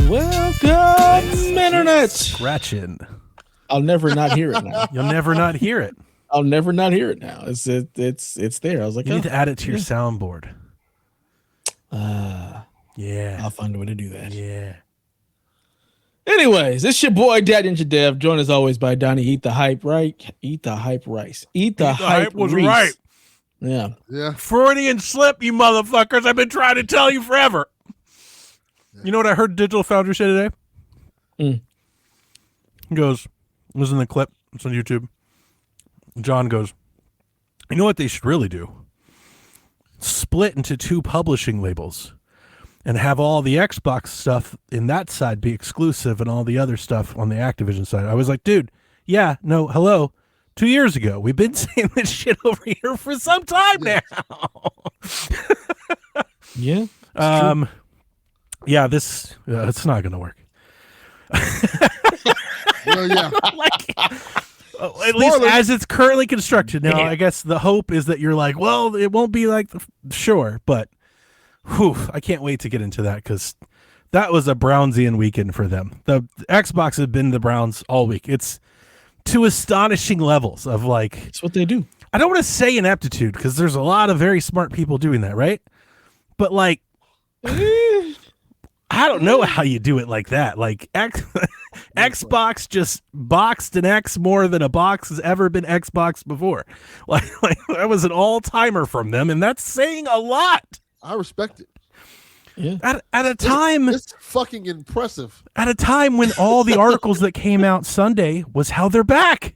Welcome, internet. Scratching. I'll never not hear it now. You'll never not hear it. I'll never not hear it now. It's there. I was like, you need to add it to your soundboard. Yeah. I'll find a way to do that. Yeah. Anyways, it's your boy Dad Ninja Dev, joined as always by Donnie. Eat the hype, right? Eat the hype rice. Eat the hype was Reese. right. Yeah. Freudian slip, you motherfuckers. I've been trying to tell you forever. You know what I heard Digital Foundry say today? He goes, it was in the clip. It's on YouTube. John goes, you know what they should really do? Split into two publishing labels and have all the Xbox stuff in that side be exclusive and all the other stuff on the Activision side. I was like, dude, yeah, no, hello. 2 years ago, we've been saying this shit over here for some time now. Yeah. Yeah, this it's not going to work. Well, yeah. At least as it's currently constructed. Now, I guess the hope is that you're like, well, it won't be like, sure, but I can't wait to get into that because that was a Brownsian weekend for them. The Xbox has been the Browns all week. It's to astonishing levels of like. It's what they do. I don't want to say ineptitude because there's a lot of very smart people doing that, right? But like, I don't know how you do it like that. Like Xbox just boxed an X more than a box has ever been Xbox before. Like that was an all-timer from them, and that's saying a lot. I respect it. Yeah. At a time, it's fucking impressive. At a time when all the articles that came out Sunday was how they're back.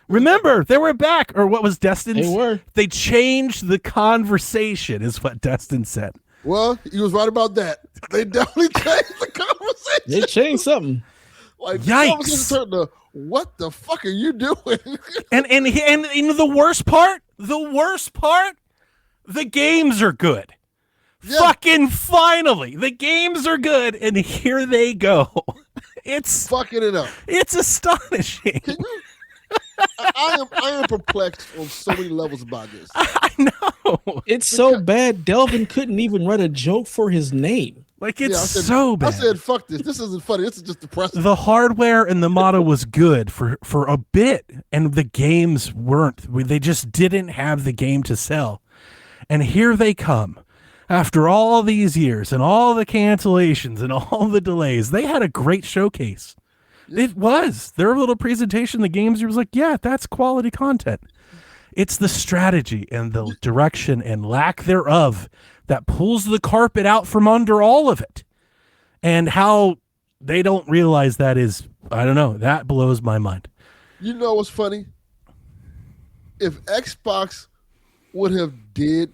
Remember, they were back, or what was Destin's? They were. They changed the conversation, is what Destin said. Well, he was right about that. They definitely changed the conversation. They changed something. Like, yikes! Turned to, what the fuck are you doing? and you know the worst part, the games are good. Yeah. Fucking finally, the games are good, and here they go. It's fucking it up. It's astonishing. Can you? I am perplexed on so many levels about this. I know. It's so bad. Delvin couldn't even write a joke for his name. Like, it's so bad. I said, fuck this. This isn't funny. This is just depressing. The hardware and the motto was good for a bit, and the games weren't. They just didn't have the game to sell. And here they come. After all these years and all the cancellations and all the delays, they had a great showcase. Yeah. It was. Their little presentation, the games, was like, yeah, that's quality content. It's the strategy and the direction and lack thereof that pulls the carpet out from under all of it. And how they don't realize that is, I don't know, that blows my mind. You know what's funny? If Xbox would have did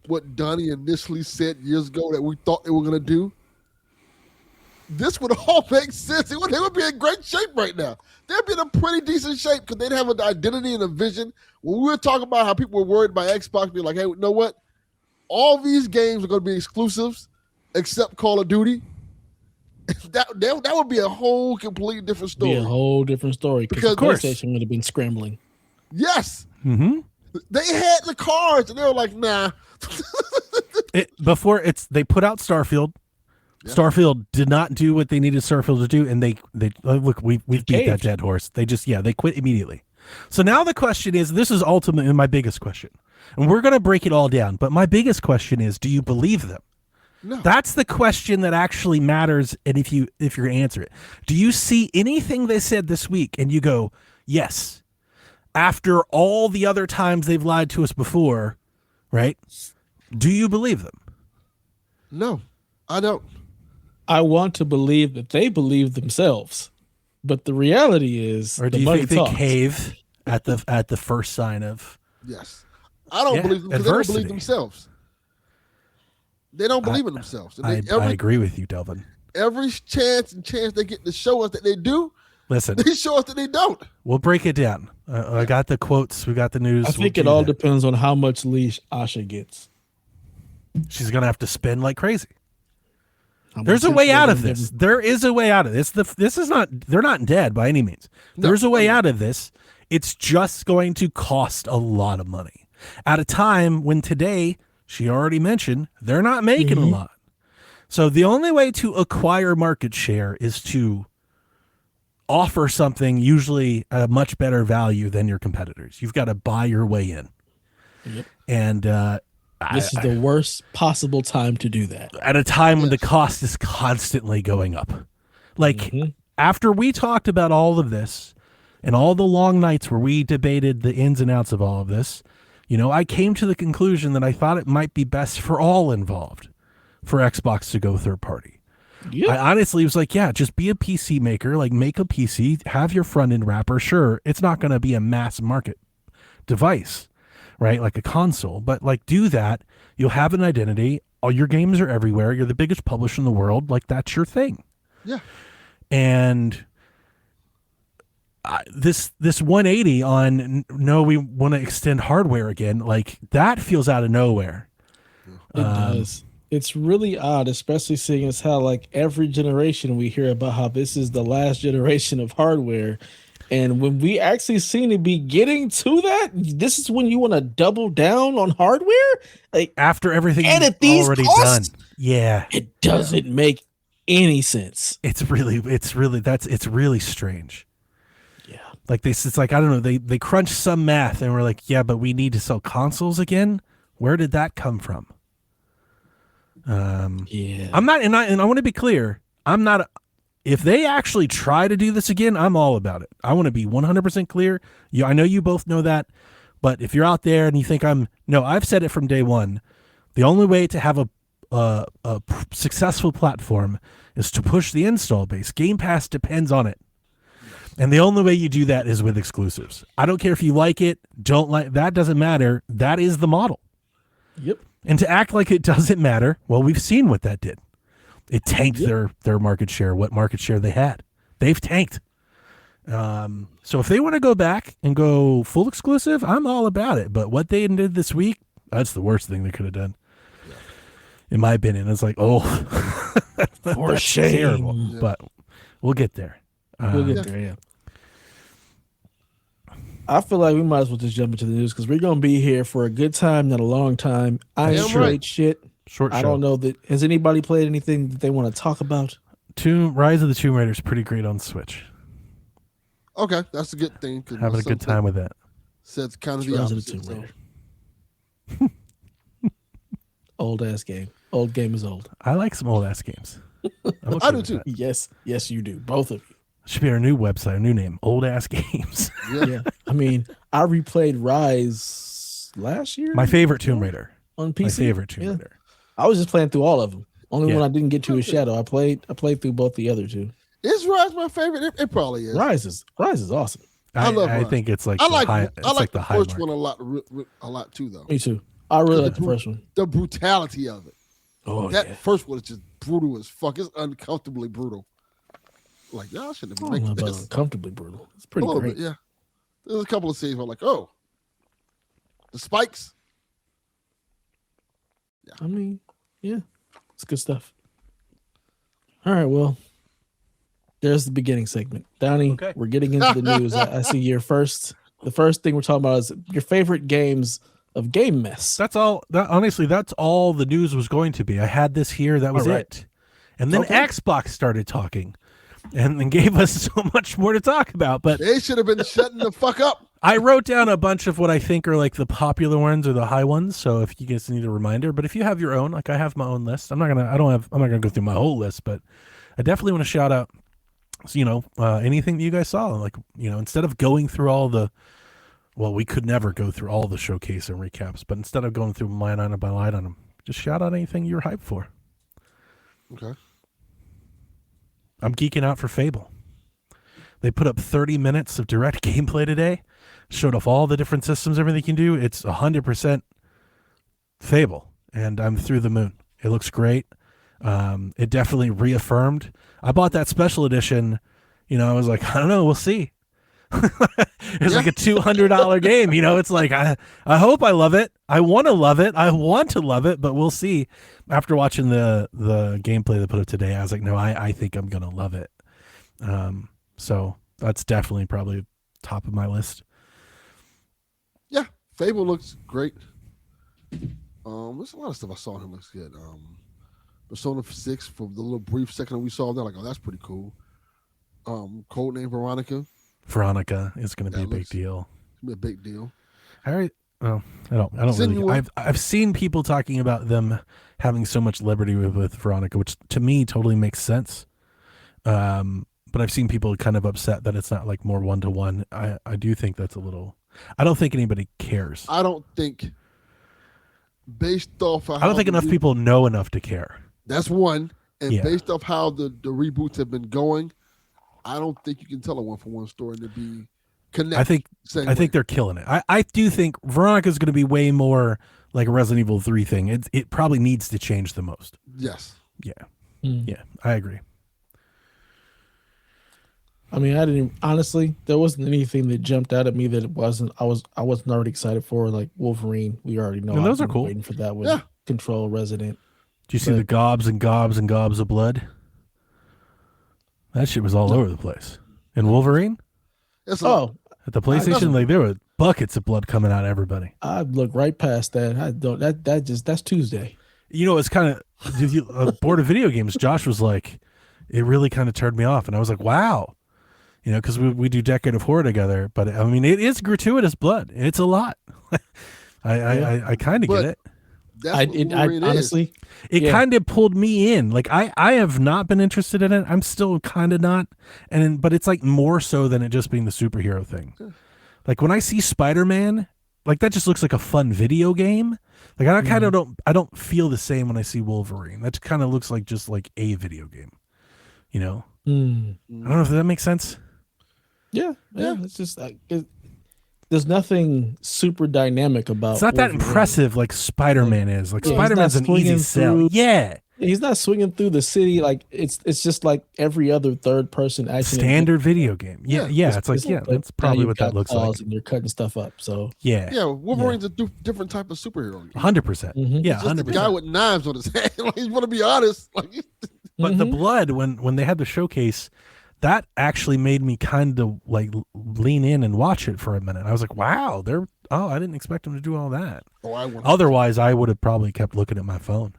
what Donnie initially said years ago that we thought they were going to do, this would all make sense. They would be in great shape right now. They'd be in a pretty decent shape because they'd have an identity and a vision. When we were talking about how people were worried about Xbox being like, hey, you know what? All these games are going to be exclusives except Call of Duty. That would be a whole completely different story. Be a whole different story because PlayStation would have been scrambling. Yes. Mm-hmm. They had the cards and they were like, nah. They put out Starfield. Yeah. Starfield did not do what they needed Starfield to do, and they look, we've beat that dead horse. They quit immediately. So now the question is, this is ultimately my biggest question, and we're going to break it all down. But my biggest question is, do you believe them? No. That's the question that actually matters. And if you're going to answer it, do you see anything they said this week and you go, yes, after all the other times they've lied to us before, right? Do you believe them? No, I don't. I want to believe that they believe themselves, but the reality is, or do you think they cave at the first sign of? Yes, I don't believe them because they don't believe themselves. They don't believe in themselves. I agree with you, Delvin. Every chance they get to show us that they do, listen, they show us that they don't. We'll break it down. I got the quotes. We got the news. I think it all depends on how much leash Asha gets. She's gonna have to spend like crazy. There's a way out of this. There is a way out of this. This is not. They're not dead by any means. There's a way out of this. It's just going to cost a lot of money at a time when today she already mentioned they're not making a lot. So the only way to acquire market share is to offer something usually at a much better value than your competitors. You've got to buy your way in. Yep. And This is the worst possible time to do that. at a time when the cost is constantly going up. Like after we talked about all of this and all the long nights where we debated the ins and outs of all of this, I came to the conclusion that I thought it might be best for all involved for Xbox to go third party. Yep. I honestly was like, yeah, just be a PC maker, like make a PC, have your front end wrapper. Sure, it's not going to be a mass market device, right? Like a console, but like do that. You'll have an identity. All your games are everywhere. You're the biggest publisher in the world. Like that's your thing. Yeah. And this 180 on no, we want to extend hardware again. Like that feels out of nowhere. It does. It's really odd, especially seeing as how like every generation we hear about how this is the last generation of hardware. And when we actually seem to be getting to that, this is when you want to double down on hardware? Like after everything and you've at these already costs? done. Yeah. It doesn't make any sense. It's really strange. Yeah. Like it's like, I don't know, they crunched some math and we're like, yeah, but we need to sell consoles again. Where did that come from? Yeah. I'm not, and I want to be clear. I'm not, if they actually try to do this again, I'm all about it. I want to be 100% clear. I know you both know that, but if you're out there and you think I've said it from day one. The only way to have a successful platform is to push the install base. Game Pass depends on it. And the only way you do that is with exclusives. I don't care if you like it, don't like, that doesn't matter. That is the model. Yep. And to act like it doesn't matter, well, we've seen what that did. It tanked their market share, what market share they had. They've tanked. So if they want to go back and go full exclusive, I'm all about it. But what they did this week, that's the worst thing they could have done. In my opinion, it's like, for shame. Terrible. Yeah. But we'll get there. We'll get there, yeah. I feel like we might as well just jump into the news because we're going to be here for a good time, not a long time. I enjoyed shit. Short show. I don't know that. Has anybody played anything that they want to talk about? Rise of the Tomb Raider is pretty great on Switch. Okay, that's a good thing. Having a good time with that. Says kind of the Rise of opposite. the Tomb Raider. Old ass game. Old game is old. I like some old ass games. Okay I do too. Yes, you do. Both of you. Should be our new website, our new name, Old Ass Games. Yeah. I mean, I replayed Rise last year. My favorite Tomb Raider. On PC. My favorite Tomb Raider. I was just playing through all of them. Only one I didn't get to is Shadow. I played through both the other two. Is Rise my favorite? It probably is. Rise is awesome. I love Rise. I think it's like I like the first one a lot too though. Me too. I really like the first one. The brutality of it. Oh, that first one is just brutal as fuck. It's uncomfortably brutal. Like y'all shouldn't have been making this. Uncomfortably brutal. It's pretty great. Bit, yeah. There's a couple of scenes where I'm like, oh, the spikes. Yeah. I mean, yeah, it's good stuff. All right, well, there's the beginning segment. Donnie, we're getting into the news. I see the first thing we're talking about is your favorite games of Game Mess. That's all. Honestly, that's all the news was going to be. I had this here. That was it. And then Xbox started talking and gave us so much more to talk about. But they should have been shutting the fuck up. I wrote down a bunch of what I think are like the popular ones or the high ones. So if you guys need a reminder, but if you have your own, like I have my own list. I'm not gonna go through my whole list, but I definitely want to shout out, anything that you guys saw. Like, instead of going through all the, well, we could never go through all the showcase and recaps, but instead of going through line item by line item, just shout out anything you're hyped for. Okay. I'm geeking out for Fable. They put up 30 minutes of direct gameplay today, showed off all the different systems, everything you can do. It's 100% Fable, and I'm through the moon. It looks great. It definitely reaffirmed. I bought that special edition. I was like, I don't know, we'll see. It's like a $200 game. It's like, I hope I love it. I want to love it. I want to love it, but we'll see. After watching the gameplay they put up today, I was like, no, I think I'm going to love it. So that's definitely probably top of my list. Yeah. Fable looks great. There's a lot of stuff I saw him looks good. Persona 6 for the little brief second we saw there. Like, oh, that's pretty cool. Codename Veronica. Veronica is going to be a big looks- deal. Be a big deal. All right. Well, I don't really. Senua. I've seen people talking about them having so much liberty with Veronica, which to me totally makes sense. But I've seen people kind of upset that it's not like more 1-to-1. I do think that's a little. I don't think anybody cares. I don't think, based off. Of I don't think enough people know enough to care. That's one, and Yeah. based off how the reboots have been going, I don't think you can tell a 1-for-1 story and to be connected. I think they're killing it. I do think Veronica's going to be way more like a Resident Evil 3 thing. It probably needs to change the most. Yes. Yeah. Mm. Yeah, I agree. I mean, honestly, there wasn't anything that jumped out at me that it wasn't. I wasn't already excited for, like Wolverine. We already know. And those I've are been cool. Waiting for that with Yeah. Control Resident. Do you see But- the gobs and gobs and gobs of blood? That shit was all No. over the place. And Wolverine It's a, Oh, at the PlayStation, doesn't- like there were buckets of blood coming out of everybody. I look right past that. I don't. That's Tuesday. You know, it's kind of bored of video games. Josh was like, it really kind of turned me off, and I was like, wow, you know, because we do Decade of Horror together. But I mean, it is gratuitous blood. It's a lot. I kind of But- get it. that's what Wolverine is. Honestly, It yeah. kind of pulled me in. Like I have not been interested in it. I'm still kind of not. But it's like more so than it just being the superhero thing. Like when I see Spider-Man, like that just looks like a fun video game. Like I kind of don't feel the same when I see Wolverine. That kind of looks like just like a video game. You know? Mm. I don't know if that makes sense. Yeah. It's just there's nothing super dynamic about. It's not that Wolverine. impressive like Spider-Man is. Like Yeah, he's Spider-Man's not an easy swinging sell. through- Yeah. He's not swinging through the city like it's just like every other third person action. Standard video game. Yeah. It's like, yeah, but that's now probably you've what that got looks claws like. And you're cutting stuff up. So Yeah. Yeah, Wolverine's a different type of superhero. 100%. Mhm. Yeah, He's just a 100%. guy with knives on his head. Like, he's want to be honest. Like, But the Mhm. blood, when they had the showcase, that actually made me kind of like lean in and watch it for a minute. I was like, wow, I didn't expect them to do all that. I want Otherwise, I would have probably kept looking at my phone.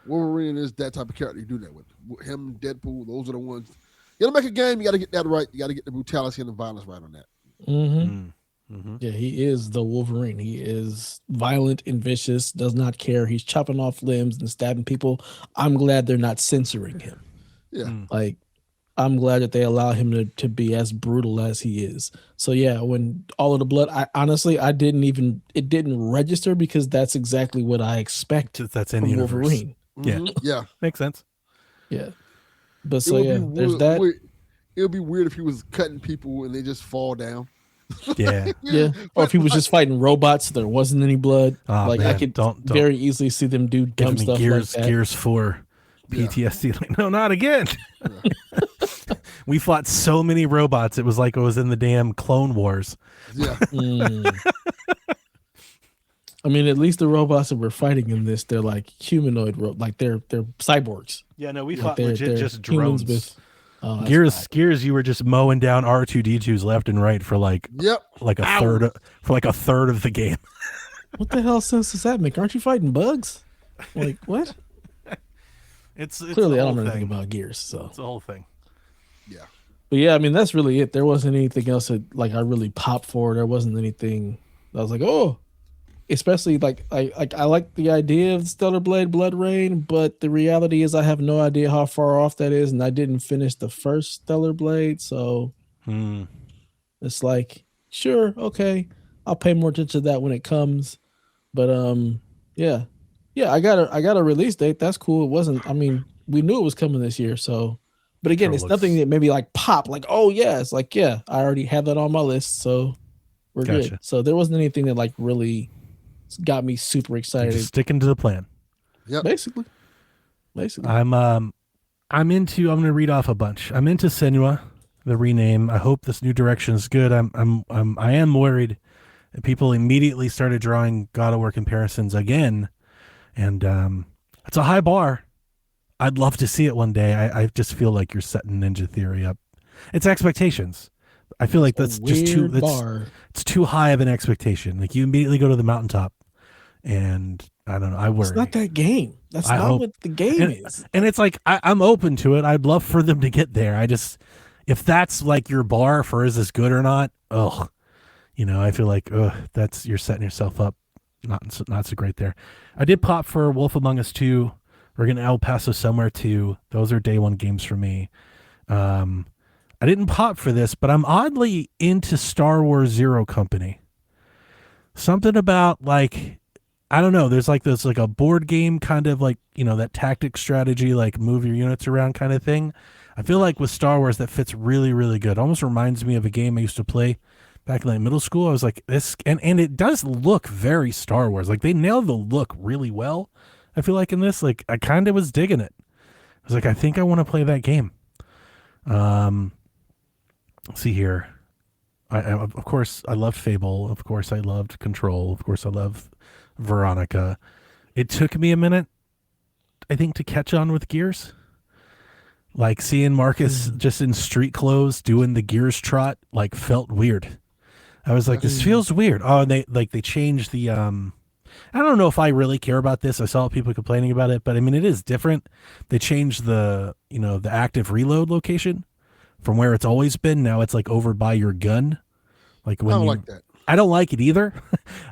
Wolverine is that type of character you do that with. Him, Deadpool, those are the ones. You gotta make a game, you gotta get that right. You gotta get the brutality and the violence right on that. Mhm. Yeah, he is the Wolverine. He is violent and vicious, does not care. He's chopping off limbs and stabbing people. I'm glad they're not censoring him. Yeah. Like, I'm glad that they allow him to be as brutal as he is. So yeah, when all of the blood, it didn't register because that's exactly what I expect That's in from the universe. Wolverine. Yeah. Mhm. Yeah. Makes sense. Yeah. But It so would yeah, be there's that. It would be weird if he was cutting people and they just fall down. Yeah. Yeah. Or if he was just fighting robots, there wasn't any blood. Oh, Like I man, could don't very easily see them do dumb give me stuff Gears like that. Gears 4 Yeah. PTSD. Like, no, not again. We fought so many robots. It was like it was in the damn Clone Wars. Yeah. Mm. I mean, at least the robots that we're fighting in this, they're like humanoid, like they're cyborgs. Yeah, no, we Like fought they're legit just humans drones. with that's Gears, you were just mowing down R2D2s left and right for like Yep. a third of the game. bad. What the hell sense does that make? Aren't you fighting bugs? Like what? It's Clearly, the I whole don't know thing. anything about Gears. So, It's the whole thing. Yeah. but yeah, I mean, that's really it. There wasn't anything else that like I really popped for. There wasn't anything that I was like, oh. Especially like I like the idea of Stellar Blade Blood Rain, but the reality is I have no idea how far off that is, and I didn't finish the first Stellar Blade, so it's like sure, okay, I'll pay more attention to that when it comes. But yeah, I got a release date. That's cool. It wasn't. I mean, we knew it was coming this year, so. But again, Sure it's looks- nothing that maybe like pop like oh yeah, it's like yeah, I already have that on my list, so we're Gotcha. good. So there wasn't anything that like really got me super You're excited. just sticking to the plan. Yep. Basically. I'm gonna read off a bunch. I'm into Senua, the rename. I hope this new direction is good. I am worried that people immediately started drawing God of War comparisons again, and it's a high bar. I'd love to see it one day. I just feel like you're setting Ninja Theory up. It's expectations. I feel like that's just too Weird bar. it's too high of an expectation. Like you immediately go to the mountaintop and I don't know. I worry. It's not that game. That's I not hope, what the game is. and it's like I'm open to it. I'd love for them to get there. I just, if that's like your bar for is this good or not, I feel like that's, you're setting yourself up not so great there. I did pop for Wolf Among Us 2. We're getting El Paso Somewhere 2. Those are day one games for me. I didn't pop for this, but I'm oddly into Star Wars Zero Company. Something about like, I don't know. There's like this like a board game kind of like, that tactic strategy, like move your units around kind of thing. I feel like with Star Wars that fits really, really good. Almost reminds me of a game I used to play back in like middle school. I was like this, and it does look very Star Wars. Like they nailed the look really well. I feel like in this, like I kind of was digging it. I was like, I think I want to play that game. Let's see here. I of course I loved Fable. Of course I loved Control. Of course I love Veronica. It took me a minute, I think, to catch on with Gears. Like seeing Marcus just in street clothes doing the Gears trot, like felt weird. I was like, this feels weird. Oh, and they changed the I don't know if I really care about this. I saw people complaining about it, but I mean it is different. They changed the the active reload location from where it's always been. Now it's like over by your gun. Like when I don't like that. I don't like it either.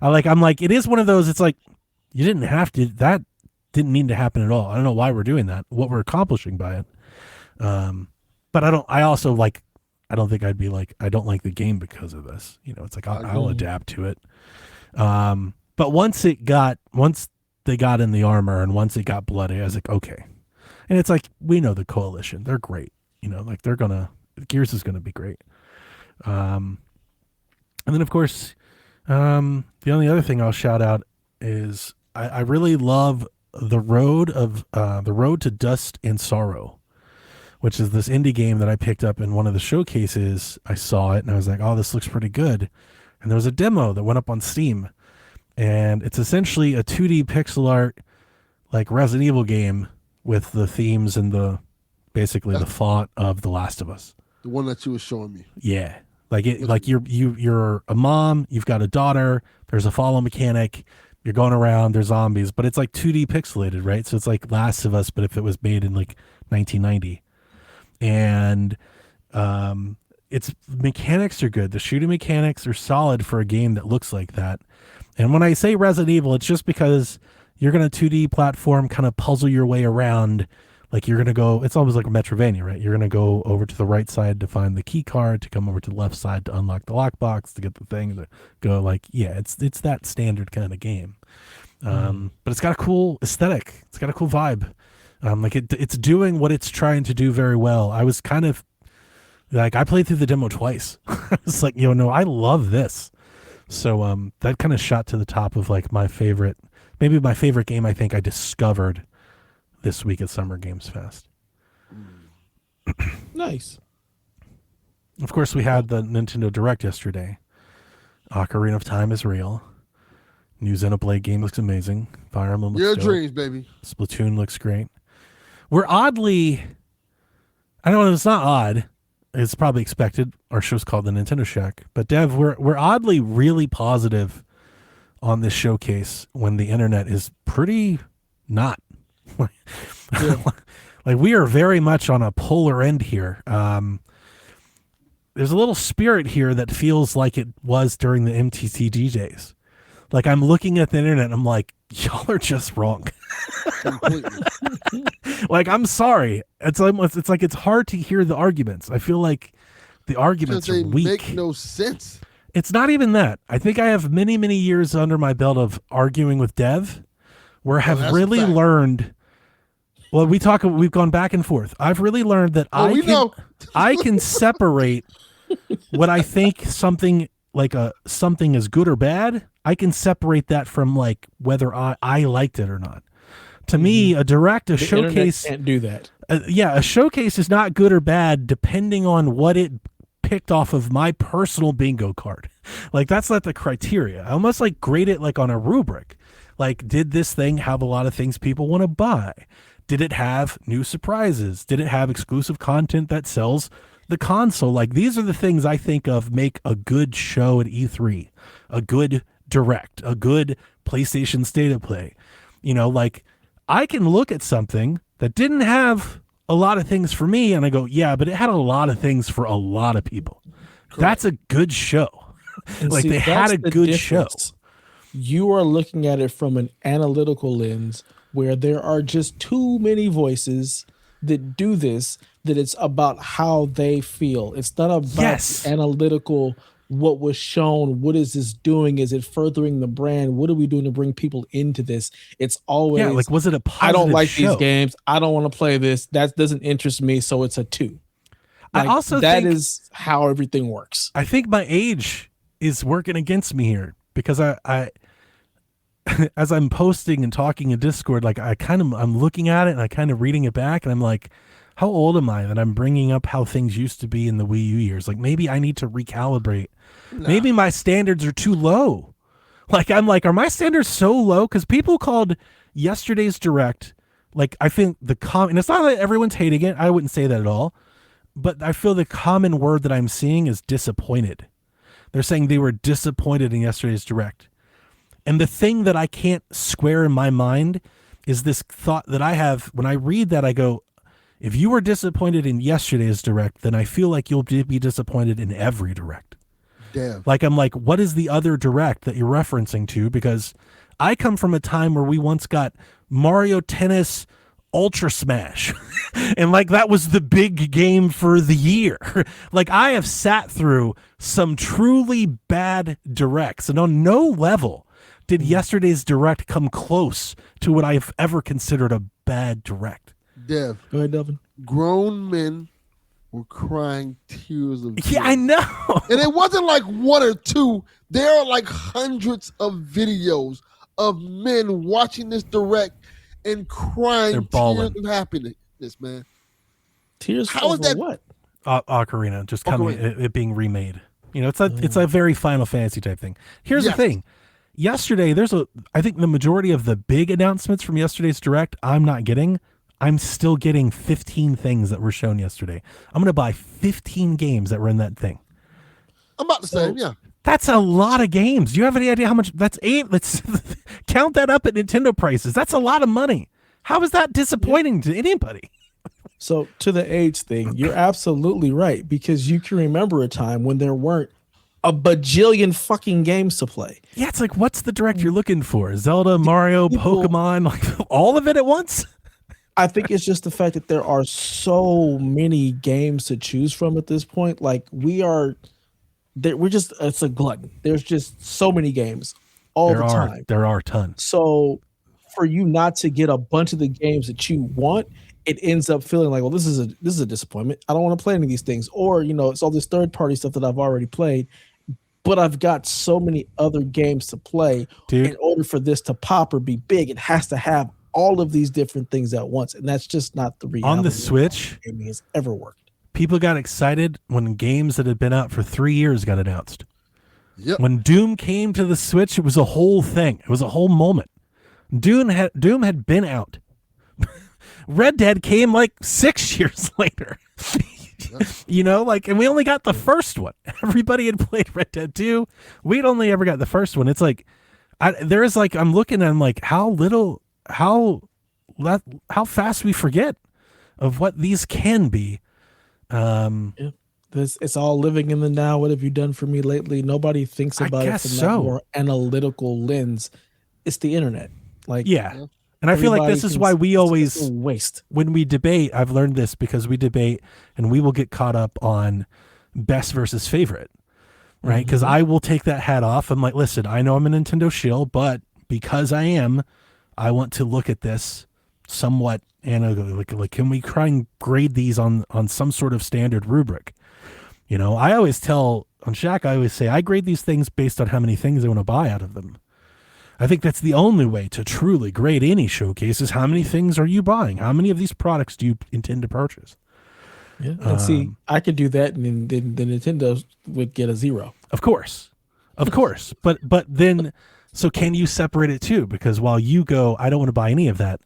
I'm like, it is one of those, it's like, you didn't have to, that didn't need to happen at all. I don't know why we're doing that, what we're accomplishing by it. But I don't think I'd be like, I don't like the game because of this. It's like, I'll adapt to it. But once they got in the armor and once it got bloody, I was like, okay. And it's like, we know the Coalition, they're great. Like Gears is going to be great. And then, of course, the only other thing I'll shout out is I really love the Road to Dust and Sorrow, which is this indie game that I picked up in one of the showcases. I saw it and I was like, oh, this looks pretty good. And there was a demo that went up on Steam, and it's essentially a 2D pixel art, like Resident Evil game with the themes and the font of The Last of Us. The one that you were showing me. Yeah. Like you're a mom, you've got a daughter, there's a follow mechanic, you're going around, there's zombies, but it's like 2D pixelated, right? So it's like Last of Us, but if it was made in like 1990. And its mechanics are good. The shooting mechanics are solid for a game that looks like that. And when I say Resident Evil, it's just because you're going to 2D platform, kind of puzzle your way around. Like you're going to go, it's almost like a Metrovania, right? You're going to go over to the right side to find the key card, to come over to the left side to unlock the lockbox, to get the thing, to go like, yeah, it's that standard kind of game. But it's got a cool aesthetic. It's got a cool vibe. Like it's doing what it's trying to do very well. I was kind of like, I played through the demo twice. It's like, I love this. So that kind of shot to the top of like my favorite game I think I discovered this week at Summer Games Fest. Nice. Of course, we had the Nintendo Direct yesterday. Ocarina of Time is real. New Xenoblade game looks amazing. Fire Emblem looks Your dope. dreams, baby. Splatoon looks great. We're oddly, I don't know, it's not odd. It's probably expected. Our show's called the Nintendo Shack. But Dev, we're oddly really positive on this showcase when the internet is pretty not. Like we are very much on a polar end here. There's a little spirit here that feels like it was during the MTCG days. Like I'm looking at the internet and I'm like, y'all are just wrong. Like I'm sorry. It's like it's hard to hear the arguments. I feel like the arguments are weak. They make no sense. It's not even that. I think I have many, many years under my belt of arguing with Dev, where I have really learned. Well, we've gone back and forth. I've really learned that I can separate what I think something is good or bad. I can separate that from like whether I liked it or not. To me, a showcase can't do that. A showcase is not good or bad depending on what it picked off of my personal bingo card. Like that's not the criteria. I almost like grade it like on a rubric. Like, did this thing have a lot of things people want to buy? Did it have new surprises? Did it have exclusive content that sells the console? Like, these are the things I think of make a good show at E3, a good Direct, a good PlayStation State of Play. You know, like I can look at something that didn't have a lot of things for me and I go, yeah, but it had a lot of things for a lot of people. Correct. That's a good show. Like they had a good show. You are looking at it from an analytical lens where there are just too many voices that do this, that it's about how they feel. It's not about analytical, what was shown, what is this doing? Is it furthering the brand? What are we doing to bring people into this? It's always like, was it a positive I don't like show? These games. I don't want to play this. That doesn't interest me, so it's a 2. Like, I also that think is how everything works. I think my age is working against me here because I as I'm posting and talking in Discord, like I'm looking at it and I kind of reading it back and I'm like, how old am I that I'm bringing up how things used to be in the Wii U years? Like maybe I need to recalibrate. No. Maybe my standards are too low. Like I'm like, are my standards so low? Because people called yesterday's Direct, like I think and it's not that everyone's hating it. I wouldn't say that at all. But I feel the common word that I'm seeing is disappointed. They're saying they were disappointed in yesterday's Direct. And the thing that I can't square in my mind is this thought that I have when I read that, I go, if you were disappointed in yesterday's Direct, then I feel like you'll be disappointed in every Direct. Damn. Like, I'm like, what is the other Direct that you're referencing to? Because I come from a time where we once got Mario Tennis Ultra Smash. And like, that was the big game for the year. Like, I have sat through some truly bad Directs, and on no level did yesterday's Direct come close to what I've ever considered a bad Direct. Dev. Go ahead, Devin. Grown men were crying tears of joy. Yeah, I know. And it wasn't like 1 or 2. There are like hundreds of videos of men watching this Direct and crying tears of happiness, man. Tears over what? Ocarina, just coming, it being remade. You know, it's a very Final Fantasy type thing. Here's the thing. Yesterday, I think the majority of the big announcements from yesterday's Direct, I'm not getting. I'm still getting 15 things that were shown yesterday. I'm going to buy 15 games that were in that thing. I'm about the same, yeah. That's a lot of games. Do you have any idea how much? That's 8. Let's count that up at Nintendo prices. That's a lot of money. How is that disappointing to anybody? So to the age thing, you're absolutely right, because you can remember a time when there weren't a bajillion fucking games to play. Yeah, it's like, what's the Direct you're looking for? Zelda, Mario, Pokemon, like all of it at once? I think it's just the fact that there are so many games to choose from at this point. Like it's a glutton. There's just so many games all the time. There are tons. So for you not to get a bunch of the games that you want, it ends up feeling like, well, this is a disappointment. I don't want to play any of these things. Or, it's all this third party stuff that I've already played, but I've got so many other games to play. Dude, in order for this to pop or be big, it has to have all of these different things at once. And that's just not the reality. On the Switch, gaming has ever worked. People got excited when games that had been out for 3 years got announced. Yep. When Doom came to the Switch, it was a whole thing. It was a whole moment. Doom had been out. Red Dead came like 6 years later. And we only got the first one. Everybody had played Red Dead 2. We'd only ever got the first one. It's like, I'm looking and I'm like, how fast we forget of what these can be. It's all living in the now. What have you done for me lately? Nobody thinks about it from that more analytical lens. It's the internet. And I feel like this is why we always waste. When we debate, I've learned this because we debate and we will get caught up on best versus favorite, right? Because I will take that hat off. I'm like, listen, I know I'm a Nintendo shill, but because I want to look at this somewhat like can we try and grade these on some sort of standard rubric? I always tell on Shaq, I always say I grade these things based on how many things I want to buy out of them. I think that's the only way to truly grade any showcase is how many things are you buying? How many of these products do you intend to purchase? Yeah, and see, I could do that, and then the Nintendo would get a 0. Of course. But then, so can you separate it too? Because while you go, I don't want to buy any of that,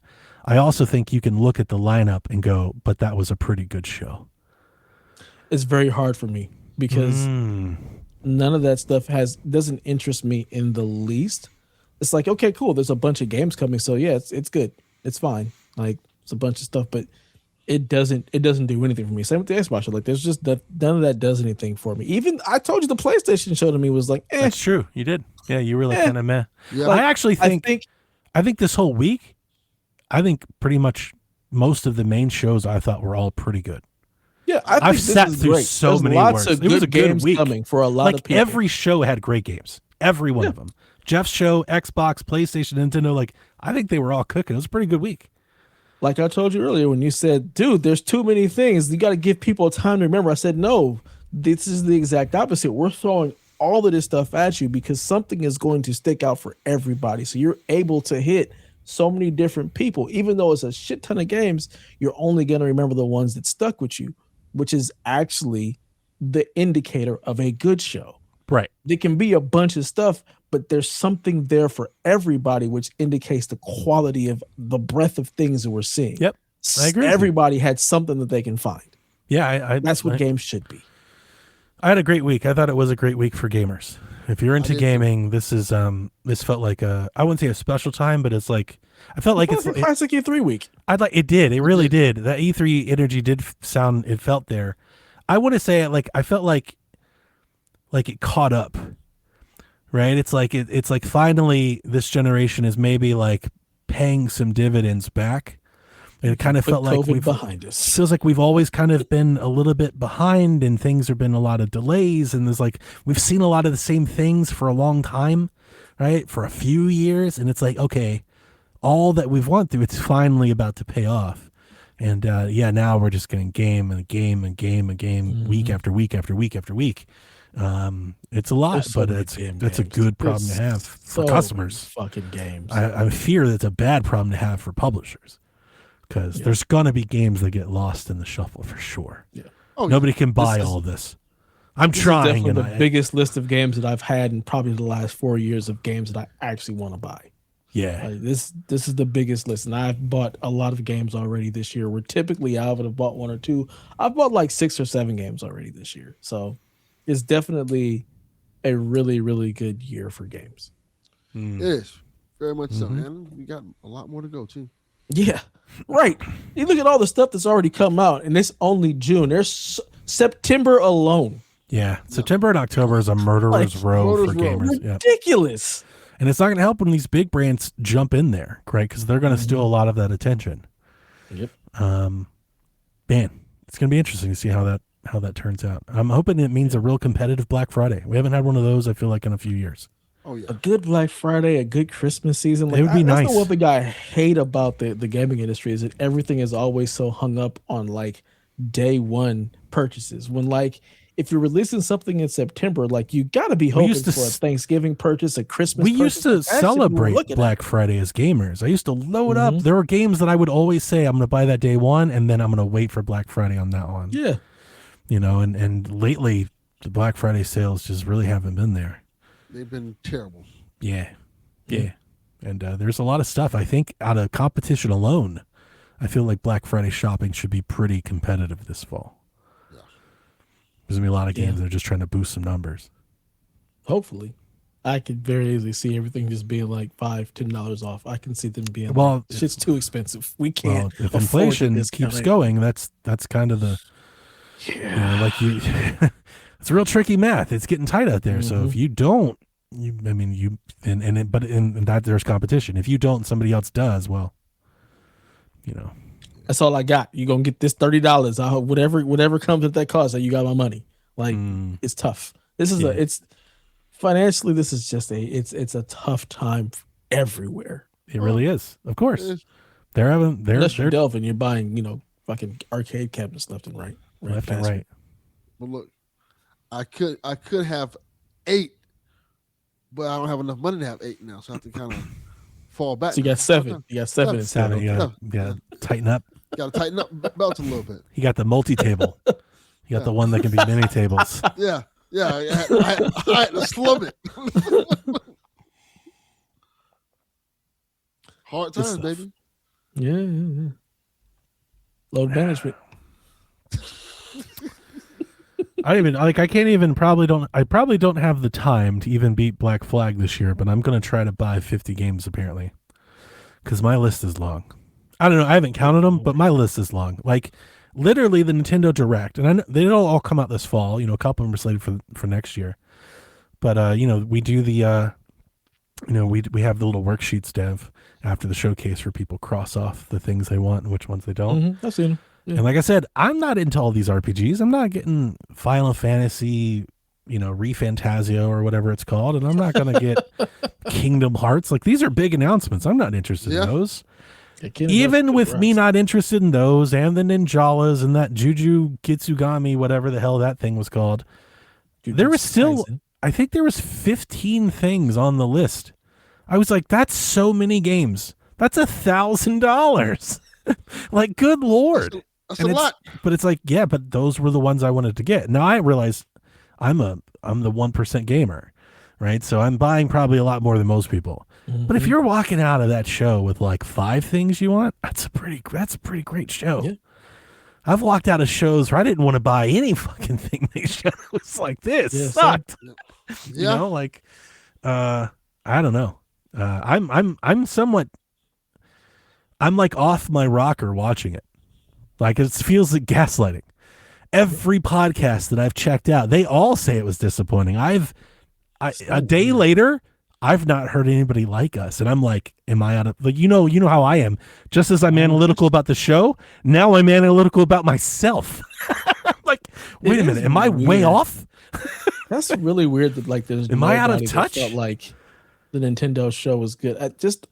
I also think you can look at the lineup and go, but that was a pretty good show. It's very hard for me because none of that stuff doesn't interest me in the least. it's like, okay, cool. There's a bunch of games coming, so yeah, it's good. It's fine. Like it's a bunch of stuff, but it doesn't do anything for me. Same with the Xbox show. Like there's just none of that does anything for me. Even I told you the PlayStation show to me was like, That's true. You did. Yeah, you were like kind of meh. Yeah. Like, I actually I think this whole week, I think pretty much most of the main shows I thought were all pretty good. yeah, I've this sat is through great. so There's many lots worse. of It was good a good games week. coming for a lot Like of people. every show had great games. Every one of them. Jeff's show, Xbox, PlayStation, Nintendo. Like I think they were all cooking. It was a pretty good week. Like I told you earlier when you said, dude, there's too many things. You got to give people time to remember. I said, no, this is the exact opposite. We're throwing all of this stuff at you because something is going to stick out for everybody. So you're able to hit so many different people. Even though it's a shit ton of games, you're only going to remember the ones that stuck with you, which is actually the indicator of a good show. Right. There can be a bunch of stuff, but there's something there for everybody, which indicates the quality of the breadth of things that we're seeing. Yep. I agree with you. Everybody had something that they can find. Yeah, That's what games should be. I had a great week. I thought it was a great week for gamers. If you're into did gaming, this felt like I wouldn't say a special time, but it's like I felt like It's a classic E3 week. It really did. That E3 energy did sound, it felt there. I want to say I felt like it caught up. Right? It's like it's like finally this generation is maybe like paying some dividends back. It kind of felt like we've behind us. Feels like we've always kind of been a little bit behind, and things have been a lot of delays, and there's like we've seen a lot of the same things for a long time, right? For a few years, and it's like, okay, all that we've went through, it's finally about to pay off. And now we're just getting game and game and game and game, week after week after week after week. It's a lot, but that's a good problem to have for customers. Fucking games. I fear that's a bad problem to have for publishers, because there's gonna be games that get lost in the shuffle for sure. Yeah. Nobody can buy all of this. I'm This trying, is and definitely the biggest list of games that I've had in probably the last 4 years of games that I actually want to buy. yeah, Like this is the biggest list, and I've bought a lot of games already this year. We're typically I would have bought one or two. I've bought like 6 or 7 games already this year, so it's definitely a really, really good year for games. It is very much so, and we got a lot more to go too. Yeah, right. You look at all the stuff that's already come out, and it's only June. There's September alone. yeah. September and October is a murderer's row for murderer's row. gamers. Yeah. Ridiculous. And it's not going to help when these big brands jump in there, right? Because they're going to steal a lot of that attention. Yep. Man, it's going to be interesting to see how that turns out. I'm hoping it means a real competitive Black Friday. We haven't had one of those, I feel like, in a few years. Oh yeah, A good Black Friday, a good Christmas season. It would be that's nice. the one thing I hate about the gaming industry is that everything is always so hung up on like day one purchases. When like if you're releasing something in September, like you got to be hoping used to for a Thanksgiving purchase, a Christmas. We used to purchase. That's what we're celebrate looking at. Black Friday as gamers. I used to load up. There were games that I would always say I'm going to buy that day one, and then I'm going to wait for Black Friday on that one. Yeah. And lately the Black Friday sales just really haven't been there. they've been terrible. Yeah. And there's a lot of stuff. I think out of competition alone, I feel like Black Friday shopping should be pretty competitive this fall. Yeah. There's going to be a lot of games that are just trying to boost some numbers. Hopefully. I could very easily see everything just being like $5-10 off. I can see them being Well, like, shit's too expensive. We can't. If afford inflation this keeps kind of- going, that's kind of the it's real tricky math. It's getting tight out there. So if you don't, that there's competition. If you don't, somebody else does. Well, That's all I got. You're gonna get this $30. I hope whatever comes at that cost, that you got my money. Like it's tough. This is it's financially, this is just it's a tough time everywhere. it really is. Of course, It is. Unless you're delving, you're buying, fucking arcade cabinets left and right. left and fast right. But look, I could have 8, but I don't have enough money to have 8 now, so I have to kind of fall back. So you got 7. You got 7 instead. You gotta tighten up. Got to tighten up belts a little bit. You got the multi-table. You got the one that can be mini tables. Yeah. I had to slum it. Hard times, stuff. baby. Yeah. Load management. I probably don't have the time to even beat Black Flag this year, but I'm going to try to buy 50 games apparently. Because my list is long. I don't know. I haven't counted them, but my list is long. Like, literally the Nintendo Direct, and I know they don't all come out this fall. A couple of them are slated for next year. But we do the we have the little worksheets, Dev, after the showcase for people cross off the things they want and which ones they don't. Mm-hmm. I've seen them. Yeah. And like I said, I'm not into all these RPGs. I'm not getting Final Fantasy, ReFantazio or whatever it's called, and I'm not gonna get Kingdom Hearts. Like, these are big announcements. I'm not interested in those. Even with me not interested in those and the Ninjalas and that Juju Kitsugami, whatever the hell that thing was called, there was still, I think there was 15 things on the list. I was like, that's so many games. That's $1,000. Like, good Lord. That's a lot. But it's like, yeah, but those were the ones I wanted to get. Now I realize I'm the 1% gamer, right? So I'm buying probably a lot more than most people. Mm-hmm. But if you're walking out of that show with like 5 things you want, that's a pretty great show. Yeah. I've walked out of shows where I didn't want to buy any fucking thing they showed. It was like, this sucked. Yeah. I don't know. I'm like off my rocker watching it. Like, it feels like gaslighting. Every podcast that I've checked out, they all say it was disappointing. A day later, I've not heard anybody like us, and I'm like, am I out of, like, you know how I am. Just as I'm analytical about the show, now I'm analytical about myself. Like, wait a minute, am I way off? That's really weird that, like, there's am I out of touch? Felt like the Nintendo show was good. Just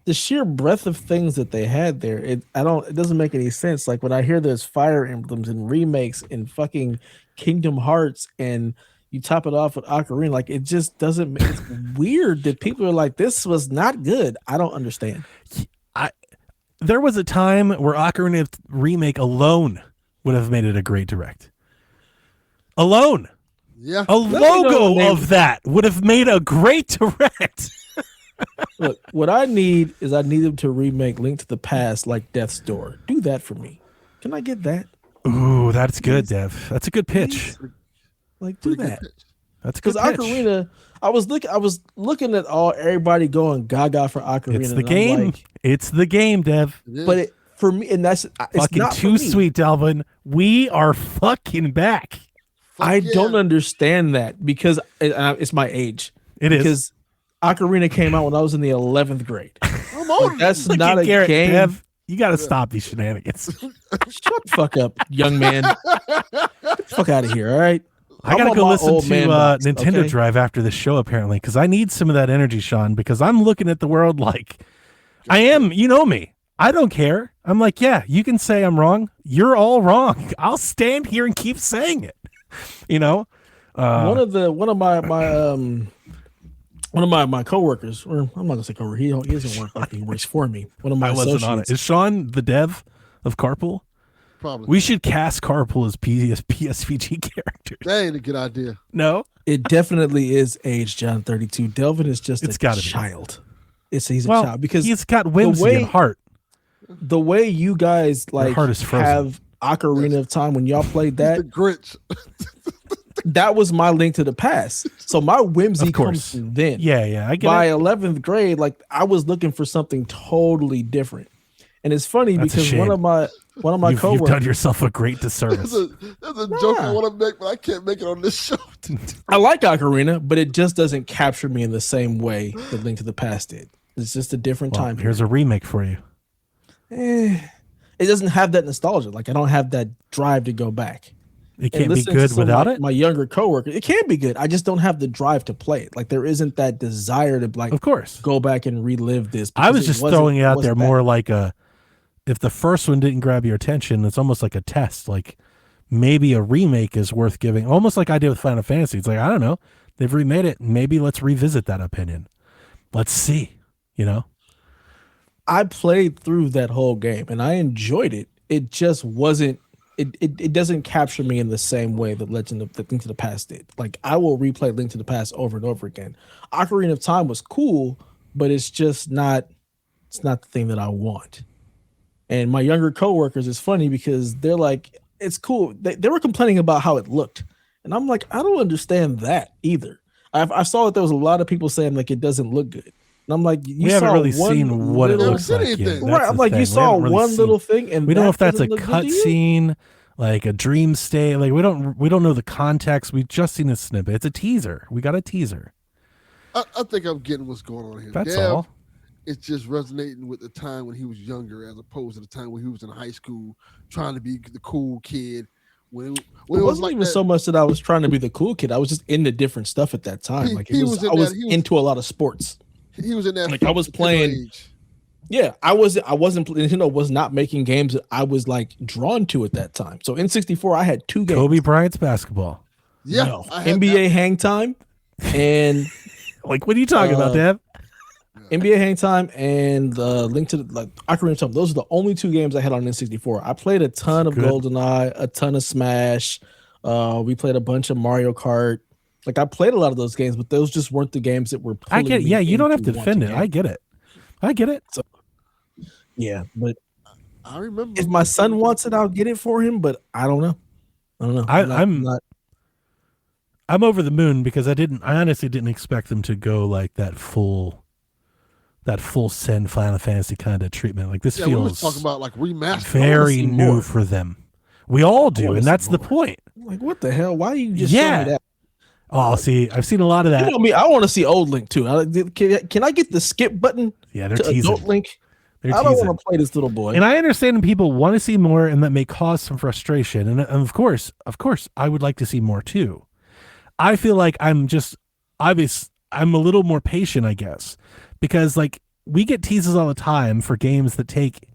the sheer breadth of things that they had there, it doesn't make any sense. Like, when I hear there's Fire Emblems and remakes and fucking Kingdom Hearts, and you top it off with Ocarina, like, it just doesn't. It's weird that people are like, this was not good. I don't understand. There was a time where Ocarina remake alone would have made it a great direct. Alone. Yeah. A logo of that would have made a great direct. Look, what I need them to remake Link to the Past like Death's Door. Do that for me. Can I get that? Ooh, that's good, Dev. That's a good pitch. Like, do that. That's a good pitch. Because Ocarina, I was looking at everybody going gaga for Ocarina. It's the game. Like, it's the game, Dev. But for me, and it's fucking not too sweet, Delvin. We are fucking back. I don't understand that because it's my age. It is. Because Ocarina came out when I was in the 11th grade. I'm old. That's not a game. Dev, you got to stop these shenanigans. Shut the fuck up, young man. Get the fuck out of here, all right? I got to go listen to Nintendo Drive after the show, apparently, because I need some of that energy, Sean, because I'm looking at the world like I am. You know me. I don't care. I'm like, yeah, you can say I'm wrong. You're all wrong. I'll stand here and keep saying it. One of my coworkers, or I'm not gonna say coworker, he doesn't work like he works for me. One of my associates. On it. Is Sean the dev of Carpool? Probably. We should cast Carpool as PSVG characters. That ain't a good idea. No, it definitely is age John 32. Delvin is just a child. He's a child because he's got whimsy and heart. The way you guys have Ocarina of Time when y'all played that, the Grinch. That was my Link to the Past. So my whimsy comes from then. Yeah, I get By it. 11th grade, like, I was looking for something totally different. And it's funny because one of my coworkers, you've done yourself a great disservice. There's a joke I want to make, but I can't make it on this show. I like Ocarina, but it just doesn't capture me in the same way that Link to the Past did. It's just a different time. Here's a remake for you. It doesn't have that nostalgia. Like, I don't have that drive to go back. It can't be good without it? My younger coworker, it can be good. I just don't have the drive to play it. Like, there isn't that desire to, like, of course, go back and relive this. I was just throwing it out there more like if the first one didn't grab your attention, it's almost like a test. Like, maybe a remake is worth giving, almost like I did with Final Fantasy. It's like, I don't know. They've remade it. Maybe let's revisit that opinion. Let's see, I played through that whole game and I enjoyed it. It just wasn't, it doesn't capture me in the same way that Link to the Past did. Like, I will replay Link to the Past over and over again. Ocarina of Time was cool, but it's just not, it's not the thing that I want. And my younger coworkers, it's funny because they're like, it's cool. They were complaining about how it looked. And And I'm like, I don't understand that either. I saw that there was a lot of people saying like it doesn't look good. And I'm like, we haven't really seen what it looks like yet. Right. I'm like, you saw one little thing, and we don't know if that's a cutscene, like a dream state. Like we don't know the context. We've just seen a snippet. It's a teaser. We got a teaser. I think I'm getting what's going on here. That's all. It's just resonating with the time when he was younger, as opposed to the time when he was in high school, trying to be the cool kid. When it wasn't like even so much that I was trying to be the cool kid. I was just into different stuff at that time. I was into a lot of sports. He was in that. Like I was playing. Age. Yeah, I wasn't. Nintendo was not making games that I was like drawn to at that time. So N64, I had 2 games. Kobe Bryant's basketball. Yeah, no. NBA Hang Time, and like what are you talking about, Dad? NBA Hang Time and Link to the Ocarina of Time. Those are the only 2 games I had on N64. I played a ton of GoldenEye, a ton of Smash. We played a bunch of Mario Kart. Like I played a lot of those games, but those just weren't the games that were. I get it. Yeah, you don't have to defend it. I get it. So, yeah, but I remember if my son wants it, I'll get it for him. But I don't know. I'm over the moon because I honestly didn't expect them to go like that full send Final Fantasy kind of treatment. Like this feels talking about like remaster, very new for them. We all do, and that's the point. Like what the hell? Why are you just showing me that? Oh, see, I've seen a lot of that. You know me, I want to see old Link too. Can I get the skip button? Yeah, they're teasing. Adult Link. I don't want to play this little boy. And I understand people want to see more, and that may cause some frustration. And of course, I would like to see more too. I feel like I'm a little more patient, I guess, because like we get teases all the time for games that take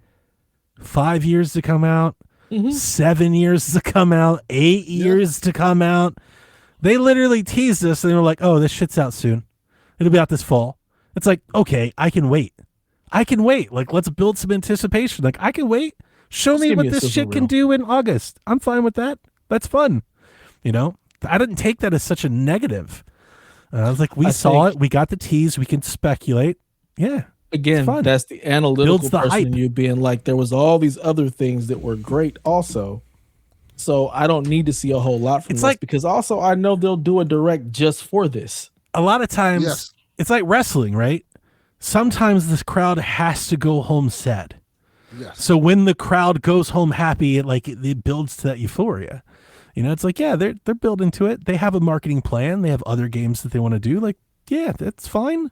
5 years to come out, 7 years to come out, 8 years to come out. They literally teased us and they were like, oh, this shit's out soon. It'll be out this fall. It's like, okay, I can wait. Like, let's build some anticipation. Like, I can wait. Show me what this shit can do in August. I'm fine with that. That's fun. You know, I didn't take that as such a negative. I was like, we saw it. We got the tease. We can speculate. Yeah. Again, that's the analytical person in you being like, there was all these other things that were great also. So I don't need to see a whole lot from this because also I know they'll do a direct just for this. A lot of times it's like wrestling, right? Sometimes this crowd has to go home sad. Yes. So when the crowd goes home happy, it builds to that euphoria. You know, it's like, yeah, they're building to it. They have a marketing plan. They have other games that they want to do. Like, yeah, that's fine.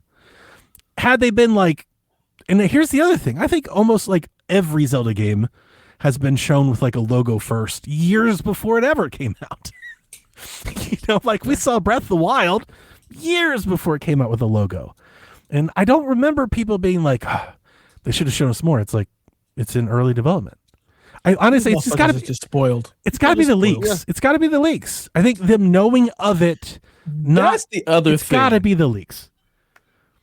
Had they been like, and here's the other thing. I think almost like every Zelda game has been shown with like a logo first years before it ever came out. You know, like we saw Breath of the Wild years before it came out with a logo. And I don't remember people being like, they should have shown us more. It's like, it's in early development. I honestly, it's just got to be just spoiled. It's got to be the leaks. Yeah. It's got to be the leaks. I think them knowing of it. That's the other thing. It's got to be the leaks.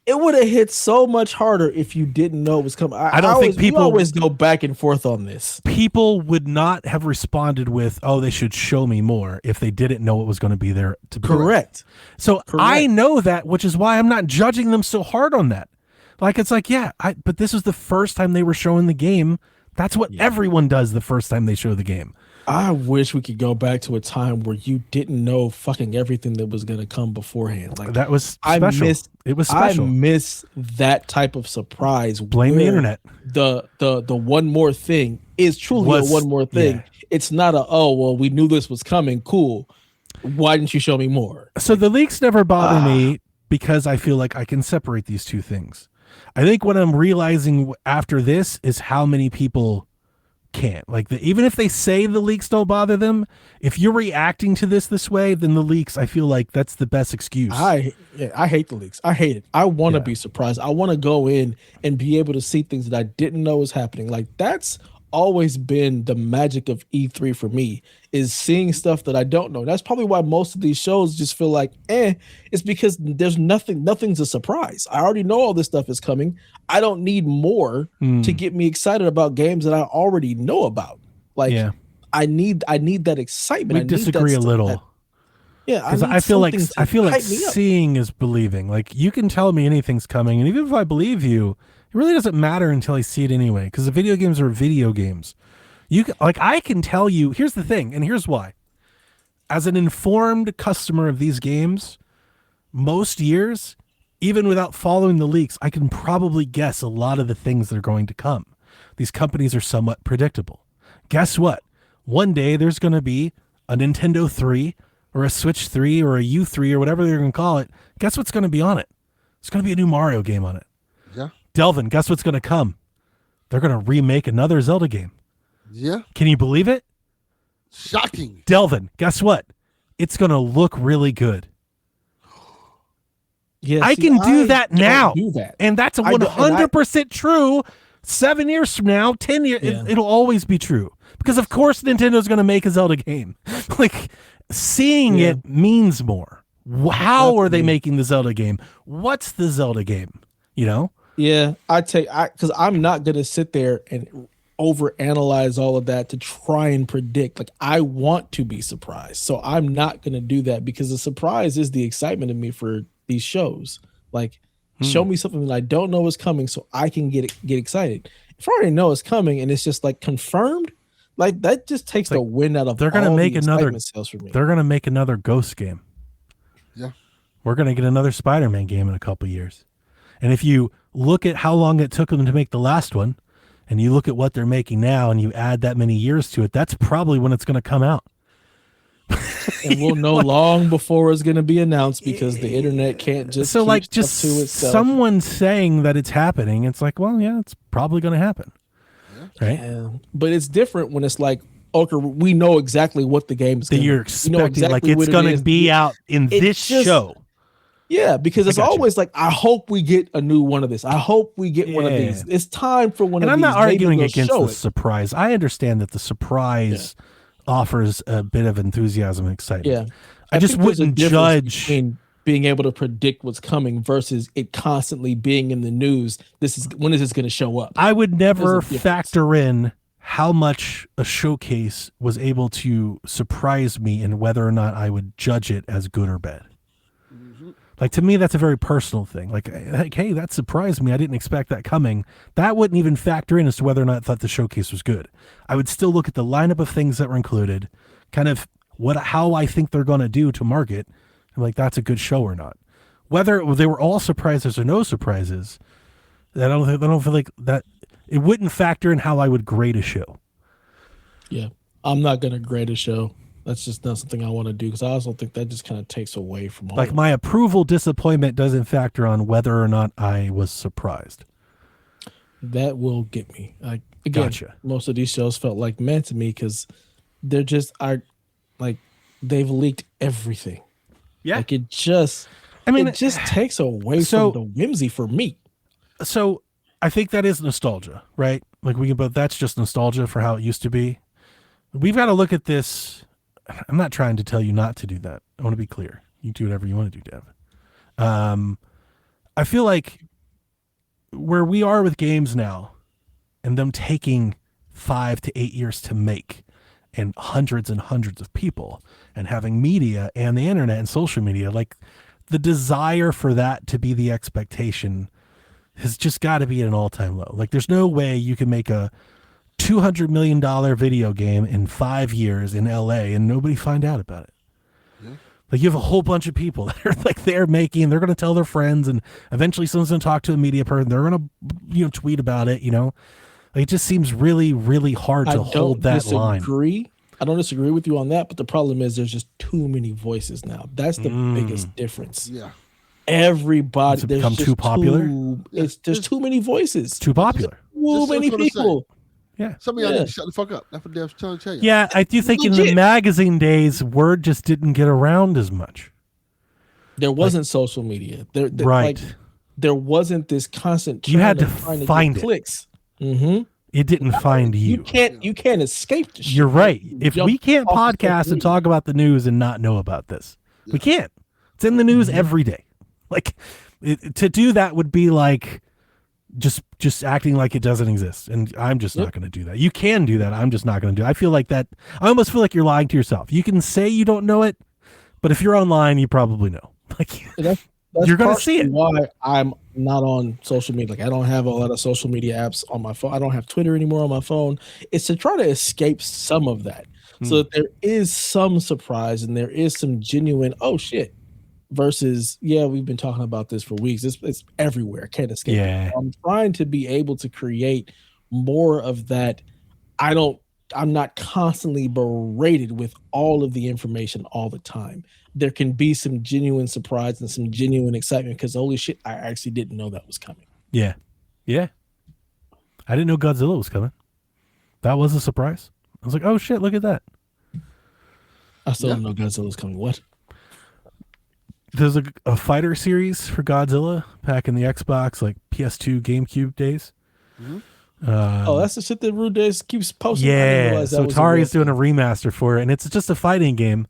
It would have hit so much harder if you didn't know it was coming. I don't think people always go back and forth on this. People would not have responded with, "Oh, they should show me more," if they didn't know it was going to be there. To be correct. So I know that, which is why I'm not judging them so hard on that. Like it's like, yeah, but this is the first time they were showing the game. That's what everyone does the first time they show the game. I wish we could go back to a time where you didn't know fucking everything that was going to come beforehand. Like that was special. It was special. I miss that type of surprise. Blame the internet. The one more thing is truly a one more thing. Yeah. It's not we knew this was coming. Cool. Why didn't you show me more? So the leaks never bother me because I feel like I can separate these two things. I think what I'm realizing after this is how many people can't. Like even if they say the leaks don't bother them, if you're reacting to this way, then the leaks, I feel like that's the best excuse. I hate the leaks. I hate it. I want to be surprised. I want to go in and be able to see things that I didn't know was happening. Like that's always been the magic of E3 for me, is seeing stuff that I don't know. That's probably why most of these shows just feel like, it's because there's nothing's a surprise. I already know all this stuff is coming. I don't need more to get me excited about games that I already know about. Like I need that excitement. We disagree a little. Because I feel like seeing is believing. Like you can tell me anything's coming, and even if I believe you, it really doesn't matter until I see it anyway, because the video games are video games. I can tell you, here's the thing, and here's why. as an informed customer of these games, most years, even without following the leaks, I can probably guess a lot of the things that are going to come. These companies are somewhat predictable. Guess what? One day there's going to be a Nintendo 3 or a Switch 3 or a U3 or whatever they're going to call it. Guess what's going to be on it? It's going to be a new Mario game on it. Yeah. Delvin, guess what's going to come? They're going to remake another Zelda game. Yeah. Can you believe it? Shocking. Delvin, guess what? It's going to look really good. Yeah, I can do that now. Do that. And that's 100% true. 7 years from now, 10 years, it'll always be true. Because of course Nintendo's going to make a Zelda game. Like, seeing it means more. How are they making the Zelda game? What's the Zelda game? You know? Yeah, because I'm not going to sit there and overanalyze all of that to try and predict. Like, I want to be surprised. So I'm not going to do that, because the surprise is the excitement of me for these shows. Like, show me something that I don't know is coming so I can get excited. If I already know it's coming and it's just like confirmed, like, that just takes the wind out of they're going to make another sales for me. They're going to make another Ghost game. Yeah. We're going to get another Spider-Man game in a couple years. And if you look at how long it took them to make the last one, and you look at what they're making now, and you add that many years to it, that's probably when it's going to come out. And we'll know long before it's going to be announced, because the internet can't just so keep like stuff just to itself. someone saying that it's happening. It's like, well, yeah, it's probably going to happen, right? Yeah. But it's different when it's like, okay, we know exactly what the game is. That you're expecting, exactly like it's going to be out in this show. Yeah, because it's always like, I hope we get a new one of this. I hope we get one of these. It's time for one of these. And I'm not arguing against the it. surprise. I understand that the surprise offers a bit of enthusiasm and excitement. Yeah. I just wouldn't judge between being able to predict what's coming versus it constantly being in the news. When is this going to show up? I would never factor in how much a showcase was able to surprise me and whether or not I would judge it as good or bad. Like, to me, that's a very personal thing. Like, hey, that surprised me. I didn't expect that coming. That wouldn't even factor in as to whether or not I thought the showcase was good. I would still look at the lineup of things that were included, kind of how I think they're going to do to market. I'm like, that's a good show or not. Whether they were all surprises or no surprises, I don't feel like that. It wouldn't factor in how I would grade a show. Yeah, I'm not going to grade a show. That's just not something I want to do, because I also think that just kind of takes away from all. Like, my approval disappointment doesn't factor on whether or not I was surprised. That will get me. Like, again, most of these shows felt like meant to me, because they're just they've leaked everything. Yeah, like it just takes away from the whimsy for me. So I think that is nostalgia, right? Like, but that's just nostalgia for how it used to be. We've got to look at this. I'm not trying to tell you not to do that. I want to be clear. You do whatever you want to do, Dev. I feel like where we are with games now, and them taking 5 to 8 years to make, and hundreds of people, and having media and the internet and social media, like, the desire for that to be the expectation has just got to be at an all-time low. Like, there's no way you can make a $200 million video game in 5 years in LA and nobody find out about it. Yeah. Like, you have a whole bunch of people that are like, they're going to tell their friends, and eventually someone's going to talk to a media person. They're going to, tweet about it, Like, it just seems really, really hard to hold that line. I don't disagree with you on that, but the problem is there's just too many voices now. That's the biggest difference. Yeah. Everybody, there's become too popular. There's too many voices. Too popular. Too many people. Yeah. Some of y'all need to shut the fuck up. That's what Dev's trying to tell you. Yeah, I do think in the magazine days, word just didn't get around as much. There wasn't social media. Right. There wasn't this constant. You had to find it. Clicks. Mm-hmm. It didn't find you. You can't escape the shit. You're right. If we can't podcast and talk about the news and not know about this, we can't. It's in the news every day. Like, to do that would be like just acting like it doesn't exist, and I'm just not going to do that. You can do that. I'm just not going to do it. I feel like that. I almost feel like you're lying to yourself. You can say you don't know it, but if you're online, you probably know. Like, that's you're going to see it. Why I'm not on social media. Like, I don't have a lot of social media apps on my phone. I don't have Twitter anymore on my phone. It's to try to escape some of that. So that there is some surprise and there is some genuine, oh shit, versus, yeah, we've been talking about this for weeks. It's everywhere. Can't escape it. I'm trying to be able to create more of that. I'm not constantly berated with all of the information all the time. There can be some genuine surprise and some genuine excitement because holy shit, I actually didn't know that was coming. Yeah. Yeah. I didn't know Godzilla was coming. That was a surprise. I was like, oh shit, look at that. I still don't know Godzilla was coming. What? There's a fighter series for Godzilla back in the Xbox, like PS2, GameCube days. That's the shit that Rude Days keeps posting. Yeah, so Atari's doing a remaster for it, and it's just a fighting game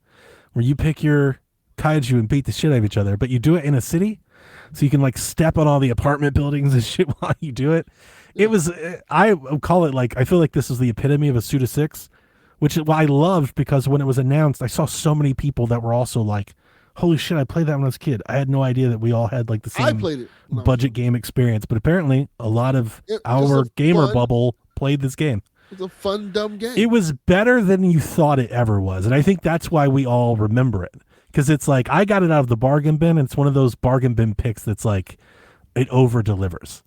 where you pick your kaiju and beat the shit out of each other, but you do it in a city, so you can like step on all the apartment buildings and shit while you do it. It was, I call it like, I feel like this is the epitome of a Suda 6, which I loved because when it was announced, I saw so many people that were also like, holy shit, I played that when I was a kid. I had no idea that we all had like the same budget game experience, but apparently a lot of our gamer bubble played this game. It's a fun, dumb game. It was better than you thought it ever was. And I think that's why we all remember it. Because it's like, I got it out of the bargain bin, and it's one of those bargain bin picks that's like, it over delivers.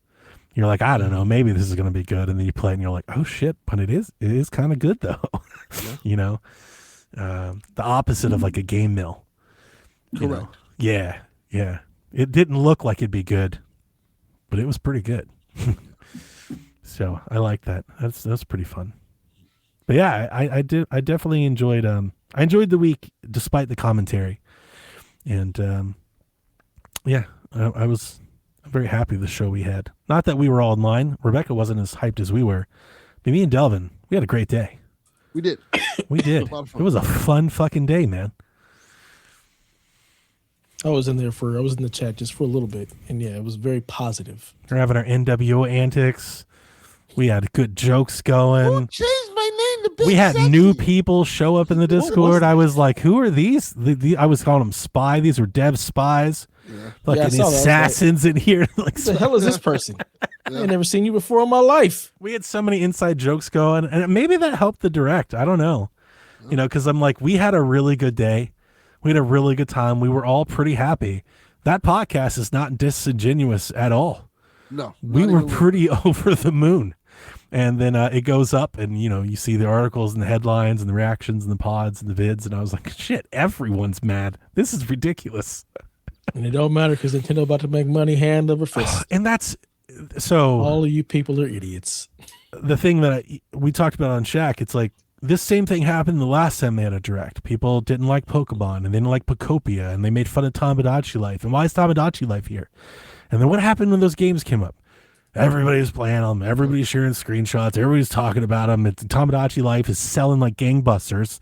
You're like, I don't know, maybe this is going to be good. And then you play it and you're like, oh shit, but it is kind of good though. You know, the opposite of like a game mill. Correct. Yeah. Yeah. It didn't look like it'd be good, but it was pretty good. So I like that. That's pretty fun. But yeah, I definitely enjoyed, I enjoyed the week despite the commentary. And, yeah, I was very happy with the show we had. Not that we were all in line. Rebecca wasn't as hyped as we were. But me and Delvin, we had a great day. We did. We did. It was a fun fucking day, man. I was in the chat just for a little bit, and yeah, it was very positive. We're having our NWO antics. We had good jokes going. Who changed my name to Big We had Sexy? new people show up in the Discord. I was like, who are these? I was calling them spy. These were dev spies. Fucking assassins in here. Like, who the hell is this person? I ain't never seen you before in my life. We had so many inside jokes going, and maybe that helped the direct. I don't know. You know, because I'm like, we had a really good day. We had a really good time. We were all pretty happy. That podcast is not disingenuous at all. No. We were pretty over the moon. And then it goes up and, you know, you see the articles and the headlines and the reactions and the pods and the vids. And I was like, shit, everyone's mad. This is ridiculous. And it don't matter because Nintendo about to make money hand over fist. And that's so. All of you people are idiots. The thing that we talked about on Shaq, it's like this same thing happened the last time they had a direct. People didn't like Pokemon and they didn't like Pokopia and they made fun of Tamagotchi Life. And why is Tamagotchi Life here? And then what happened when those games came up? Everybody's playing them. Everybody's sharing screenshots. Everybody's talking about them. Tamagotchi Life is selling like gangbusters.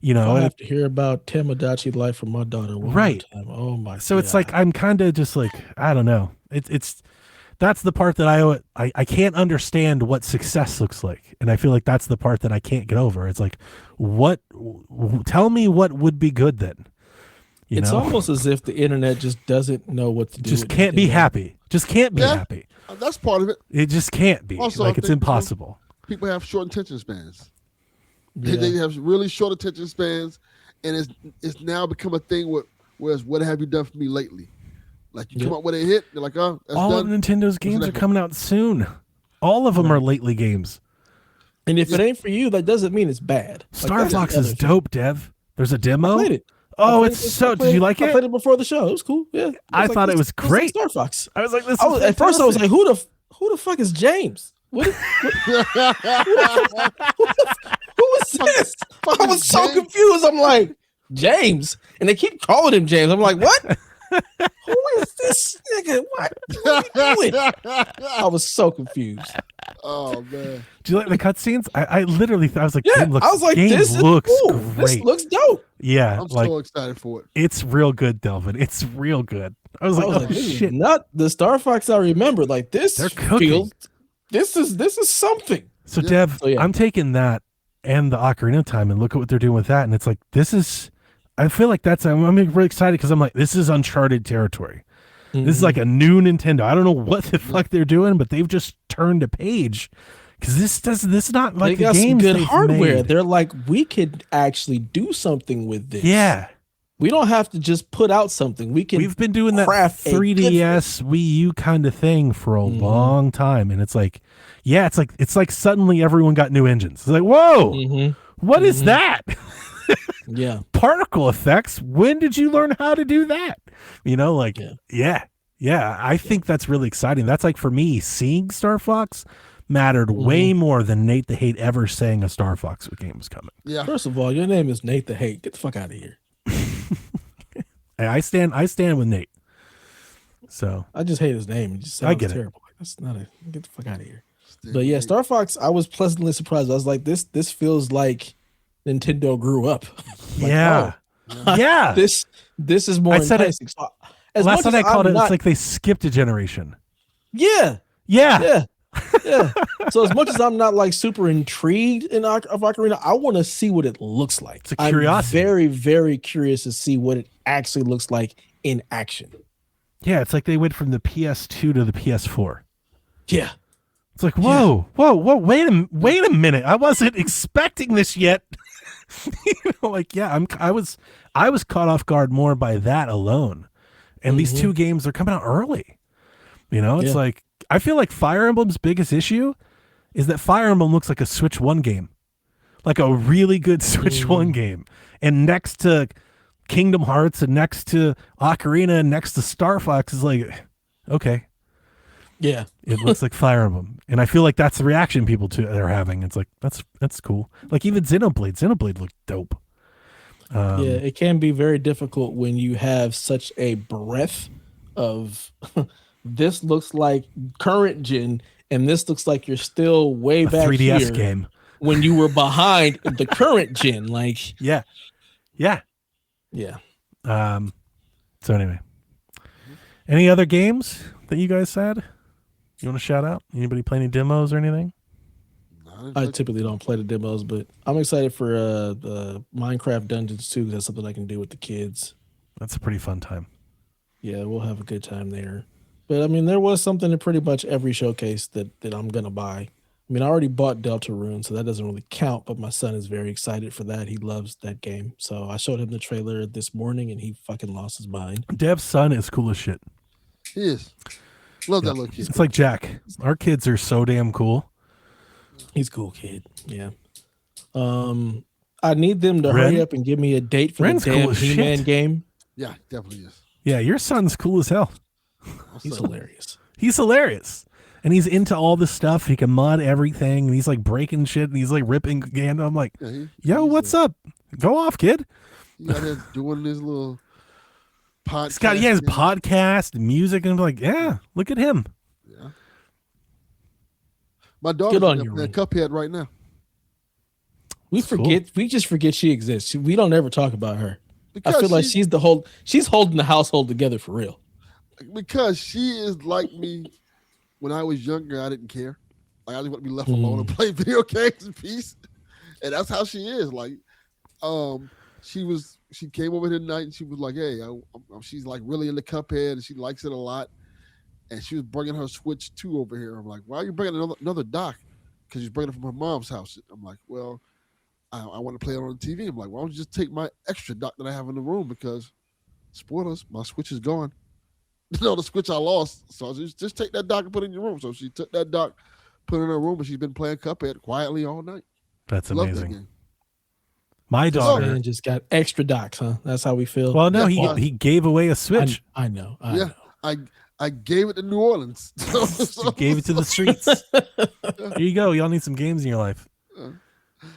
You know, I have to hear about Tamagotchi Life from my daughter. Right. Oh my. So God. It's like I'm kind of just like I don't know. It's that's the part that I can't understand what success looks like, and I feel like that's the part that I can't get over. It's like tell me what would be good then. It's almost as if the internet just doesn't know what to do. Just can't be happy. Just can't be happy. That's part of it. It just can't be. Also, like it's impossible. People have short attention spans. Yeah. They have really short attention spans, and it's now become a thing. Whereas, what have you done for me lately? Like you come up with a hit, they're like, oh, that's all done. of Nintendo's games are coming out soon. All of them are lately games. And if it ain't for you, that doesn't mean it's bad. Star Fox is dope, Dev. There's a demo. I played it. Oh, it's so. Did you like it? I played it before the show. It was cool. Yeah, I thought it was great. Star Fox. I was like, this. At first, I was like, who the fuck is James? Who is this? I was so confused. I'm like, James, and they keep calling him James. I'm like, what? Who is this nigga? What are you doing? I was so confused. Oh man! Do you like the cutscenes? I literally thought I was like, yeah, I was like, this looks cool. Great. This looks dope. Yeah, I'm so excited for it. It's real good, Delvin. It's real good. I was like, oh shit! Not the Star Fox I remember. Like this. They're cooking. This is something. So Dev, I'm taking that and the Ocarina of Time and look at what they're doing with that, and it's like this is. I feel like I'm really excited because I'm like, this is uncharted territory. Mm-hmm. This is like a new Nintendo. I don't know what the fuck they're doing, but they've just turned a page Because this is not like they the got some games good they've hardware. made. They're like, we could actually do something with this. Yeah. We don't have to just put out something. We've been doing that craft a good 3DS, Wii U kind of thing for a long time, and it's like, yeah, it's like suddenly everyone got new engines. It's like, whoa, what is that? Yeah, particle effects. When did you learn how to do that? You know, like, yeah. I think that's really exciting. That's like, for me, seeing Star Fox mattered way more than Nate the Hate ever saying a Star Fox game was coming. Yeah. First of all, your name is Nate the Hate. Get the fuck out of here. Hey, I stand with Nate. So I just hate his name. It just sounds I get terrible. That's not get the fuck out of here. But yeah, Star Fox, I was pleasantly surprised. I was like, this feels like Nintendo grew up. Like, yeah. This is more enticing. So, last time I called it, it's like they skipped a generation. Yeah. So as much as I'm not like super intrigued of Ocarina, I want to see what it looks like. It's a curiosity. I'm very, very curious to see what it actually looks like in action. Yeah, it's like they went from the PS2 to the PS4. Yeah. It's like, whoa, wait a minute. I wasn't expecting this yet. You know, like, yeah, I was caught off guard more by that alone. And these two games are coming out early. You know, it's like, I feel like Fire Emblem's biggest issue is that Fire Emblem looks like a Switch 1 game. Like a really good Switch 1 game. And next to Kingdom Hearts and next to Ocarina and next to Star Fox is like, okay. Yeah. It looks like Fire Emblem. And I feel like that's the reaction people are having. It's like, that's cool. Like even Xenoblade looked dope. Yeah, it can be very difficult when you have such a breadth of this looks like current gen and this looks like you're still way back 3DS here game when you were behind the current gen. Like, yeah. So anyway, any other games that you guys had you want to shout out? Anybody play any demos or anything? I typically don't play the demos, but I'm excited for the Minecraft Dungeons too. That's something I can do with the kids. That's a pretty fun time. Yeah, we'll have a good time there. But I mean, there was something in pretty much every showcase that I'm gonna buy. I mean, I already bought Deltarune, so that doesn't really count. But my son is very excited for that. He loves that game. So I showed him the trailer this morning, and he fucking lost his mind. Dev's son is cool as shit. He is. Love that little kid. It's like Jack. Our kids are so damn cool. He's a cool kid. Yeah. I need them to hurry up and give me a date for Ren's the damn cool as He-Man shit. game. Yeah, definitely is. Yeah, your son's cool as hell. He's hilarious. He's hilarious. And he's into all this stuff. He can mod everything. And he's like breaking shit. And he's like ripping. And I'm like, yo, what's up? Go off, kid. He out there doing his little podcast. He's got his podcast, music. And I'm like, yeah, look at him. Yeah. My daughter's on in you, that Cuphead right now. We That's forget. cool. We just forget she exists. We don't ever talk about her. Because I feel like she's holding the household together for real. Because she is like me. When I was younger, I didn't care. Like I just want to be left alone and play video games in peace. And that's how she is. Like, she came over here tonight and she was like, "Hey, she's like really into Cuphead and she likes it a lot." And she was bringing her Switch 2 over here. I'm like, "Why are you bringing another dock?" Because she's bringing it from her mom's house. I'm like, "Well, I want to play it on the TV." I'm like, "Why don't you just take my extra dock that I have in the room?" Because, spoilers, my Switch is gone. No, the Switch I lost. So just take that dock and put it in your room. So she took that dock, put it in her room, and she's been playing Cuphead quietly all night. That's Love that amazing. game. My daughter Man just got extra docks, huh? That's how we feel. Well, no, he gave away a Switch. I know. I gave it to New Orleans. He gave it to the streets. Here you go. Y'all need some games in your life.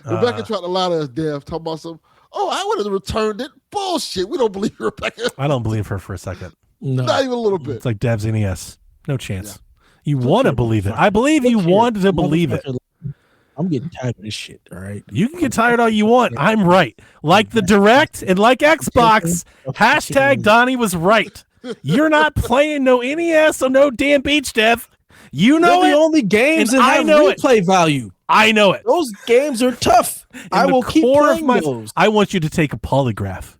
Rebecca tried to lie to us, Dev, talking about some, I would have returned it. Bullshit. We don't believe Rebecca. I don't believe her for a second. No. Not even a little bit. It's like Dev's NES. No chance. You want to believe it. I believe you wanted to believe it. I'm getting tired of this shit, all right? You can get tired all you want. I'm right. Like the Direct and like Xbox, hashtag Donnie was right. You're not playing no NES or no damn Beach, Dev. You know They're it. the only games and that I have know replay value. I know it. Those games are tough. I will keep playing those. I want you to take a polygraph.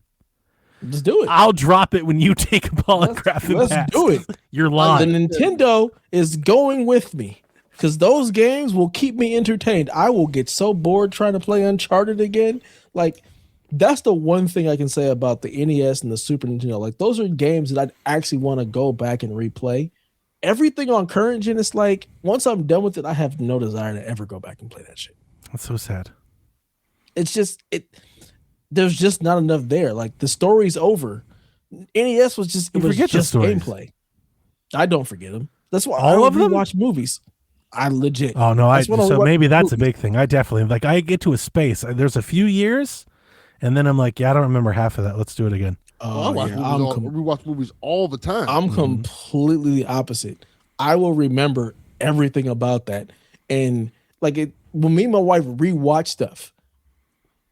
Let's do it. I'll drop it when you take a polygraph. Let's do it. You're lying. The Nintendo is going with me. because those games will keep me entertained. I will get so bored trying to play Uncharted again. Like, that's the one thing I can say about the NES and the Super Nintendo. Like, those are games that I'd actually want to go back and replay. Everything on current gen, it's like, once I'm done with it, I have no desire to ever go back and play that shit. That's so sad. It's just, there's just not enough there. Like, the story's over. NES was just, it was just gameplay. I don't forget them. That's why I don't rewatch movies. I legit. Oh no, so maybe that's a big thing. I definitely like. I get to a space. There's a few years, and then I'm like, yeah, I don't remember half of that. Let's do it again. We watch movies all the time. I'm completely the opposite. I will remember everything about that, and like when me and my wife rewatch stuff,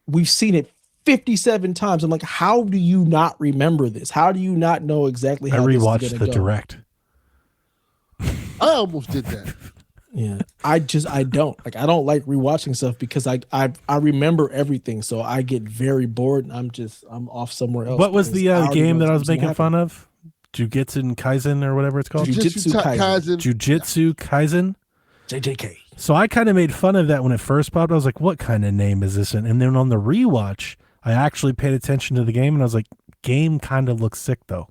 we've seen it 57 times. I'm like, how do you not remember this? How do you not know exactly how? I rewatched the direct. I almost did that. Yeah, I don't like rewatching stuff because I remember everything, so I get very bored and I'm off somewhere else. What was the game that I was making fun of? Jujutsu Kaisen or whatever it's called. Jujutsu Kaisen. JJK. So I kind of made fun of that when it first popped. I was like, what kind of name is this? And then on the rewatch, I actually paid attention to the game and I was like, game kind of looks sick though.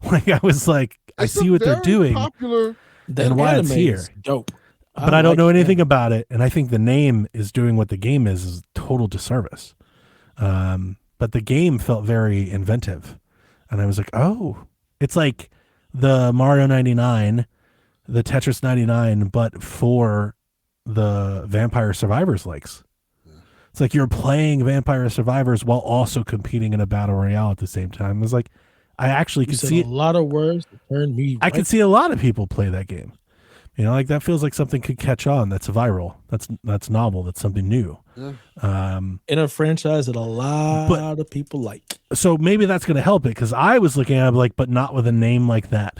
Like I was like, I see what they're doing and why it's here. Dope. But I don't know anything about it, and I think the name is doing what the game is total disservice. But the game felt very inventive, and I was like, oh, it's like the Mario 99, the Tetris 99, but for the Vampire Survivors likes. It's like you're playing Vampire Survivors while also competing in a battle royale at the same time. It was like, I actually could see a lot of words that turned me. I could see a lot of people play that game. You know, like that feels like something could catch on. That's viral. That's novel. That's something new. Yeah. In a franchise that a lot of people like. So maybe that's going to help it because I was looking at it like, but not with a name like that.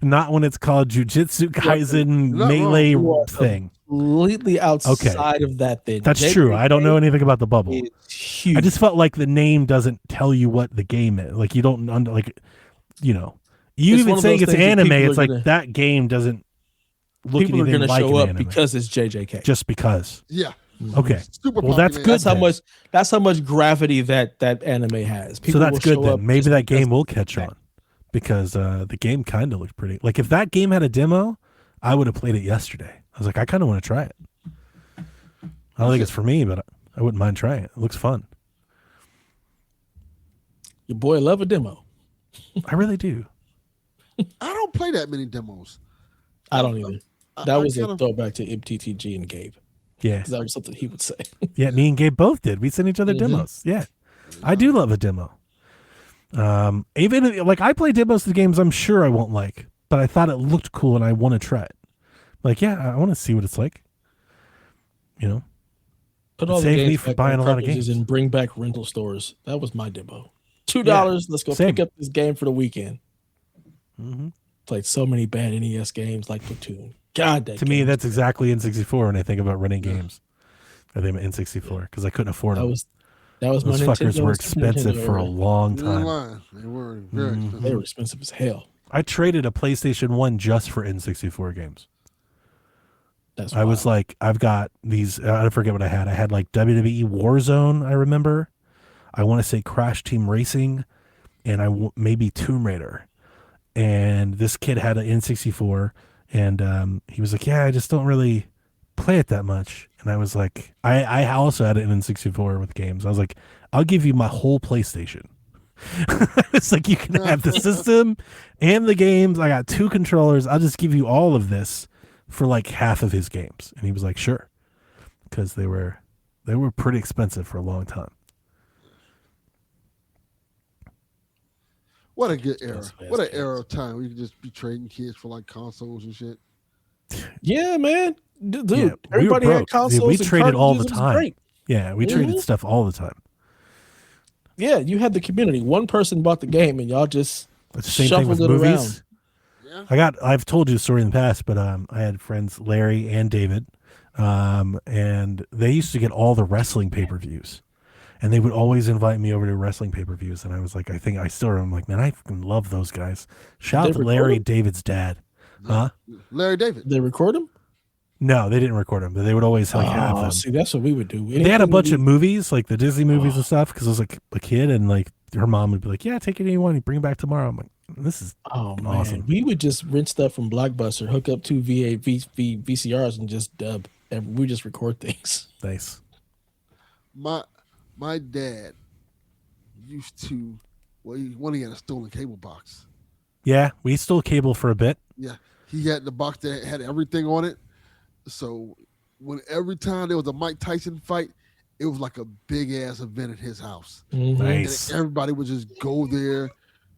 Not when it's called Jujutsu Kaisen Melee thing. Completely outside of that thing. That's true. I don't know anything about the bubble. Huge. I just felt like the name doesn't tell you what the game is. Like you don't you know, you it's even saying it's anime. It's like that game doesn't. People are going to show up because it's JJK. Just because. Yeah. Okay. Super well, that's good. That's how much gravity that anime has. People so that's good then. Maybe that game will catch on because the game kind of looked pretty. Like if that game had a demo, I would have played it yesterday. I was like, I kind of want to try it. I don't think it's for me, but I wouldn't mind trying it. It looks fun. Your boy love a demo. I really do. I don't play that many demos. I don't either. That was a throwback to MTTG and Gabe. Yeah. That was something he would say. Yeah, me and Gabe both did. We sent each other demos. Yeah. I do love a demo. Even like I play demos to games I'm sure I won't like, but I thought it looked cool and I want to try it. Like, yeah, I want to see what it's like. You know? Put all the games for buying a lot of games and bring back rental stores. That was my demo. $2. Yeah, let's go pick up this game for the weekend. Mm-hmm. Played so many bad NES games like Platoon. God, to me, that's exactly N64 when I think about renting games. I think about N64 because I couldn't afford them. That was those my fuckers Nintendo, were expensive for a long time. They were very expensive. They were expensive as hell. I traded a PlayStation 1 just for N64 games. That's I was like, I've got these. I forget what I had. I had like WWE Warzone. I remember. I want to say Crash Team Racing, and maybe Tomb Raider. And this kid had an N64, and he was like, "Yeah, I just don't really play it that much." And I was like, I also had an N64 with games. I was like, "I'll give you my whole PlayStation." It's like you can have the system and the games. I got 2 controllers. I'll just give you all of this for like half of his games. And he was like, "Sure," because they were pretty expensive for a long time. What a good era. What an era of time where you could just be trading kids for like consoles and shit. Yeah, man. Dude, everybody had consoles. We traded all the time. Yeah, we traded stuff all the time. Yeah, you had the community. One person bought the game and y'all just shuffled it movies. Around. Yeah. I've told you the story in the past, but I had friends, Larry and David, and they used to get all the wrestling pay-per-views. And they would always invite me over to wrestling pay-per-views. And I was like, I still remember, like, man, I fucking love those guys. Shout out to Larry, David's dad. Huh? Larry David. They record him? No, they didn't record them, but they would always like have them. See, that's what we would do. They had a bunch of movies, like the Disney movies and stuff, because I was like a kid, and like her mom would be like, "Yeah, take it any you want, you bring it back tomorrow." I'm like, "This is awesome." We would just rent stuff from Blockbuster, hook up two VCRs, and just dub. And we just record things. Nice. My dad used to. Well, he had a stolen cable box. Yeah, we stole cable for a bit. Yeah, he had the box that had everything on it. So every time there was a Mike Tyson fight, it was like a big ass event at his house. Nice. And everybody would just go there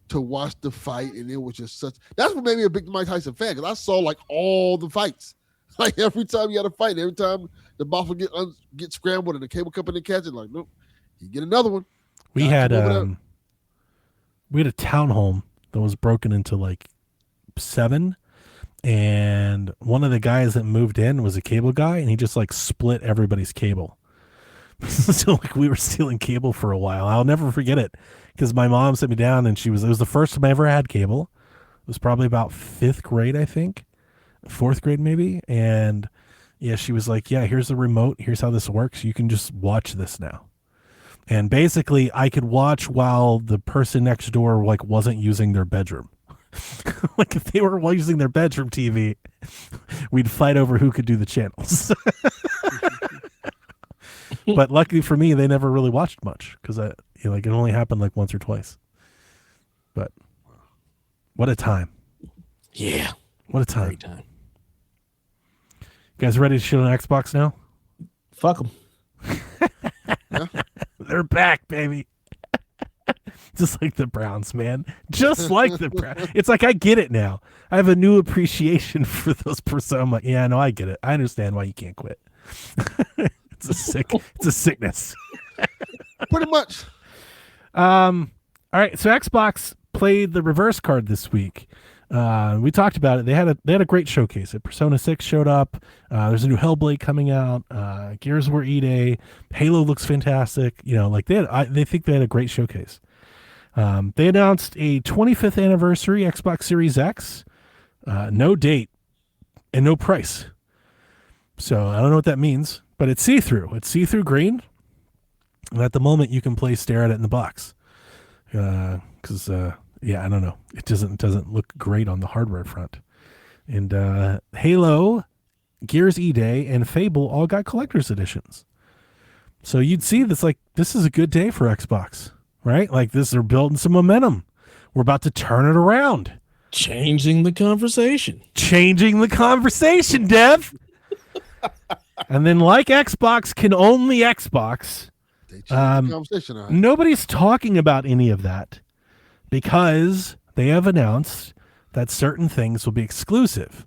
to watch the fight, and it was just such. That's what made me a big Mike Tyson fan, because I saw like all the fights. Like every time you had a fight, every time the box would get scrambled and the cable company catch it, like nope, you get another one. We had a townhome that was broken into like 7, and one of the guys that moved in was a cable guy, and he just like split everybody's cable. So like we were stealing cable for a while. I'll never forget it, because my mom sat me down, and it was the first time I ever had cable. It was probably about 5th grade, I think, 4th grade maybe, and yeah, she was like, "Yeah, here's the remote. Here's how this works. You can just watch this now." And basically, I could watch while the person next door like wasn't using their bedroom. Like if they were using their bedroom TV, we'd fight over who could do the channels. But luckily for me, they never really watched much, because it only happened like once or twice. But what a time! Yeah, what a time! Great time. You guys ready to shoot on Xbox now? Fuck them. They're back, baby. Just like the Browns, man. Just like the Browns. It's like I get it now. I have a new appreciation for those personas. I'm like, yeah, no, I get it. I understand why you can't quit. It's a sickness. Pretty much. All right. So Xbox played the reverse card this week. We talked about it. They had a great showcase. Persona 6 showed up. There's a new Hellblade coming out. Gears of War E-Day. Halo looks fantastic. They think they had a great showcase. They announced a 25th anniversary Xbox Series X. No date and no price. So I don't know what that means, but it's see-through. It's see-through green. And at the moment, you can stare at it in the box. Because I don't know. It doesn't look great on the hardware front. And Halo, Gears E-Day, and Fable all got collector's editions. So you'd see this is a good day for Xbox, right? Like this, they're building some momentum. We're about to turn it around. Changing the conversation, Dev. And then like Xbox can only Xbox. They changed the conversation. Right. Nobody's talking about any of that, because they have announced that certain things will be exclusive.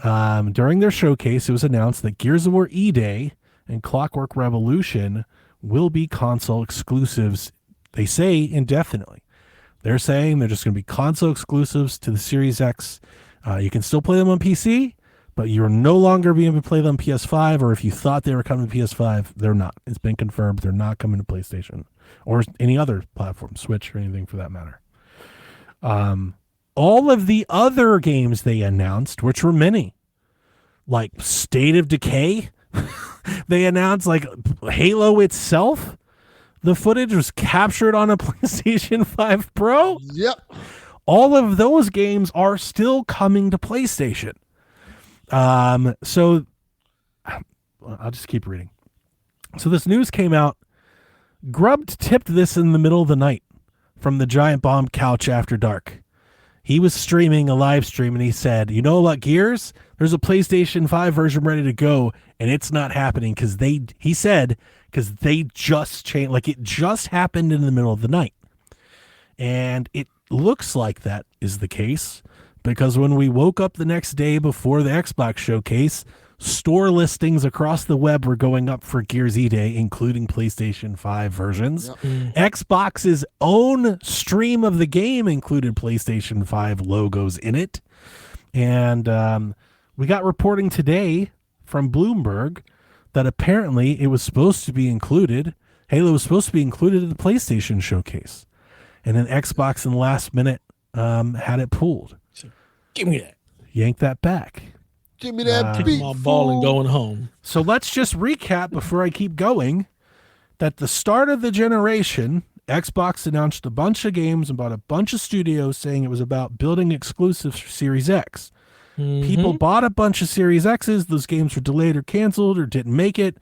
During their showcase, it was announced that Gears of War E-Day and Clockwork Revolution will be console exclusives, they say, indefinitely. They're saying they're just going to be console exclusives to the Series X. You can still play them on PC, but you're no longer being able to play them on PS5, or if you thought they were coming to PS5, they're not. It's been confirmed they're not coming to PlayStation or any other platform, Switch or anything for that matter. All of the other games they announced, which were many, like State of Decay, they announced like Halo itself. The footage was captured on a PlayStation 5 Pro. Yep. All of those games are still coming to PlayStation. So I'll just keep reading. So this news came out. Grubbed tipped this in the middle of the night from the Giant Bomb couch after dark. He was streaming a live stream, and he said, "You know about Gears? There's a PlayStation 5 version ready to go, and it's not happening because they just changed. Like it just happened in the middle of the night." And it looks like that is the case, because when we woke up the next day before the Xbox showcase, store listings across the web were going up for Gears E-Day, including PlayStation 5 versions. Yep. Xbox's own stream of the game included PlayStation 5 logos in it. And we got reporting today from Bloomberg that apparently it was supposed to be included. Halo was supposed to be included in the PlayStation showcase. And then Xbox in the last minute had it pulled. Give me that. Yank that back. Give me that Kicking beat, my ball and fool. going home. So let's just recap before I keep going. At the start of the generation, Xbox announced a bunch of games and bought a bunch of studios saying it was about building exclusives for Series X. People bought a bunch of Series X's. Those games were delayed or canceled or didn't make it.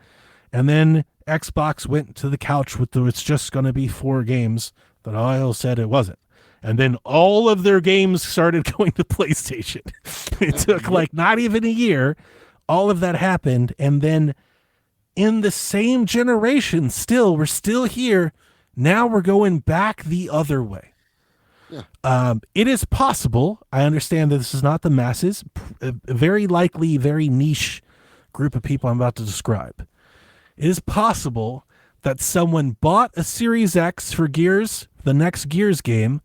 And then Xbox went to the couch with it's just going to be 4 games that IO said it wasn't. And then all of their games started going to PlayStation. It took like not even a year. All of that happened. And then in the same generation, we're still here. Now we're going back the other way. Yeah. It is possible. I understand that this is not the masses. A very likely, very niche group of people I'm about to describe. It is possible that someone bought a Series X for Gears, the next Gears game,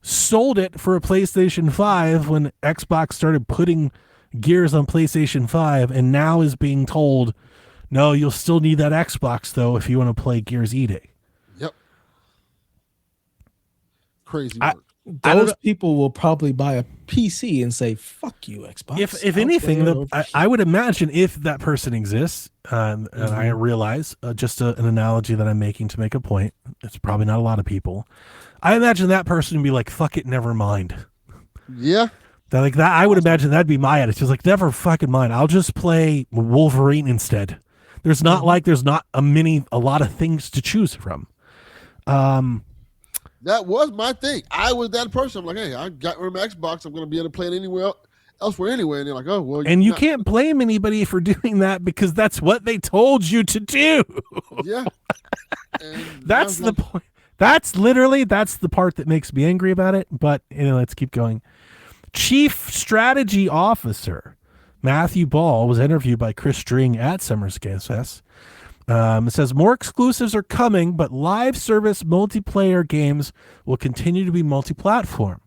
sold it for a PlayStation 5 when Xbox started putting Gears on PlayStation 5, and now is being told, no, you'll still need that Xbox, though, if you want to play Gears E-Day. Yep. Crazy work. Those people will probably buy a PC and say, fuck you, Xbox. If anything, I would imagine if that person exists, and I realize just an analogy that I'm making to make a point, it's probably not a lot of people. I imagine that person would be like, fuck it, never mind. Yeah. That, like that, I would imagine that'd be my attitude. It's like, never fucking mind. I'll just play Wolverine instead. There's not a lot of things to choose from. That was my thing. I was that person. I'm like, hey, I got rid of my Xbox. I'm going to be able to play it elsewhere anyway. And they're like, oh, well. And you can't blame anybody for doing that because that's what they told you to do. Yeah. That's the point. That's the part that makes me angry about it. But let's keep going. Chief Strategy Officer Matthew Ball was interviewed by Chris String at Summer's Games Fest. It says more exclusives are coming, but live service multiplayer games will continue to be multi-platform.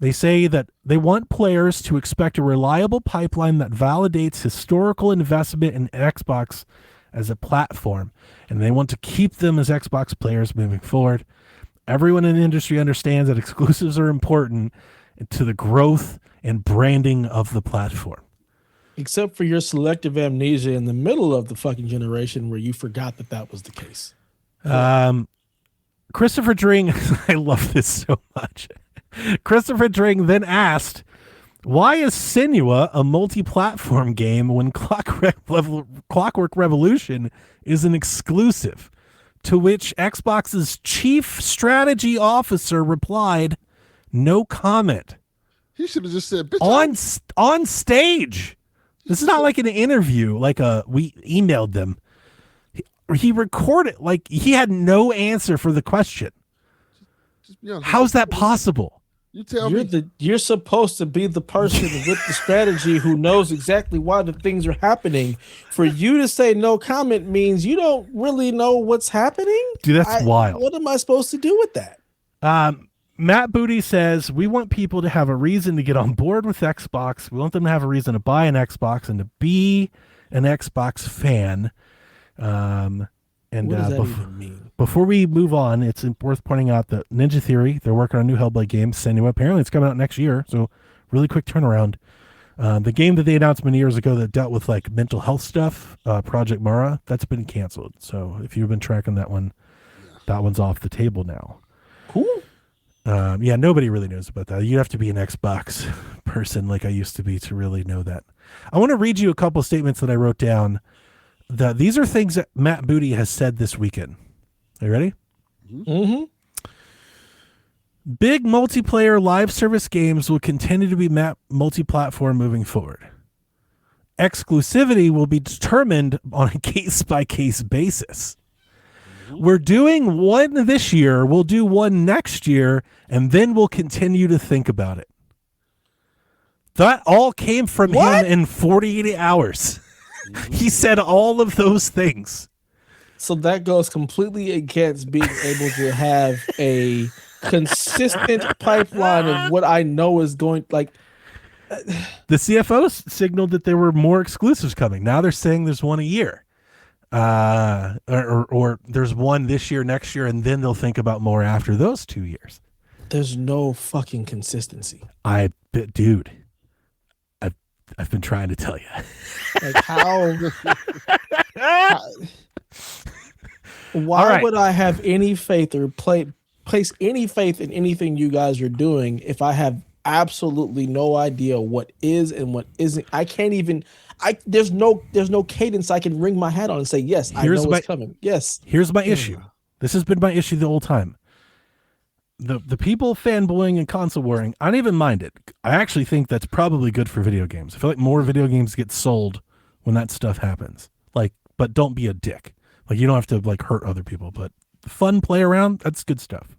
They say that they want players to expect a reliable pipeline that validates historical investment in Xbox as a platform, and they want to keep them as Xbox players moving forward. Everyone in the industry understands that exclusives are important to the growth and branding of the platform. Except for your selective amnesia in the middle of the fucking generation where you forgot that was the case. Christopher Dring, I love this so much. Christopher Dring then asked, why is Senua a multi-platform game when Clockwork Revolution is an exclusive? To which Xbox's chief strategy officer replied, no comment. He should have just said, bitch, on stage. This is not like an interview, we emailed them. He recorded, he had no answer for the question. How's that possible? You tell me. You're supposed to be the person with the strategy who knows exactly why the things are happening. For you to say no comment means you don't really know what's happening. Dude, that's wild. What am I supposed to do with that? Matt Booty says, we want people to have a reason to get on board with Xbox. We want them to have a reason to buy an Xbox and to be an Xbox fan. What does that even mean? Before we move on, it's worth pointing out that Ninja Theory, they're working on a new Hellblade game. Senua, apparently it's coming out next year, so really quick turnaround. The game that they announced many years ago that dealt with mental health stuff, Project Mara, that's been canceled. So if you've been tracking that one, that one's off the table now. Cool. Nobody really knows about that. You have to be an Xbox person like I used to be to really know that. I want to read you a couple of statements that I wrote down. These are things that Matt Booty has said this weekend. Are you ready? Mm-hmm. Big multiplayer live service games will continue to be multi-platform moving forward. Exclusivity will be determined on a case-by-case basis. We're doing one this year, we'll do one next year, and then we'll continue to think about it. That all came from him in 48 hours. He said all of those things. So that goes completely against being able to have a consistent pipeline of what I know is going The CFO signaled that there were more exclusives coming. Now they're saying there's one a year. Or there's one this year, next year, and then they'll think about more after those 2 years. There's no fucking consistency. Dude, I've been trying to tell you. Like why right. would I have any faith or place any faith in anything you guys are doing if I have absolutely no idea what is and what isn't? I can't even. There's no cadence I can ring my hat on and say yes. I know it's coming. Yes. Here's my issue. This has been my issue the whole time. The people fanboying and console warring, I don't even mind it. I actually think that's probably good for video games. I feel like more video games get sold when that stuff happens. Like, but don't be a dick. Like, you don't have to like hurt other people, but fun play around, that's good stuff.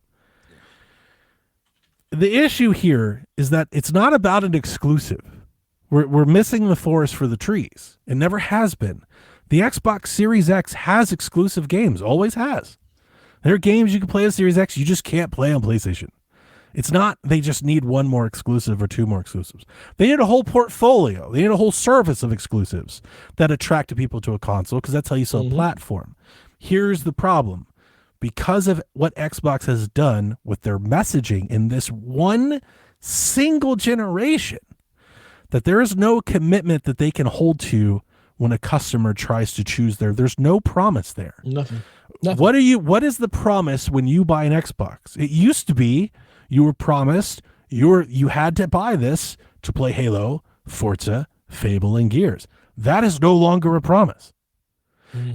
The issue here is that it's not about an exclusive. We're missing the forest for the trees. It never has been. The Xbox Series X has exclusive games, always has. There are games you can play on Series X you just can't play on PlayStation. It's not they just need one more exclusive or two more exclusives. They need a whole portfolio. They need a whole service of exclusives that attract people to a console because that's how you sell a platform. Here's the problem. Because of what Xbox has done with their messaging in this one single generation, that there is no commitment that they can hold to when a customer tries to choose there's no promise there. Nothing. What is the promise when you buy an Xbox? It used to be you were promised you had to buy this to play Halo, Forza, Fable, and Gears. That is no longer a promise.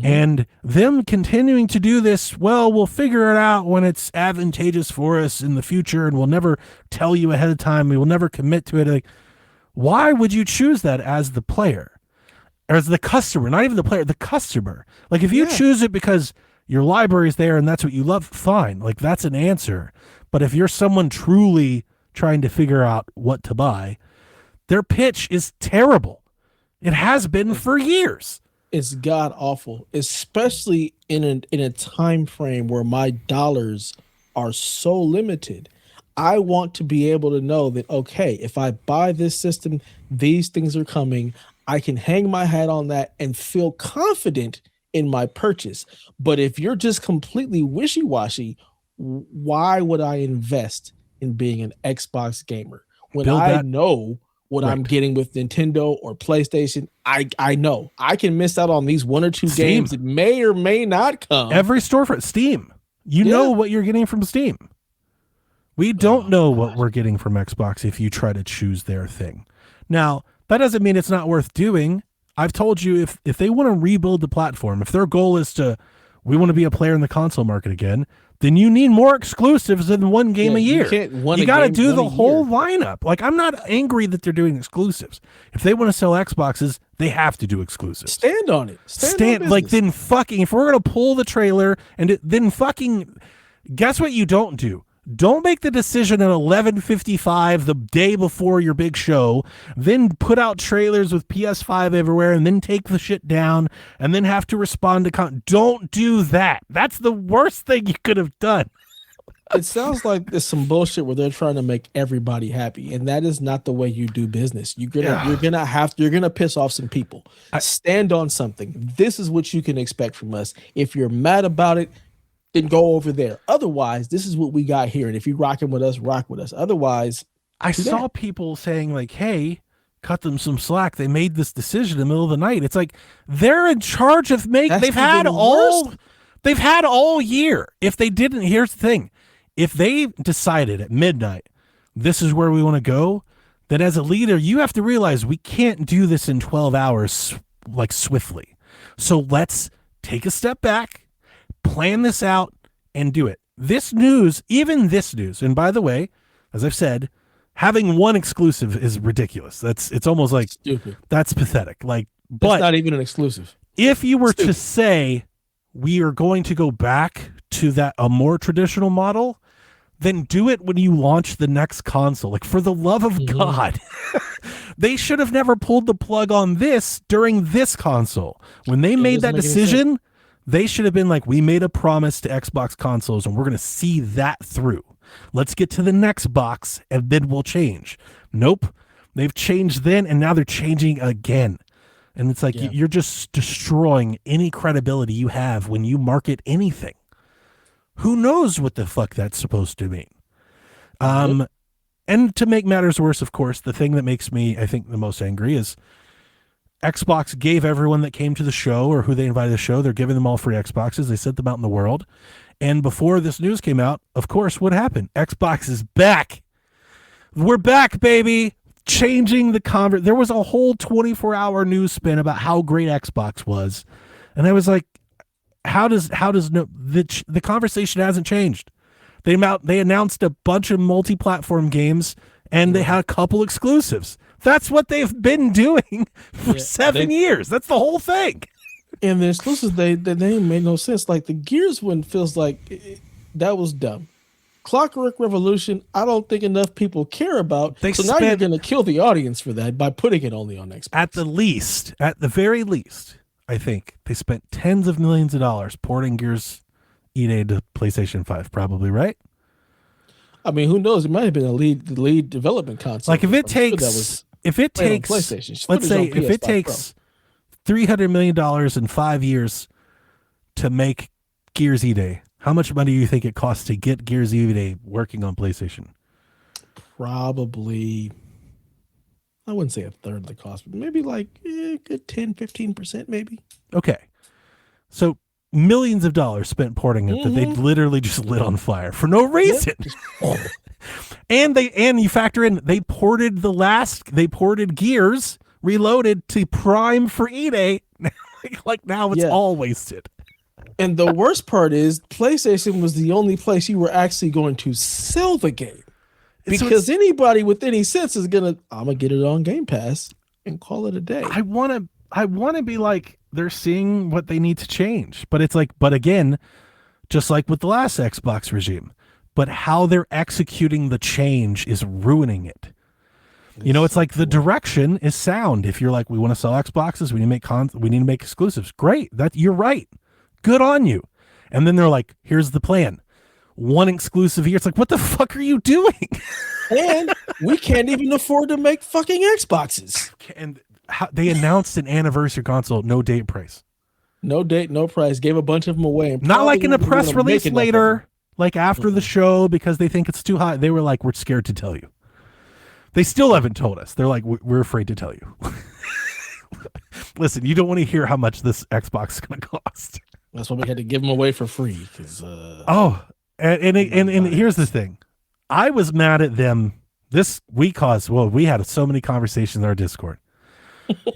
And them continuing to do this, well, we'll figure it out when it's advantageous for us in the future, and we'll never tell you ahead of time. We will never commit to it. Like, why would you choose that as the player? Or as the customer, not even the player, the customer. Like, if you choose it because your library's there and that's what you love, fine. Like, that's an answer. But if you're someone truly trying to figure out what to buy, their pitch is terrible. It has been for years. It's god awful, especially in a time frame where my dollars are so limited. I want to be able to know that, okay, if I buy this system, these things are coming. I can hang my hat on that and feel confident in my purchase. But if you're just completely wishy-washy, why would I invest in being an Xbox gamer when I know what I'm getting with Nintendo or PlayStation? I know I can miss out on these one or two games that may or may not come. Every storefront, Steam, you know what you're getting from Steam. We don't know what we're getting from Xbox if you try to choose their thing. Now, that doesn't mean it's not worth doing. I've told you if they want to rebuild the platform, if their goal is we want to be a player in the console market again, then you need more exclusives than one game a year. You got to do the whole lineup. Like, I'm not angry that they're doing exclusives. If they want to sell Xboxes, they have to do exclusives. Stand on it. Stand like, then fucking, if we're going to pull the trailer and then fucking, guess what you don't do? Don't make the decision at 11:55 the day before your big show, then put out trailers with PS5 everywhere, and then take the shit down, and then have to respond to Don't do that. That's the worst thing you could have done. It sounds like there's some bullshit where they're trying to make everybody happy, and that is not the way you do business. You're gonna piss off some people. Stand on something. This is what you can expect from us. If you're mad about it, then go over there. Otherwise, this is what we got here. And if you're rocking with us, rock with us. Otherwise, I saw people saying like, hey, cut them some slack. They made this decision in the middle of the night. It's like they're in charge of making. They've had all year. If they didn't, here's the thing. If they decided at midnight, this is where we want to go, then as a leader, you have to realize we can't do this in 12 hours like swiftly. So let's take a step back, plan this out, and do it. This news, and by the way, as I've said, having one exclusive is ridiculous. It's almost like stupid. That's pathetic. Like, but it's not even an exclusive. If you were to say we are going to go back to a more traditional model, then do it when you launch the next console. Like, for the love of God, they should have never pulled the plug on this during this console. When they made that decision, they should have been like, we made a promise to Xbox consoles and we're going to see that through. Let's get to the next box and then we'll change. Nope. They've changed then and now they're changing again. And it's like, you're just destroying any credibility you have when you market anything. Who knows what the fuck that's supposed to mean? And And to make matters worse, of course, the thing that makes me, I think, the most angry is Xbox gave everyone that came to the show or who they invited to the show, they're giving them all free Xboxes. They sent them out in the world. And before this news came out, of course, what happened? Xbox is back. We're back, baby. Changing the conversation. There was a whole 24-hour news spin about how great Xbox was. And I was like, the conversation hasn't changed. They announced a bunch of multi-platform games and they had a couple exclusives. That's what they've been doing for 7 years. That's the whole thing. And the exclusives, the name made no sense. Like the Gears one feels like that was dumb. Clockwork Revolution, I don't think enough people care about. Now you're going to kill the audience for that by putting it only on Xbox. At the very least, I think they spent tens of millions of dollars porting Gears E-Day to PlayStation 5, probably, right? I mean, who knows? It might have been the lead development console. Like if it takes PlayStation. Let's say if it takes $300 million in 5 years to make Gears E-Day, how much money do you think it costs to get Gears E-Day working on PlayStation? Probably, I wouldn't say a third of the cost, but maybe like a good 10, 15% maybe. Okay. So millions of dollars spent porting it that they literally just lit on fire for no reason. And you factor in they ported Gears Reloaded to Prime for E-Day. Like now it's all wasted. And the worst part is PlayStation was the only place you were actually going to sell the game. Because anybody with any sense is I'm gonna get it on Game Pass and call it a day. I wanna be like they're seeing what they need to change. But it's like, but again, just like with the last Xbox regime, but how they're executing the change is ruining it. You know, it's like the direction is sound. If you're like, we want to sell Xboxes, we need to make exclusives. Great. You're right. Good on you. And then they're like, here's the plan. One exclusive year. It's like, what the fuck are you doing? And we can't even afford to make fucking Xboxes. And they announced an anniversary console, no date price. No date, no price. Gave a bunch of them away. And not like in a press release later, like after the show, because they think it's too high. They were like, we're scared to tell you. They still haven't told us. They're like, we're afraid to tell you. Listen, you don't want to hear how much this Xbox is going to cost. That's why we had to give them away for free. And here's the thing. I was mad at them this week we had so many conversations in our Discord.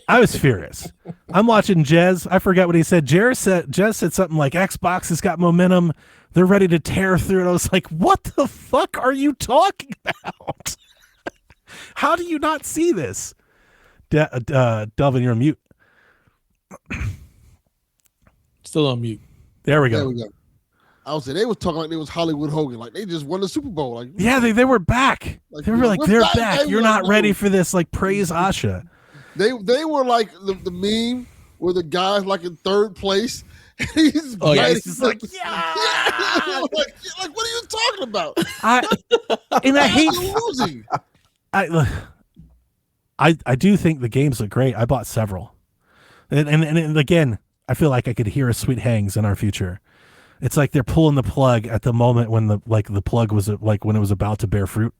I was furious. I'm watching Jez. I forgot what he said. Jez said something like, Xbox has got momentum. They're ready to tear through it. I was like, what the fuck are you talking about? How do you not see this? Delvin, you're on mute. Still on mute. There we go. There we go. I was saying they was talking like they was Hollywood Hogan, like they just won the Super Bowl. Like, yeah, they were back. Like, they were like, they're back. You're not ready for this. Like, praise Asha. They were like the meme where the guy's like in third place. He's just like, yeah. like, what are you talking about? I hate losing. I do think the games look great. I bought several, and again, I feel like I could hear a Sweet Hangs in our future. It's like they're pulling the plug at the moment when the plug was like when it was about to bear fruit.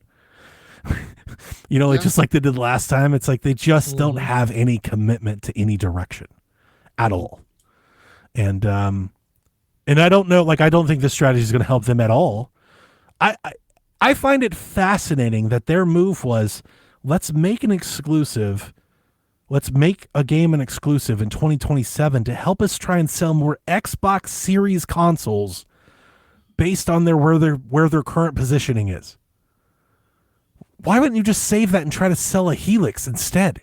You know, just like they did last time. It's like they just don't have any commitment to any direction at all. And I don't know, like I don't think this strategy is going to help them at all. I find it fascinating that their move was, let's make an exclusive. Let's make a game an exclusive in 2027 to help us try and sell more Xbox Series consoles based on where their current positioning is. Why wouldn't you just save that and try to sell a Helix instead?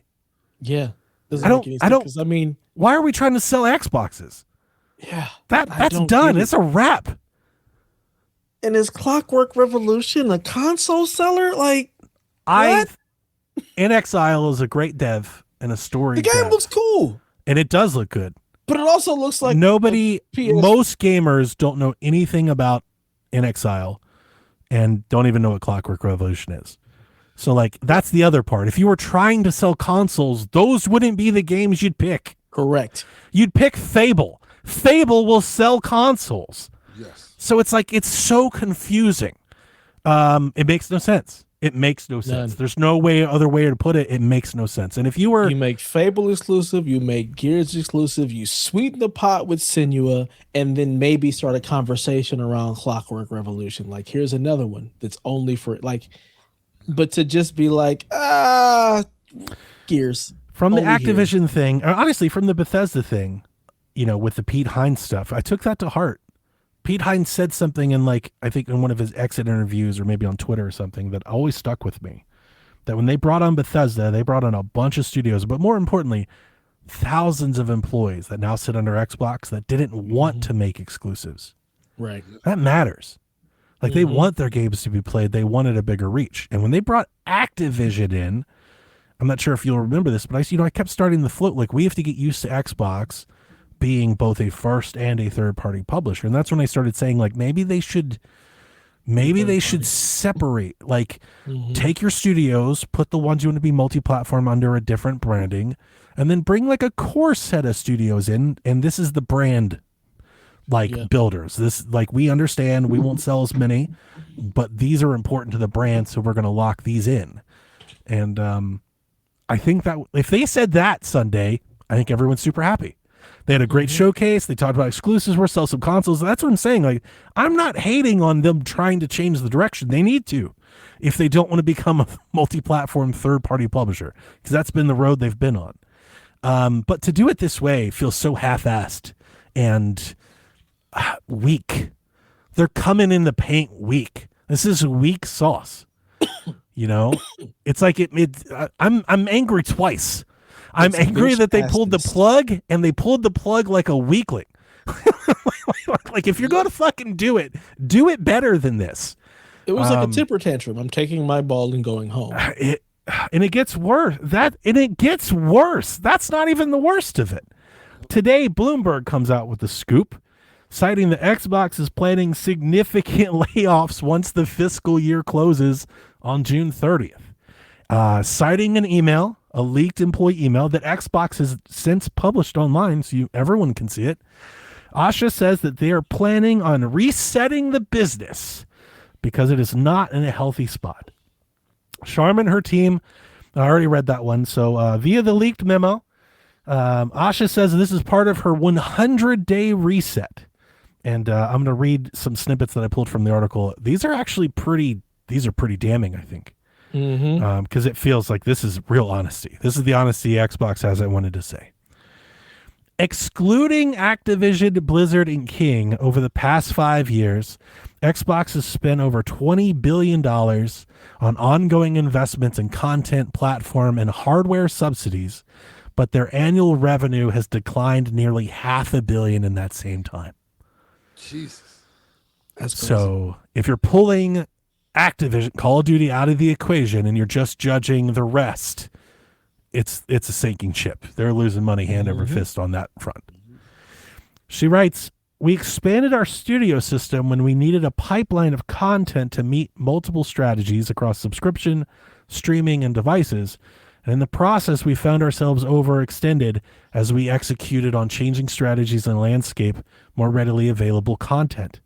Yeah. I mean, why are we trying to sell Xboxes? Yeah. That's done. It's a wrap. And is Clockwork Revolution a console seller? Like, what? In Exile is a great dev and a story. The game looks cool. And it does look good. But it also looks like most gamers don't know anything about In Exile and don't even know what Clockwork Revolution is. So, like, that's the other part. If you were trying to sell consoles, those wouldn't be the games you'd pick. Correct. You'd pick Fable. Fable will sell consoles. Yes. So it's like, it's so confusing. It makes no sense. It makes no sense. None. There's no other way to put it. It makes no sense. And if you were, You make Fable exclusive, you make Gears exclusive, you sweeten the pot with Senua, and then maybe start a conversation around Clockwork Revolution. Like, here's another one that's only for like, but to just be like, Gears. from the only here. Activision thing, or honestly, from the Bethesda thing, with the Pete Hines stuff, I took that to heart. Pete Hines said something in I think in one of his exit interviews or maybe on Twitter or something that always stuck with me. That when they brought on Bethesda, they brought on a bunch of studios, but more importantly, thousands of employees that now sit under Xbox that didn't want to make exclusives. Right. That matters. They want their games to be played. They wanted a bigger reach. And when they brought Activision in, I'm not sure if you'll remember this, but I kept starting the float. We have to get used to Xbox being both a first and a third party publisher. And that's when I started saying maybe they should separate, take your studios, put the ones you want to be multi-platform under a different branding, and then bring a core set of studios in. And this is the brand builders. This, we understand we won't sell as many, but these are important to the brand. So we're going to lock these in. And, I think that if they said that Sunday, I think everyone's super happy. They had a great showcase. They talked about exclusives. We'll sell some consoles. That's what I'm saying. I'm not hating on them trying to change the direction. They need to, if they don't want to become a multi-platform third-party publisher, because that's been the road they've been on. But to do it this way feels so half-assed and weak. They're coming in the paint weak. This is weak sauce. It's I'm angry twice. I'm angry that they pulled the plug, and they pulled the plug like a weakling. If you're going to fucking do it better than this. It was like a temper tantrum. I'm taking my ball and going home. And it gets worse. That's not even the worst of it. Today, Bloomberg comes out with the scoop, citing that Xbox is planning significant layoffs once the fiscal year closes on June 30th. Citing an email, a leaked employee email that Xbox has since published online so everyone can see it. Asha says that they are planning on resetting the business because it is not in a healthy spot. Sharma and her team, I already read that one. So via the leaked memo, Asha says this is part of her 100-day reset. And I'm going to read some snippets that I pulled from the article. These are actually pretty damning, I think. Because it feels like this is real honesty. This is the honesty Xbox has, I wanted to say. Excluding Activision, Blizzard, and King over the past 5 years, Xbox has spent over $20 billion on ongoing investments in content, platform, and hardware subsidies, but their annual revenue has declined nearly $500 million in that same time. Jesus. That's crazy. So if you're pulling Activision, Call of Duty out of the equation and you're just judging the rest, it's a sinking ship. They're losing money hand over fist on that front. She writes, we expanded our studio system when we needed a pipeline of content to meet multiple strategies across subscription, streaming, and devices. And in the process, we found ourselves overextended as we executed on changing strategies and landscape more readily available content.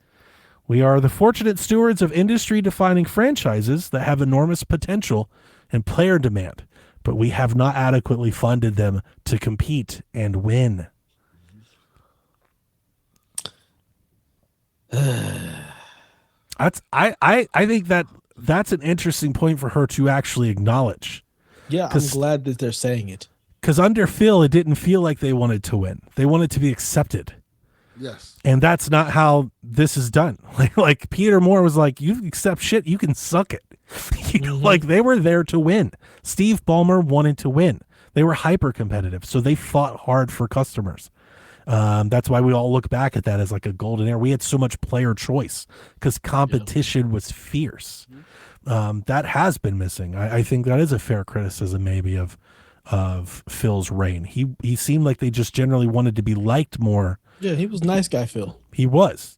We are the fortunate stewards of industry-defining franchises that have enormous potential and player demand, but we have not adequately funded them to compete and win. I think that's an interesting point for her to actually acknowledge. Yeah, I'm glad that they're saying it. Because under Phil, it didn't feel like they wanted to win. They wanted to be accepted. Yes. And that's not how this is done. Like Peter Moore was like, you accept shit, you can suck it. They were there to win. Steve Ballmer wanted to win. They were hyper competitive, so they fought hard for customers. That's why we all look back at that as like a golden era. We had so much player choice because competition was fierce. That has been missing. I think that is a fair criticism maybe of Phil's reign. He seemed like they just generally wanted to be liked more. Yeah, he was nice guy, Phil. He was.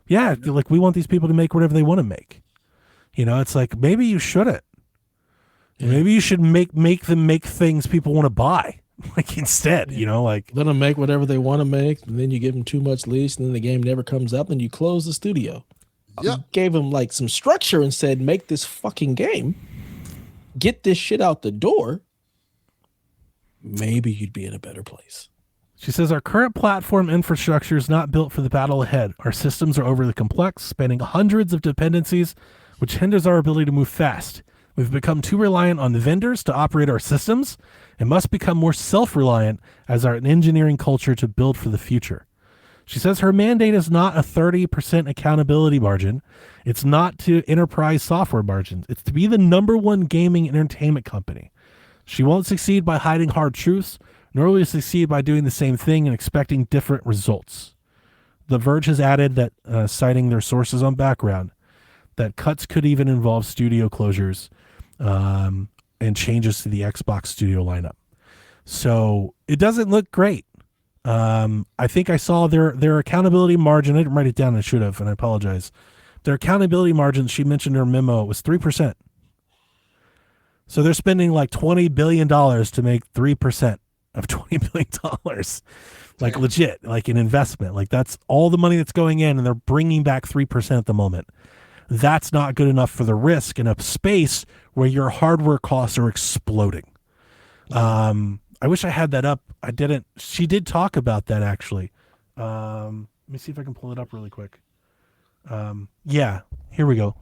Yeah, like we want these people to make whatever they want to make. It's like maybe you shouldn't. Yeah. Maybe you should make them make things people want to buy. Instead, let them make whatever they want to make, and then you give them too much leash, and then the game never comes up, and you close the studio. Yep. gave him like some structure and said, make this fucking game, get this shit out the door, maybe you'd be in a better place. She says, our current platform infrastructure is not built for the battle ahead. Our systems are overly complex, spanning hundreds of dependencies, which hinders our ability to move fast. We've become too reliant on vendors to operate our systems and must become more self-reliant as our engineering culture to build for the future. She says her mandate is not a 30% accountability margin. It's not to enterprise software margins. It's to be the number one gaming entertainment company. She won't succeed by hiding hard truths, nor will she succeed by doing the same thing and expecting different results. The Verge has added that, citing their sources on background, that cuts could even involve studio closures and changes to the Xbox studio lineup. So it doesn't look great. I think I saw their accountability margin. I didn't write it down. I should have, and I apologize. Their accountability margin, she mentioned in her memo, was 3%. So they're spending like $20 billion to make 3% of $20 billion. Like legit, like an investment. Like that's all the money that's going in, and they're bringing back 3% at the moment. That's not good enough for the risk in a space where your hardware costs are exploding. I wish I had that up. I didn't. She did talk about that actually. Let me see if I can pull it up really quick. Yeah, here we go.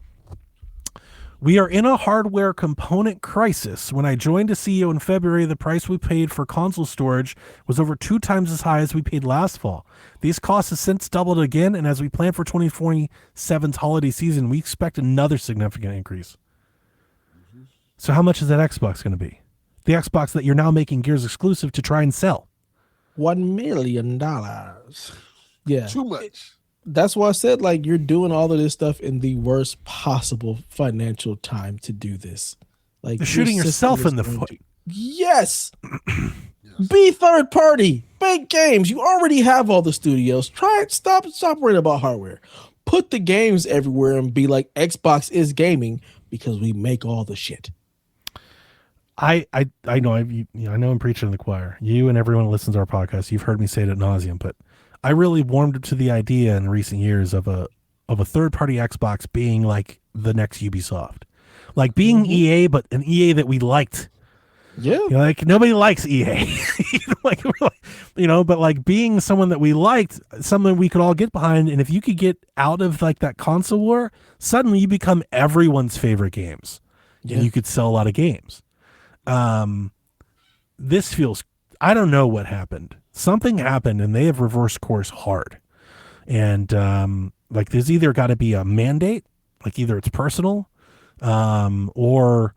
We are in a hardware component crisis. When I joined as CEO in February, the price we paid for console storage was over 2 times as high as we paid last fall. These costs have since doubled again, and as we plan for 2027's holiday season, we expect another significant increase. So how much is that Xbox going to be? The Xbox that you're now making Gears exclusive to try and sell. $1 million. Yeah. Too much. That's why I said, like, you're doing all of this stuff in the worst possible financial time to do this. Like, you're shooting yourself in the foot. Yes. Be third party. Make games. You already have all the studios. Stop worrying about hardware. Put the games everywhere and be like, Xbox is gaming because we make all the shit. I know I know I'm preaching to the choir. You and everyone who listens to our podcast, you've heard me say it ad nauseum, but I really warmed to the idea in recent years of a third-party Xbox being like the next Ubisoft, like being EA, but an EA that we liked. Yeah, like nobody likes EA, but like being someone that we liked, someone we could all get behind, and if you could get out of like that console war, suddenly you become everyone's favorite games, and you could sell a lot of games. This feels. I don't know what happened. Something happened and they have reversed course hard. And like there's either got to be a mandate, like either it's personal, or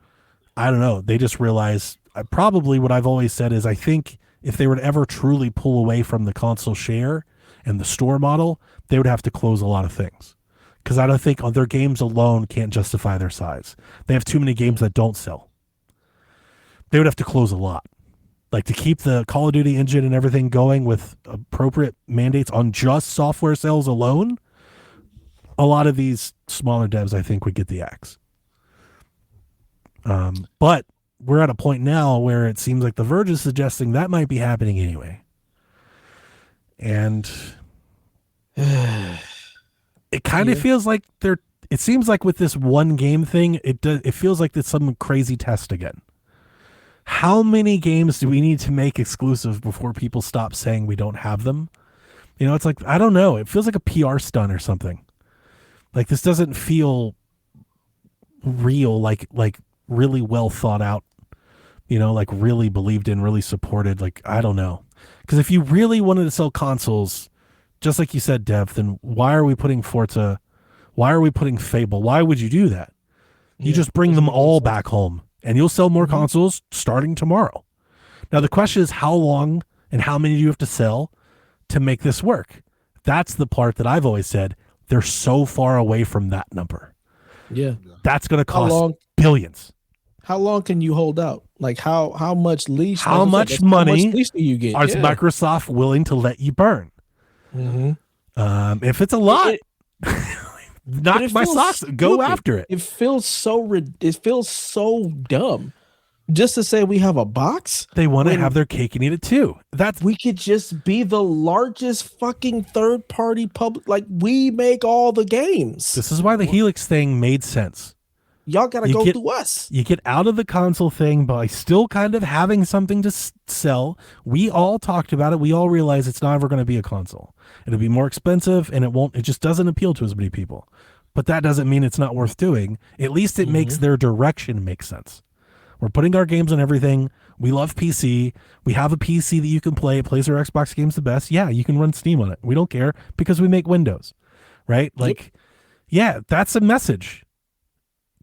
I don't know. They just realize probably what I've always said is I think if they were to ever truly pull away from the console share and the store model, they would have to close a lot of things. Because I don't think their games alone can't justify their size. They have too many games that don't sell. They would have to close a lot. Like to keep the Call of Duty engine and everything going with appropriate mandates on just software sales alone, a lot of these smaller devs, I think, would get the axe. But we're at a point now where it seems like The Verge is suggesting that might be happening anyway. And it kind of feels like it seems like with this one game thing, it feels like it's some crazy test again. How many games do we need to make exclusive before people stop saying we don't have them? You know, it's like, I don't know. It feels like a PR stunt or something. Like this doesn't feel real, like really well thought out, like really believed in, really supported. Like, I don't know. Because if you really wanted to sell consoles, just like you said, Dev, then why are we putting Forza? Why are we putting Fable? Why would you do that? You just bring them all back home. And you'll sell more consoles starting tomorrow. Now, the question is how long and how many do you have to sell to make this work? That's the part that I've always said. They're so far away from that number. Yeah. That's going to cost billions. How long can you hold out? Like how much leash? How much money leash do you get? Is Microsoft willing to let you burn? If it's a lot... knock my socks. Go after it. It feels so dumb just to say we have a box. They want to when have their cake and eat it too. we could just be the largest fucking third party public. Like, we make all the games. This is why the Helix thing made sense. Y'all gotta You go get- through us. You get out of the console thing by still kind of having something to sell. We all talked about it. We all realize it's not ever going to be a console. It'll be more expensive, and it just doesn't appeal to as many people. But that doesn't mean it's not worth doing. At least it makes their direction make sense. We're putting our games on everything. We love PC. We have a PC that you can play. It plays our Xbox games the best. Yeah, you can run Steam on it. We don't care because we make Windows, right? Like, yeah, that's a message.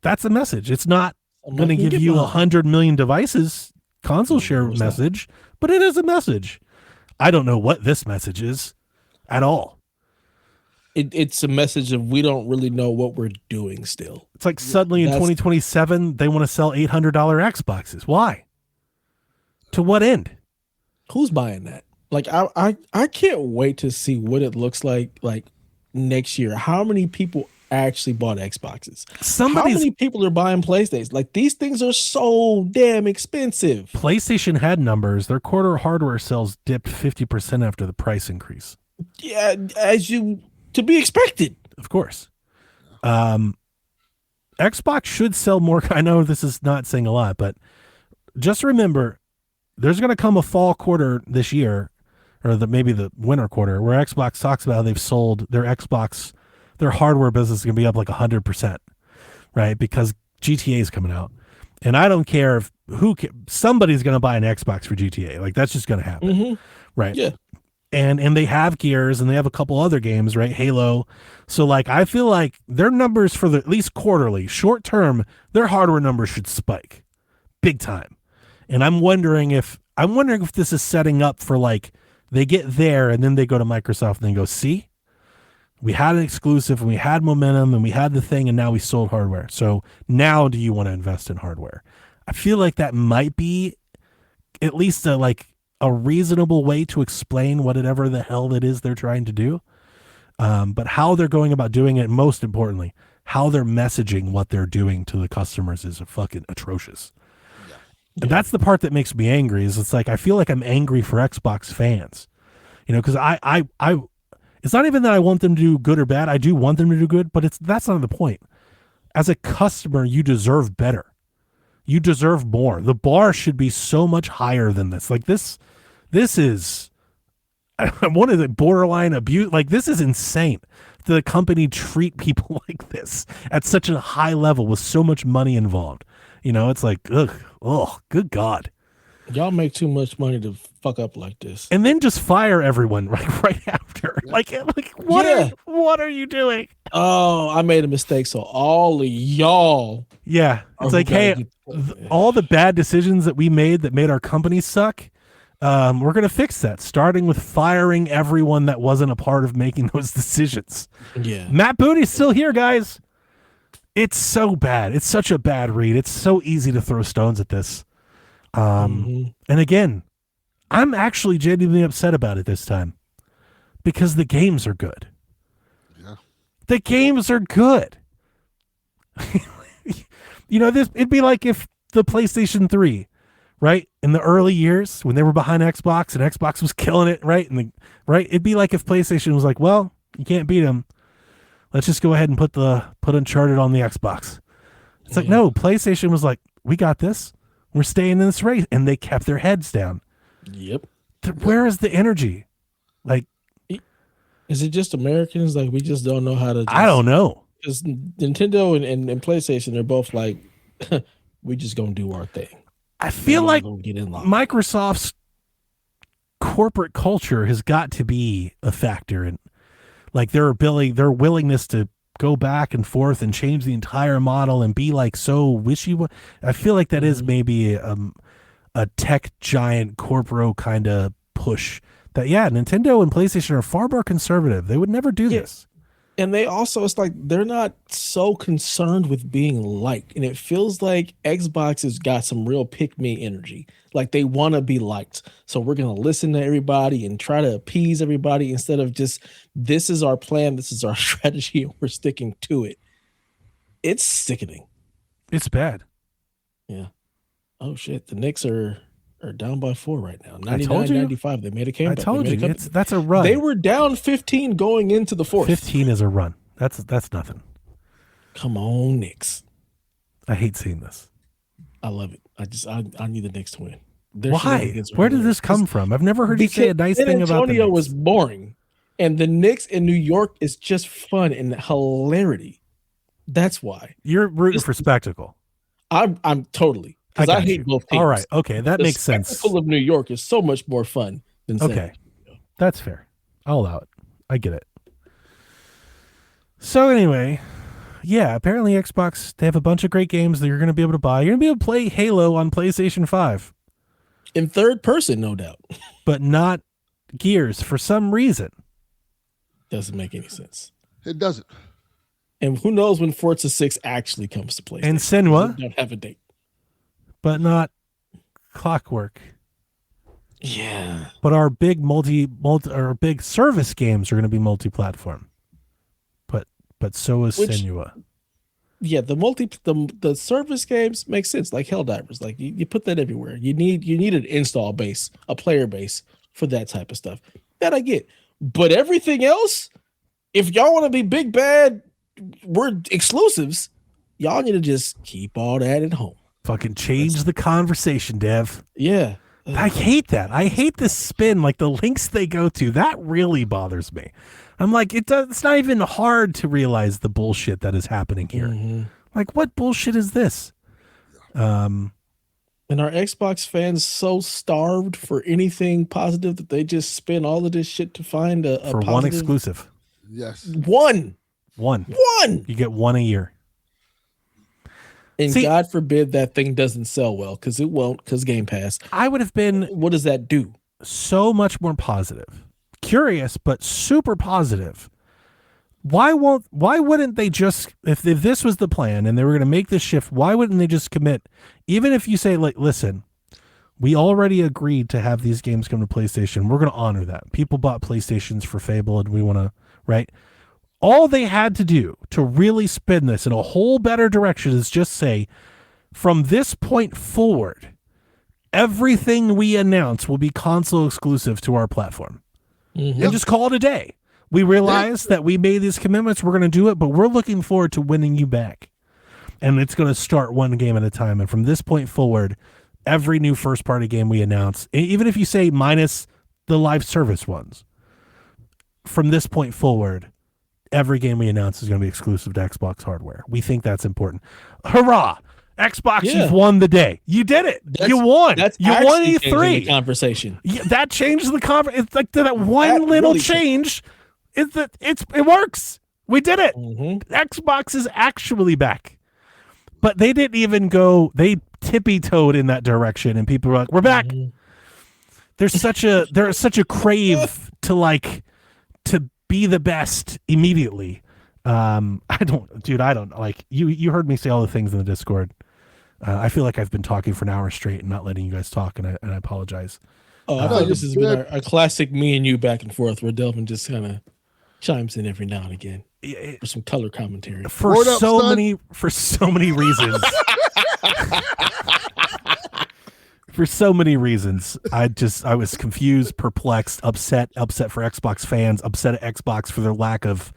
That's a message. It's not going to give you 100 million devices console share message, but it is a message. I don't know what this message is at all. It's a message of we don't really know what we're doing still. It's like suddenly in 2027, they want to sell $800 Xboxes. Why? To what end? Who's buying that? Like, I can't wait to see what it looks like next year. How many people actually bought Xboxes? How many people are buying PlayStations? Like, these things are so damn expensive. PlayStation had numbers. Their quarter hardware sales dipped 50% after the price increase. Yeah, to be expected. Of course. Xbox should sell more. I know this is not saying a lot, but just remember, there's going to come a fall quarter this year, or maybe the winter quarter, where Xbox talks about how they've sold their hardware business is going to be up like 100%, right? Because GTA is coming out. And I don't care if somebody's going to buy an Xbox for GTA. Like, that's just going to happen. Right. Yeah. And they have Gears, and they have a couple other games, right? Halo. So, like, I feel like their numbers for at least quarterly, short term, their hardware numbers should spike big time. And I'm wondering if this is setting up for, like, they get there and then they go to Microsoft and they go, see, we had an exclusive and we had momentum and we had the thing and now we sold hardware. So now do you want to invest in hardware? I feel like that might be at least a reasonable way to explain whatever the hell it is they're trying to do. But how they're going about doing it, most importantly, how they're messaging what they're doing to the customers is fucking atrocious. Yeah. And that's the part that makes me angry. Is it's like I feel like I'm angry for Xbox fans, because I it's not even that I want them to do good or bad. I do want them to do good, but that's not the point. As a customer, you deserve better. You deserve more. The bar should be so much higher than this. Like this is, I wanted a borderline abuse. Like, this is insane. The company treat people like this at such a high level with so much money involved. It's like, good God. Y'all make too much money to fuck up like this. And then just fire everyone right after. Like what are you doing? Oh, I made a mistake. So all of y'all. Yeah. It's like, hey, all the bad decisions that we made that made our company suck, we're going to fix that, starting with firing everyone that wasn't a part of making those decisions. Yeah. Matt Booty's still here, guys. It's so bad. It's such a bad read. It's so easy to throw stones at this. And again, I'm actually genuinely upset about it this time because the games are good. Yeah. The games are good. It'd be like if the PlayStation 3, right, in the early years when they were behind Xbox and Xbox was killing it, right? It'd be like if PlayStation was like, well, you can't beat them. Let's just go ahead and put Uncharted on the Xbox. It's like, no, PlayStation was like, we got this. We're staying in this race. And they kept their heads down. Yep. Where is the energy? Like, is it just Americans? Like, we just don't know how to. I don't know. Because Nintendo and PlayStation, they're both like, we just gonna do our thing. I feel like Microsoft's corporate culture has got to be a factor in, like, their willingness to go back and forth and change the entire model and be like so wishy. I feel like that is maybe a tech giant corporate kind of push. That Nintendo and PlayStation are far more conservative. They would never do this. And they also, it's like they're not so concerned with being liked. And it feels like Xbox has got some real pick-me energy. Like, they want to be liked. So we're going to listen to everybody and try to appease everybody instead of just, this is our plan, this is our strategy, and we're sticking to it. It's sickening. It's bad. Yeah. Oh shit, the Knicks are down by 4 right now. I told you. 99-95. They made a comeback. I told They made you, a comeback. that's a run. They were down 15 going into the fourth. 15 is a run. That's nothing. Come on, Knicks. I hate seeing this. I love it. I need the Knicks to win. Why? Where did this come from? I've never heard you say a nice thing about the Antonio Knicks. was boring, and the Knicks in New York is just fun and hilarity. That's why You're rooting for spectacle. I'm totally, because I hate both teams. All right, okay, that makes sense. The spectacle of New York is so much more fun than San Okay, Antonio. that's fair. I'll allow it. I get it. So anyway, yeah, apparently Xbox, they have a bunch of great games that you're going to be able to buy. You're going to be able to play Halo on PlayStation 5. In third person, no doubt. But not Gears for some reason. Doesn't make any sense. It doesn't. And who knows when Forza 6 actually comes to PlayStation. And Senua. They don't have a date. But not Clockwork. Yeah. But our big our big service games are going to be multi-platform. But so is Senua. Yeah, the service games make sense, like Helldivers. Like you put that everywhere. You need an install base, a player base for that type of stuff. That I get. But everything else, if y'all want to be big bad, we're exclusives, y'all need to just keep all that at home. Fucking change the conversation, Dev. Yeah. I hate that. I hate this spin, like the links they go to. That really bothers me. I'm like, it's not even hard to realize the bullshit that is happening here. Mm-hmm. Like, what bullshit is this? And our Xbox fans so starved for anything positive that they just spend all of this shit to find a for positive. One exclusive. Yes. One. You get one a year. And see, God forbid that thing doesn't sell well, because it won't, because Game Pass. I would have been. What does that do? So much more positive. Curious, but super positive. Why wouldn't they just, if this was the plan and they were going to make this shift, why wouldn't they just commit? Even if you say, like, listen, we already agreed to have these games come to PlayStation. We're going to honor that. People bought PlayStations for Fable and we want to, right? All they had to do to really spin this in a whole better direction is just say, from this point forward, everything we announce will be console exclusive to our platform. Mm-hmm. And just call it a day. We realize that we made these commitments. We're going to do it, but we're looking forward to winning you back. And it's going to start one game at a time. And from this point forward, every new first-party game we announce, even if you say minus the live service ones, from this point forward, every game we announce is going to be exclusive to Xbox hardware. We think that's important. Hurrah! Xbox, you've won the day. You did it. You won. You won E3. The conversation. Yeah, that changed the conversation. It's like that one little change. It works. We did it. Mm-hmm. Xbox is actually back. But they didn't even go. They tippy-toed in that direction, and people were like, "We're back." Mm-hmm. There's such a crave to be the best immediately. I don't like you heard me say all the things in the Discord. I feel like I've been talking for an hour straight and not letting you guys talk, and I apologize. Oh, I thought this has been our classic me and you back and forth where Delvin just kind of chimes in every now and again for some color commentary. For so many reasons. For so many reasons. I was confused, perplexed, upset for Xbox fans, upset at Xbox for their lack of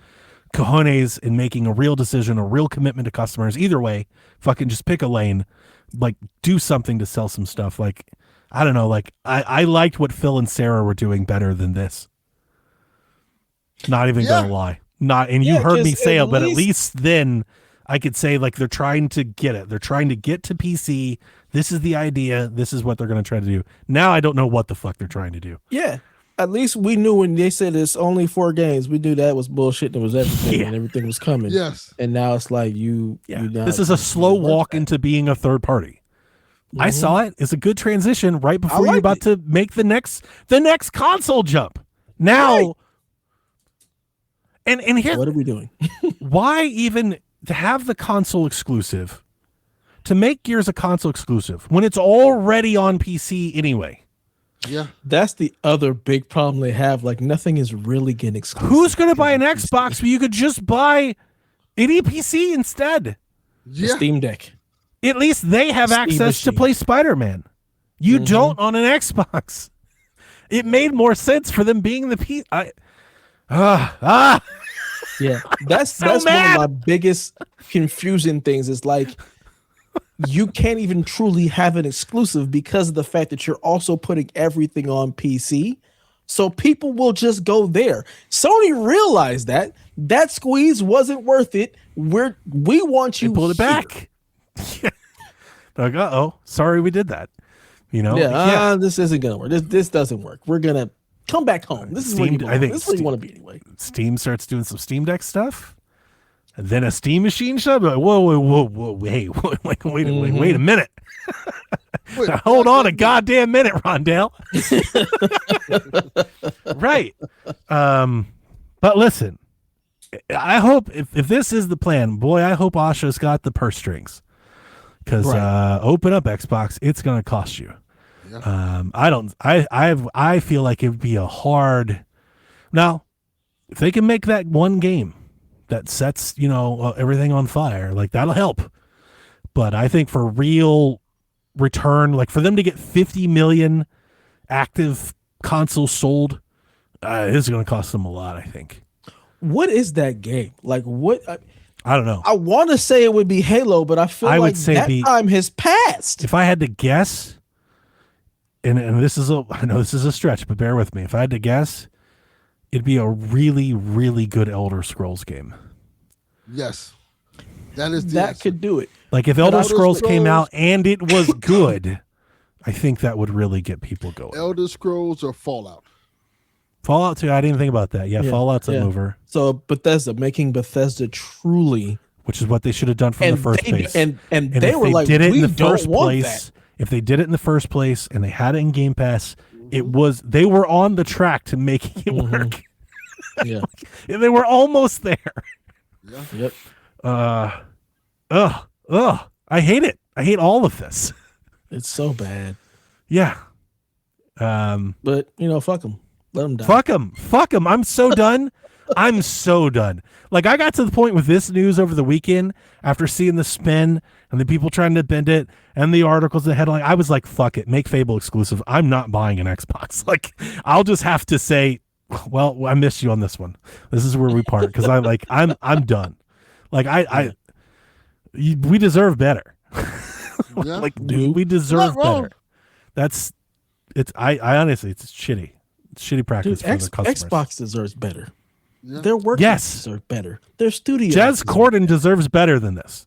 cojones in making a real decision, a real commitment to customers. Either way, fucking just pick a lane, like do something to sell some stuff. Like, I don't know, like I liked what Phil and Sarah were doing better than this. Not even gonna lie. You heard me say it, but at least then I could say, like, they're trying to get it. They're trying to get to PC. This is the idea. This is what they're going to try to do. Now I don't know what the fuck they're trying to do. Yeah. At least we knew when they said it's only 4 games, we knew that was bullshit and it was everything and everything was coming. Yes. And now it's like this is a slow walk into being a third party. Mm-hmm. I saw it. It's a good transition right before you're about to make the next console jump. Now, and here, what are we doing? Why even to have the console exclusive, to make Gears a console exclusive when it's already on PC anyway? Yeah, that's the other big problem they have. Like, nothing is really getting exclusive. Who's going to buy an Xbox when you could just buy any PC instead? Yeah. The Steam Deck. At least they have Steam access to machine. play Spider-Man. You don't on an Xbox. It made more sense for them being the P. Yeah, that's So one mad. of my biggest confusing things. Is like you can't even truly have an exclusive because of the fact that you're also putting everything on PC. So people will just go there. Sony realized that squeeze wasn't worth it. We want you They pulled it here. back. Like, sorry we did that. You know? This isn't gonna work. This doesn't work. We're gonna come back home. This is where you Steam- I belong. think This is where you Steam- want to be anyway. Steam starts doing some Steam Deck stuff. And then a Steam machine shop. Like, whoa, hey, wait a minute. Wait, Hold on a goddamn minute, Rondell. Right. But listen, I hope if this is the plan, boy, I hope Asha's got the purse strings. Because open up Xbox, it's going to cost you. Yeah. I feel like it would be a hard. Now, if they can make that one game that sets, everything on fire, like that'll help. But I think for real return, like for them to get 50 million active consoles sold, this is going to cost them a lot, I think. What is that game? Like what? I don't know. I want to say it would be Halo, but I feel I like would say that time has passed. If I had to guess, and I know this is a stretch, but bear with me. If I had to guess, it'd be a really, really good Elder Scrolls game. Yes. That is the That answer. could do it. Like if Elder Scrolls came out and it was good, I think that would really get people going. Elder Scrolls or Fallout. Fallout 2, I didn't think about that. Yeah, Fallout's a mover, So Bethesda making Bethesda truly, which is what they should have done from the first place. and And they if were they like, did it we in the don't first want place, that. if they did it in the first place and they had it in Game Pass, they were on the track to making it work. Yeah. They were almost there. Yep. I hate it. I hate all of this. It's so bad. Yeah. But fuck them. Let them die. Fuck them. I'm so done. I'm so done. Like I got to the point with this news over the weekend after seeing the spin and the people trying to bend it and the articles, the headline. I was like, fuck it. Make Fable exclusive. I'm not buying an Xbox. Like I'll just have to say, well, I missed you on this one. This is where we part. Cause I'm done. Like we deserve better. Yeah. Like we deserve Not wrong. better. I honestly, it's shitty. It's shitty practice Dude, for the customers. Xbox deserves better. Yeah. Their workers Yes. deserve better. Their studio. Jez Corden deserves better than this.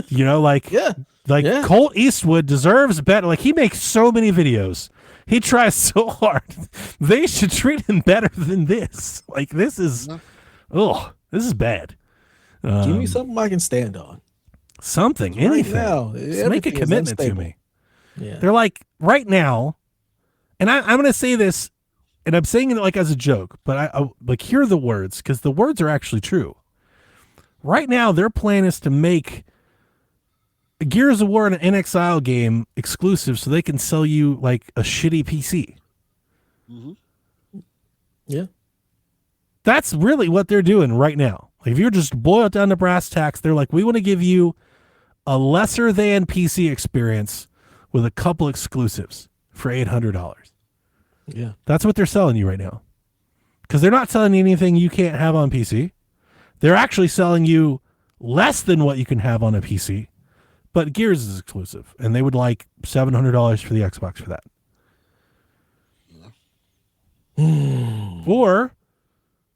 Yeah. Yeah. Colt Eastwood deserves better. Like he makes so many videos. He tries so hard. They should treat him better than this. Like this is, this is bad. Give me something I can stand on. Something, anything. now, Just make a everything is commitment to unstable. me. Yeah. They're like right now, and I'm going to say this, and I'm saying it like as a joke, but I like hear the words because the words are actually true. Right now, their plan is to make a Gears of War and an NXIL game exclusive, so they can sell you like a shitty PC. Yeah. That's really what they're doing right now. Like if you're just boil it down to brass tacks, they're like, we want to give you a lesser than PC experience with a couple exclusives for $800. Yeah. That's what they're selling you right now. Because they're not selling you anything you can't have on PC. They're actually selling you less than what you can have on a PC. But Gears is exclusive. And they would like $700 for the Xbox for that. Or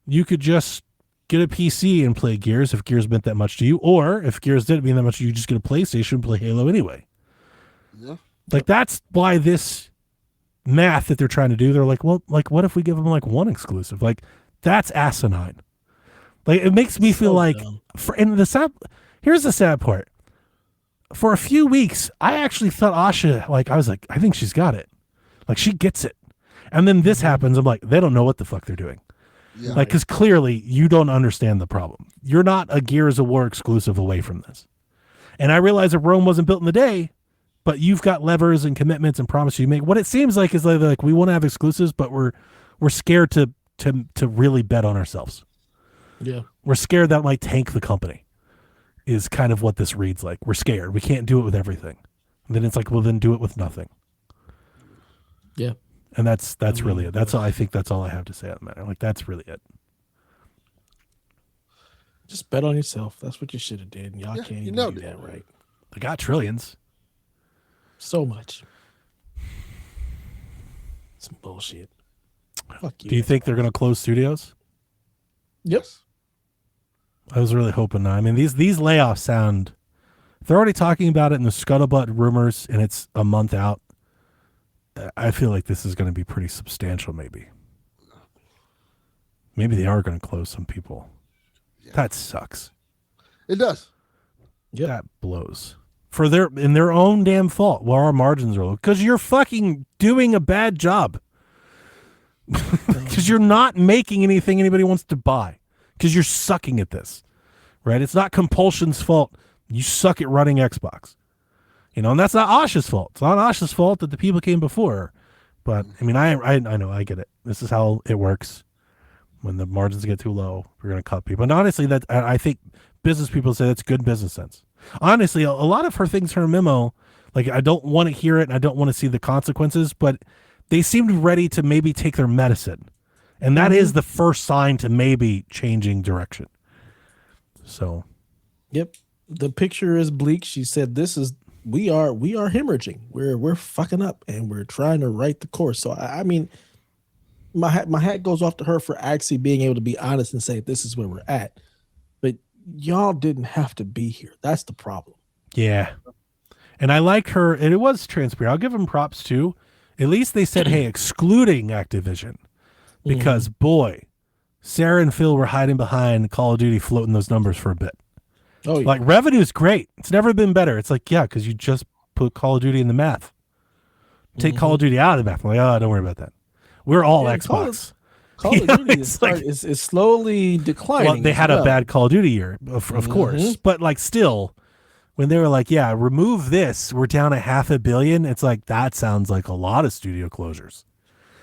you could just get a PC and play Gears if Gears meant that much to you. Or if Gears didn't mean that much to you, you just get a PlayStation and play Halo anyway. Yeah. Like that's why this math that they're trying to do, they're like, well, like what if we give them like one exclusive? Like that's asinine. Like it makes me feel like dumb. here's the sad part. For a few weeks, I actually thought Asha, I was like, I think she's got it. Like she gets it. And then this happens. I'm like, they don't know what the fuck they're doing. Yeah. Like, because clearly you don't understand the problem. You're not a Gears of War exclusive away from this. And I realize that Rome wasn't built in the day, but you've got levers and commitments and promises you make. What it seems like is like we want to have exclusives, but we're scared to really bet on ourselves. Yeah. We're scared that might tank the company. is kind of what this reads like. We're scared. We can't do it with everything. And then it's like, well, then do it with nothing. Yeah. And that's really it. That's all. I think that's all I have to say on the matter. Like, that's really it. Just bet on yourself. That's what you should have did. And y'all can't even do that right. They got trillions. So much. Some bullshit. Fuck you. Do you think they're going to close studios? Yep. I was really hoping not. I mean, these layoffs sound. They're already talking about it in the scuttlebutt rumors, and it's a month out. I feel like this is going to be pretty substantial. Maybe they are going to close some people. Yeah. That sucks. It does. Yeah, that blows. In their own damn fault. Well, our margins are low because you're fucking doing a bad job. Because you're not making anything anybody wants to buy. Because you're sucking at this, right? It's not Compulsion's fault. You suck at running Xbox, and that's not Osh's fault. It's not Osh's fault that the people came before her. But I mean, I know, I get it. This is how it works. When the margins get too low, we're going to cut people. And honestly, that I think business people say that's good business sense. Honestly, a lot of her things, her memo, like I don't want to hear it and I don't want to see the consequences, but they seemed ready to maybe take their medicine. And that is the first sign to maybe changing direction. So. Yep. The picture is bleak. She said, we are hemorrhaging. We're fucking up and we're trying to right the course. So, I mean, my hat goes off to her for actually being able to be honest and say, this is where we're at. But y'all didn't have to be here. That's the problem. Yeah. And I like her. And it was transparent. I'll give them props too. At least they said, hey, excluding Activision. Because, boy, Sarah and Phil were hiding behind Call of Duty floating those numbers for a bit. Oh, yeah. Like, revenue's great. It's never been better. It's like, yeah, because you just put Call of Duty in the math. Take Call of Duty out of the math. I'm like, oh, don't worry about that. We're all Xbox. Call of Duty is slowly declining. Well, they had a bad Call of Duty year, of course. But, like, still, when they were like, yeah, remove this, we're down at $500 million, it's like, that sounds like a lot of studio closures.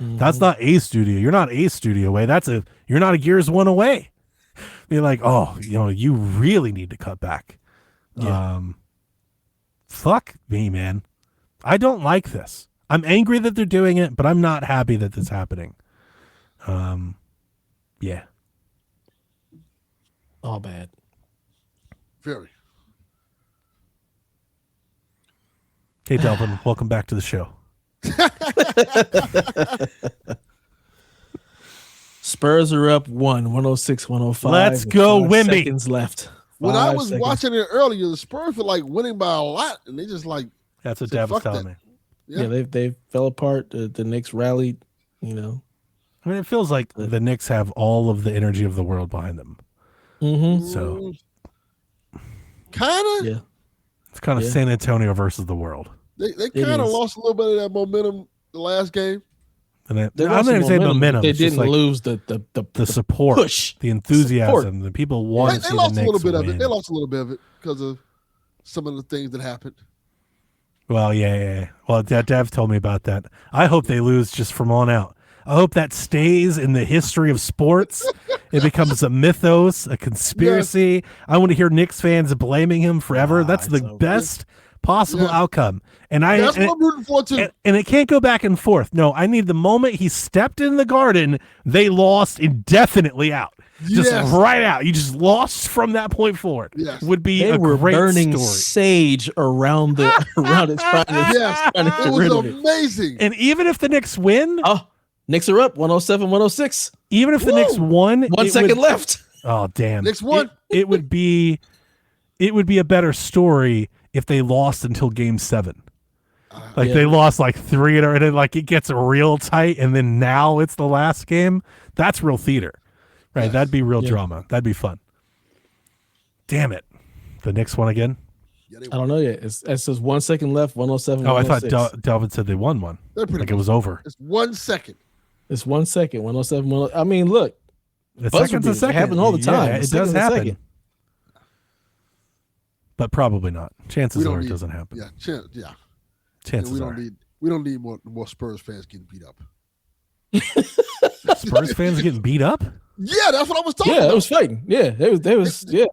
That's not a studio. You're not a studio away. You're not a Gears 1 away. You're like, oh, you really need to cut back. Yeah. Fuck me, man. I don't like this. I'm angry that they're doing it, but I'm not happy that this is happening. Yeah. All bad. Very. Hey, Delvin, welcome back to the show. Spurs are up 106-105. Let's go, Wimby. Seconds left. When I was watching it earlier, the Spurs were like winning by a lot, and they just like. That's what Dad was telling me. Yeah, they fell apart. The Knicks rallied. I mean, it feels like the Knicks have all of the energy of the world behind them. So, kind of. Yeah, it's kind of San Antonio versus the world. They kind of lost a little bit of that momentum the last game. And I'm not even saying momentum. They didn't lose the support, push, the enthusiasm. The people want to see the Knicks They lost a little bit win. of it. They lost a little bit of it because of some of the things that happened. Well, yeah. Well, Dev told me about that. I hope they lose just from on out. I hope that stays in the history of sports. It becomes a mythos, a conspiracy. Yes. I want to hear Knicks fans blaming him forever. That's the best possible outcome. And that's what I'm rooting for too. And it can't go back and forth. No, I need the moment he stepped in the Garden, they lost indefinitely out. Just right out. You just lost from that point forward. Yes. Would be they a were great burning story. Sage around its trying to it was amazing. And even if the Knicks win, Knicks are up 107-106. Even if the Knicks won, 1 second left. Oh damn! Knicks won. It would be a better story if they lost until Game 7. They lost like 3 and then like it gets real tight, and then now it's the last game. That's real theater, right? Yes. That'd be real drama. That'd be fun. Damn it! The Knicks won again. I don't know yet. It says 1 second left. 107. Oh, I thought Delvin said they won one. Like it was over. It's 1 second. It's 1 second. 107. I mean, look. The second's a second. It happens all the time. Yeah, it does happen. But probably not. Chances are it doesn't happen. Yeah. Chances are. We don't need more Spurs fans getting beat up. Spurs fans getting beat up? Yeah, that's what I was talking about. Yeah, they was fighting. Yeah, they was. They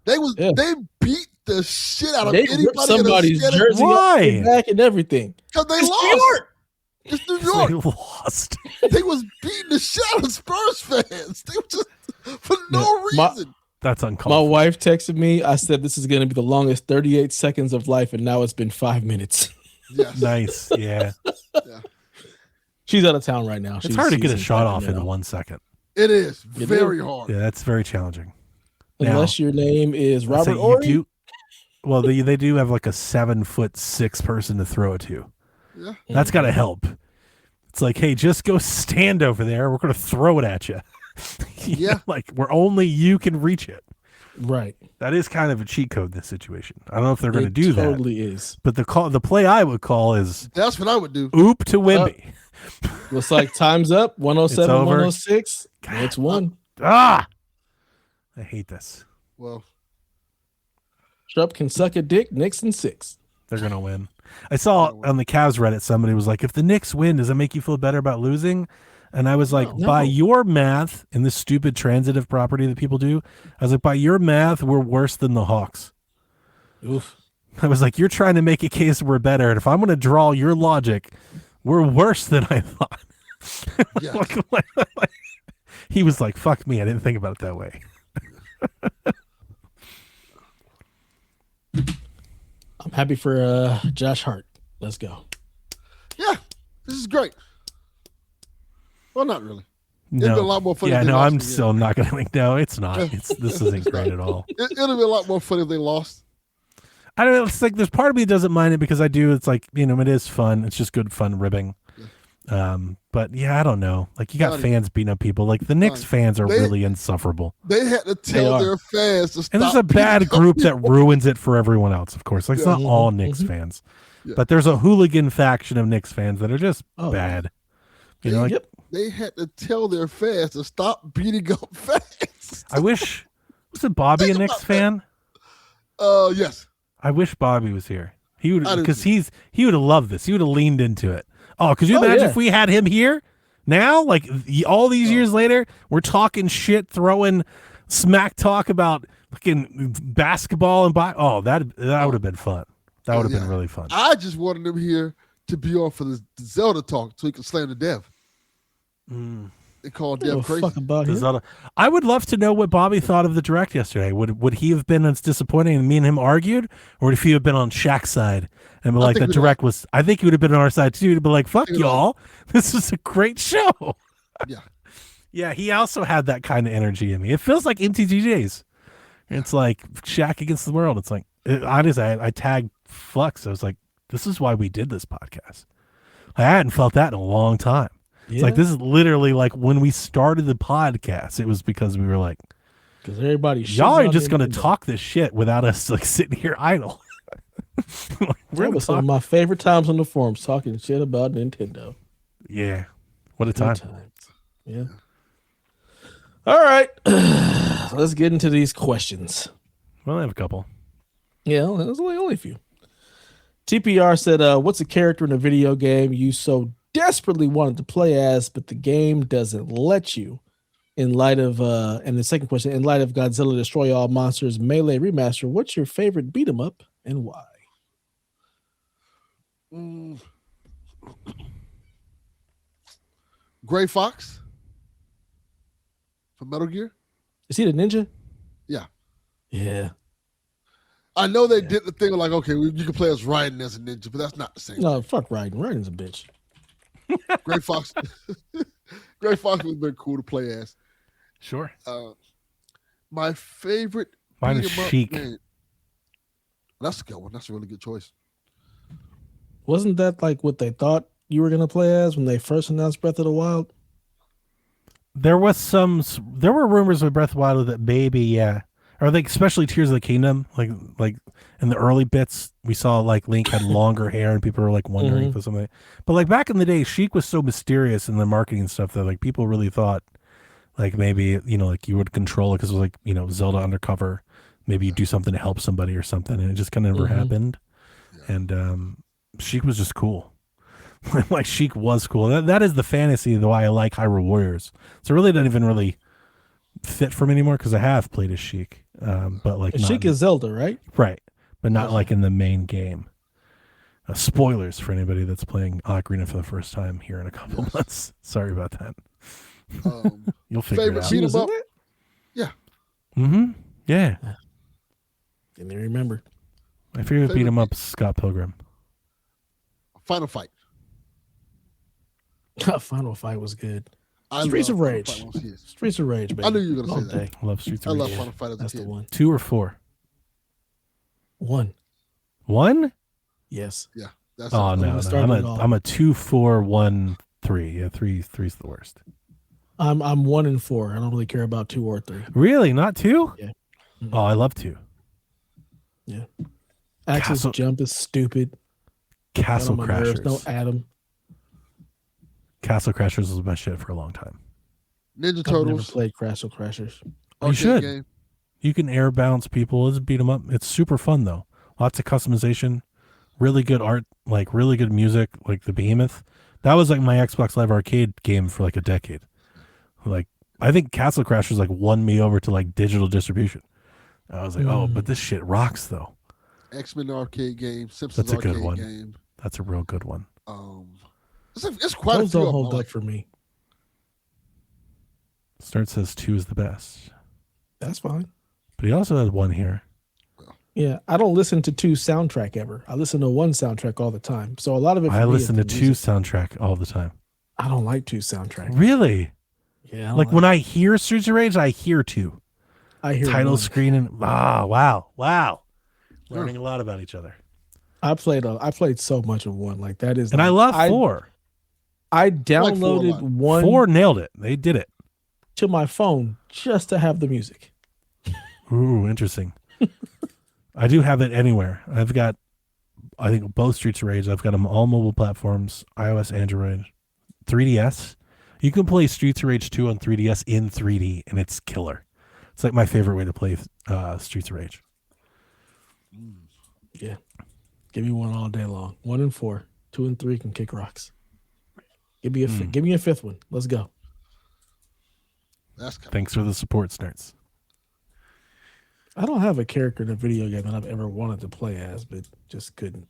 beat the shit out of They ripped anybody in a somebody's skinny jersey off their back and everything. because they It's lost. New York. It's New York. They lost. They was beating the shit out of Spurs fans. They were just for no reason. That's uncalled. My wife texted me. I said this is going to be the longest 38 seconds of life, and now it's been 5 minutes. Yes. Nice. Yeah. Yeah. She's out of town right now. It's hard to get a shot off in 1 second. It is very hard. Yeah, that's very challenging. Unless your name is Robert you Ory. do, well, they do have like a 7'6" person to throw it to. Yeah. That's got to help. It's like, hey, just go stand over there. We're going to throw it at you. Yeah. Like where only you can reach it. Right. That is kind of a cheat code in this situation. I don't know if they're going to do that. It totally is. But the play I would call is That's what I would do. oop to Wimby. Looks like time's up. 107, It's over. 106. It's one. I hate this. Well, Shrup can suck a dick. Knicks in 6. They're going to win. I saw on the Cavs Reddit, somebody was like, if the Knicks win, does it make you feel better about losing? And I was like, by your math, in this stupid transitive property that people do, I was like, by your math, we're worse than the Hawks. Oof. I was like, you're trying to make a case we're better. And if I'm going to draw your logic, we're worse than I thought. yeah. He was like, fuck me. I didn't think about it that way. I'm happy for Josh Hart. Let's go. Yeah. This is great. Well, not really. No. It'd be a lot more funny. Yeah, if they no, lost I'm again. still not going to think. No, it's not. This isn't great at all. It'll be a lot more funny if they lost. I don't know. It's like there's part of me that doesn't mind it because I do. It's like, it is fun. It's just good fun ribbing. But yeah, I don't know. Like you got fans beating up people. Like the Knicks fans are really insufferable. They had to tell their fans to stop. And there's a bad group that ruins it for everyone else, of course. Like it's not all Knicks Mm-hmm. fans. Yeah. But there's a hooligan faction of Knicks fans that are just bad. They had to tell their fans to stop beating up fans. I wish, was it Bobby a Knicks fan? Yes. I wish Bobby was here. He would, because he would have loved this. He would have leaned into it. Oh, could you imagine if we had him here now? Like all these years later, we're talking shit, throwing smack talk about fucking basketball and that would have been fun. That would have been really fun. I just wanted him here to be on for the Zelda talk so he could slam the dev. They call Dev crazy. I would love to know what Bobby thought of the direct yesterday. Would he have been as disappointing and me and him argued, or would he have been on Shaq's side and be like the direct was? I think he would have been on our side too to be like, "Fuck y'all, this is a great show." Yeah, yeah. He also had that kind of energy in me. It feels like MTGJs. It's like Shaq against the world. It's like honestly, I tagged Flux. I was like, "This is why we did this podcast." I hadn't felt that in a long time. It's like this is literally like when we started the podcast. It was because we were like, because y'all are just going to talk this shit without us like sitting here idle. That was some of my favorite times on the forums talking shit about Nintendo. Yeah, what a time. Yeah. All right, let's get into these questions. Well, I have a couple. Yeah, there's only a few. TPR said, "What's a character in a video game you so desperately wanted to play as, but the game doesn't let you?" In light of, and the second question, in light of Godzilla Destroy All Monsters Melee Remaster, what's your favorite beat 'em up and why? Gray Fox from Metal Gear. Is he the ninja? Yeah. Yeah. I know they did the thing like, okay, you can play as Raiden as a ninja, but that's not the same. No, fuck Raiden. Raiden's a bitch. Gray Fox. Gray Fox would have been cool to play as. Sure. My favorite. Mine is Sheik. That's a good one. That's a really good choice. Wasn't that like what they thought you were gonna play as when they first announced Breath of the Wild? There were rumors with Breath of the Wild that maybe, or like especially Tears of the Kingdom, like in the early bits we saw like Link had longer hair and people were like wondering for something. But like back in the day, Sheik was so mysterious in the marketing stuff that like people really thought like maybe like you would control it because it was like Zelda undercover. Maybe you do something to help somebody or something, and it just kind of never happened. Yeah. And Sheik was just cool. Like Sheik was cool. That is the fantasy the why I like Hyrule Warriors. So it really doesn't even really fit for me anymore because I have played as Sheik. But like Sheik is Zelda, right? Right. but not like in the main game. Spoilers for anybody that's playing Ocarina for the first time here in a couple months. Sorry about that. You'll figure it out. Favorite beat 'em up? Yeah. Mm-hmm. Yeah. Didn't remember. My favorite beat 'em up is Scott Pilgrim. Final Fight. Final Fight was good. I Streets of love Rage. Final Fight. Yes. Streets of Rage, baby. I knew you were going to say that. I love Streets I of love Rage. Final Fight as a That's kid. the one. 2 or 4? 1. 1? Yes. Yeah. That's Oh it. no, I'm a 2, 4, 1, 3. Yeah, three's the worst. I'm 1 and 4. I don't really care about 2 or 3. Really, not 2? Yeah. Oh, I love 2. Yeah. Axel's jump is stupid. Castle Nerves. Crashers. No Adam. Castle Crashers was my shit for a long time. Ninja I've never Turtles. played Castle Crashers. You arcade should. Game. You can air bounce people. Let's beat them up. It's super fun though. Lots of customization, really good art, like really good music, like the Behemoth. That was like my Xbox Live Arcade game for like a decade. Like I think Castle Crashers like won me over to like digital distribution. I was like, oh, but this shit rocks though. X-Men arcade game. Simpsons That's a good arcade one. game. That's a real good one. It's quite Those a few don't of hold them. up for me. Start says 2 is the best, That's fine. but he also has 1 here. Yeah, I don't listen to 2 soundtrack ever. I listen to 1 soundtrack all the time. So a lot of it. For I me listen to is the 2 music. soundtrack all the time. I don't like 2 soundtrack. Really? Yeah, I Like when I hear Streets of Rage, I hear 2. I hear Title 1. screen and wow. Learning a lot about each other. I played so much of 1. Like that is. And like, I love 4. I like 4 a downloaded lot. 1 4 nailed it. They did it. to my phone just to have the music. Ooh, interesting. I do have it anywhere. I've got, I think, both Streets of Rage. I've got them all mobile platforms, iOS, Android, 3DS. You can play Streets of Rage 2 on 3DS in 3D, and it's killer. It's like my favorite way to play Streets of Rage. Yeah, give me 1 all day long. 1 and 4, 2 and 3 can kick rocks. Give me a give me a 5th one. Let's go. That's kind Thanks for the support, Snurts. I don't have a character in a video game that I've ever wanted to play as, but just couldn't.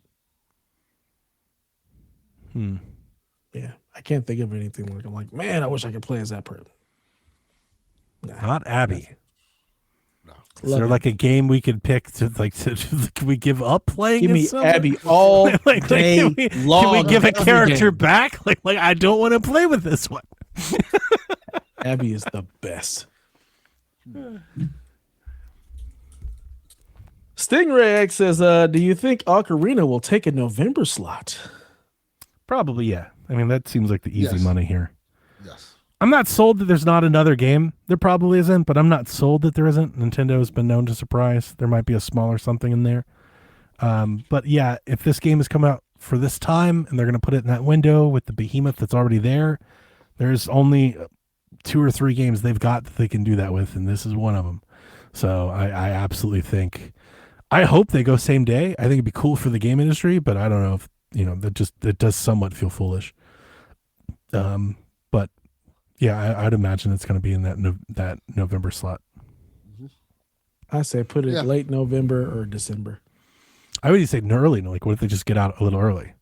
Yeah, I can't think of anything like I'm like, man, I wish I could play as that person. Nah. Not Abby. Is Love there it. like a game we could pick to can we give up playing? Give as me someone? Abby all Like, day long. can we give a every character game. back? Like I don't want to play with this one. Abby is the best. Stingray X says, do you think Ocarina will take a November slot? Probably, yeah. I mean, that seems like the easy Yes. money here. yes. I'm not sold that there's not another game. There probably isn't, but I'm not sold that there isn't. Nintendo has been known to surprise. There might be a smaller something in there. But yeah, if this game has come out for this time and they're going to put it in that window with the behemoth that's already there, there's only 2 or 3 games they've got that they can do that with, and this is one of them. So I absolutely think, I hope they go same day. I think it'd be cool for the game industry, but I don't know if, that does somewhat feel foolish. But yeah, I'd imagine it's going to be in that November slot. I say put it late November or December. I would say early. Like, what if they just get out a little early?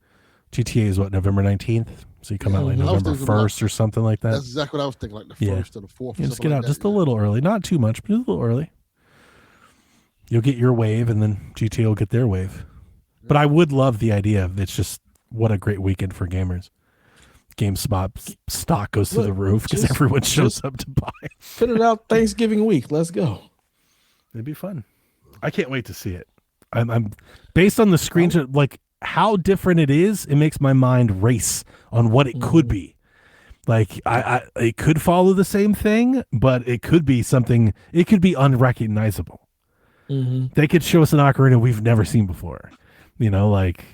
GTA is what, November 19th? So you come out like I was November thinking 1st or something like that. That's exactly what I was thinking, like the Yeah. 1st or the 4th. Yeah, just get out just a little early. Not too much, but just a little early. You'll get your wave, and then GTA will get their wave. But I would love the idea of it's just what a great weekend for gamers. GameSpot stock goes to the roof because everyone shows up to buy. Put it out Thanksgiving week. Let's go. It'd be fun. I can't wait to see it. I'm based on the screenshot, like how different it is. It makes my mind race on what it could be. Like it could follow the same thing, but it could be something. It could be unrecognizable. They could show us an Ocarina we've never seen before. Like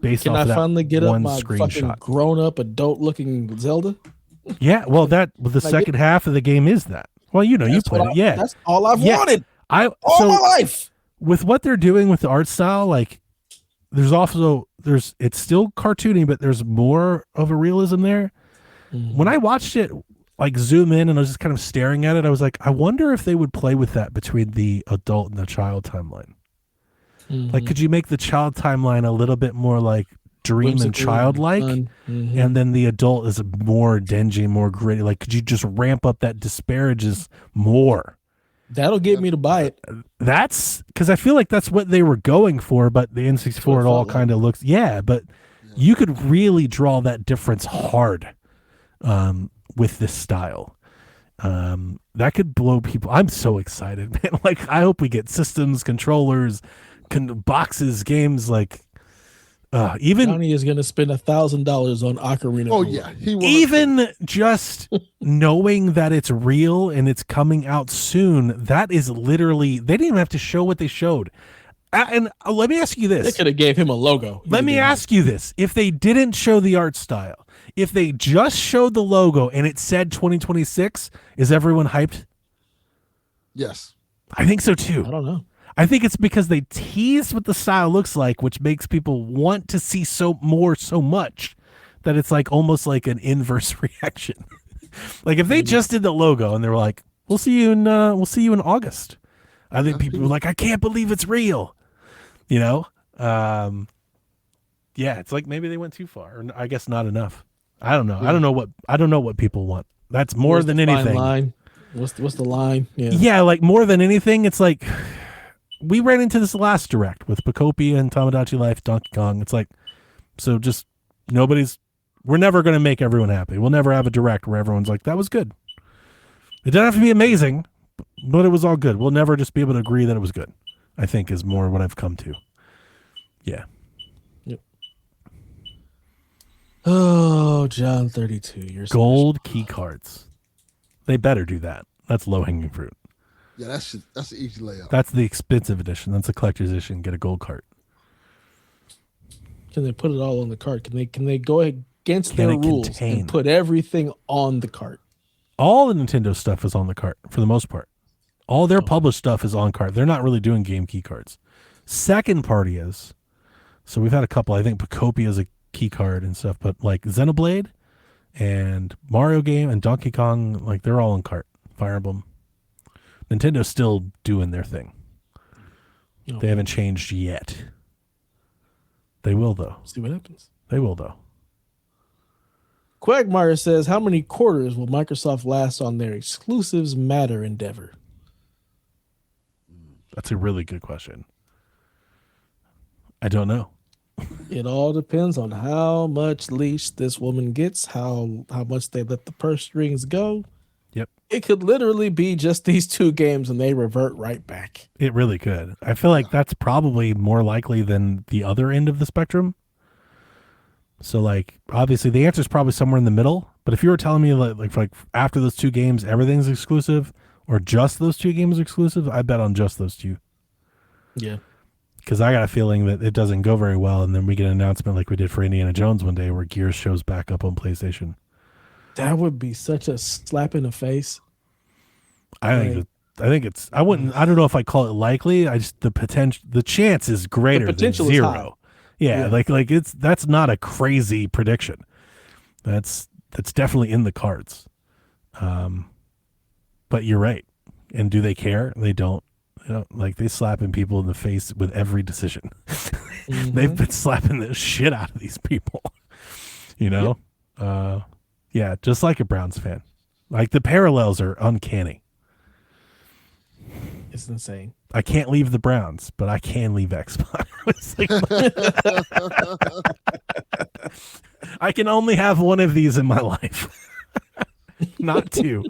based Can off I of that finally get up one my fucking screenshot. grown-up, adult-looking Zelda? Yeah, well, the second half of the game is that. Well, you played it. Yeah, That's all I've wanted all my life. With what they're doing with the art style, like it's still cartoony, but there's more of a realism there. When I watched it, like zoom in and I was just kind of staring at it, I was like, I wonder if they would play with that between the adult and the child timeline. Like, could you make the child timeline a little bit more like dream and Whimsical childlike, and fun. and then the adult is more dingy, more gritty? Like, could you just ramp up that disparages more? That'll get me to buy it. That's because I feel like that's what they were going for, but the N64 it all kind of looks, but you could really draw that difference hard with this style. That could blow people. I'm so excited, man. Like, I hope we get systems, controllers, boxes, games. Like, even Johnny is going to spend $1,000 on Ocarina. Oh yeah, he will. Even just knowing that it's real and it's coming out soon, that is literally, they didn't even have to show what they showed. And let me ask you this. They could have gave him a logo. Let me ask you this. If they didn't show the art style, if they just showed the logo and it said 2026, is everyone hyped? Yes. I think so too. I don't know. I think it's because they teased what the style looks like, which makes people want to see so much that it's like almost like an inverse reaction. Like if they just did the logo and they were like, we'll see you in August. I think people were like, I can't believe it's real. You know? It's like maybe they went too far, or I guess not enough. I don't know. Yeah. I don't know what people want. That's more than anything. Line? What's the line? Yeah, like more than anything, it's like we ran into this last direct with Pacopia and Tamagotchi Life, Donkey Kong. It's like, so just we're never going to make everyone happy. We'll never have a direct where everyone's like, that was good. It doesn't have to be amazing, but it was all good. We'll never just be able to agree that it was good, I think is more what I've come to. Yeah. Yep. Oh, John 32. You're gold key cards. They better do that. That's low-hanging fruit. Yeah, that's an easy layout. That's the expensive edition. That's a collector's edition. Get a gold card. Can they put it all on the cart? Can they go against their rules and put everything on the cart? All the Nintendo stuff is on the cart for the most part. All their published stuff is on cart. They're not really doing game key cards. Second party is. So we've had a couple. I think Pacopia is a key card and stuff, but like Xenoblade and Mario game and Donkey Kong, like they're all on cart. Fire Emblem. Nintendo's still doing their thing. They haven't changed yet. They will, though. See what happens. They will, though. Quagmire says, how many quarters will Microsoft last on their exclusives matter endeavor? That's a really good question. I don't know. It all depends on how much leash this woman gets, how much they let the purse strings go. Yep. It could literally be just these two games and they revert right back. It really could. I feel like that's probably more likely than the other end of the spectrum. So, like, obviously the answer is probably somewhere in the middle. But if you were telling me like after those two games, everything's exclusive, or just those two games exclusive, I bet on just those two. Yeah. Because I got a feeling that it doesn't go very well, and then we get an announcement like we did for Indiana Jones one day where Gears shows back up on PlayStation. That would be such a slap in the face. I think it's. I don't know if I call it likely. The chance is greater than zero. Yeah, like that's not a crazy prediction. That's definitely in the cards. But you're right. And do they care? They don't. You know, like they slapping people in the face with every decision. Mm-hmm. They've been slapping the shit out of these people. You know? Yep. Yeah, just like a Browns fan. Like the parallels are uncanny. It's insane. I can't leave the Browns, but I can leave Xbox. I can only have one of these in my life. Not two.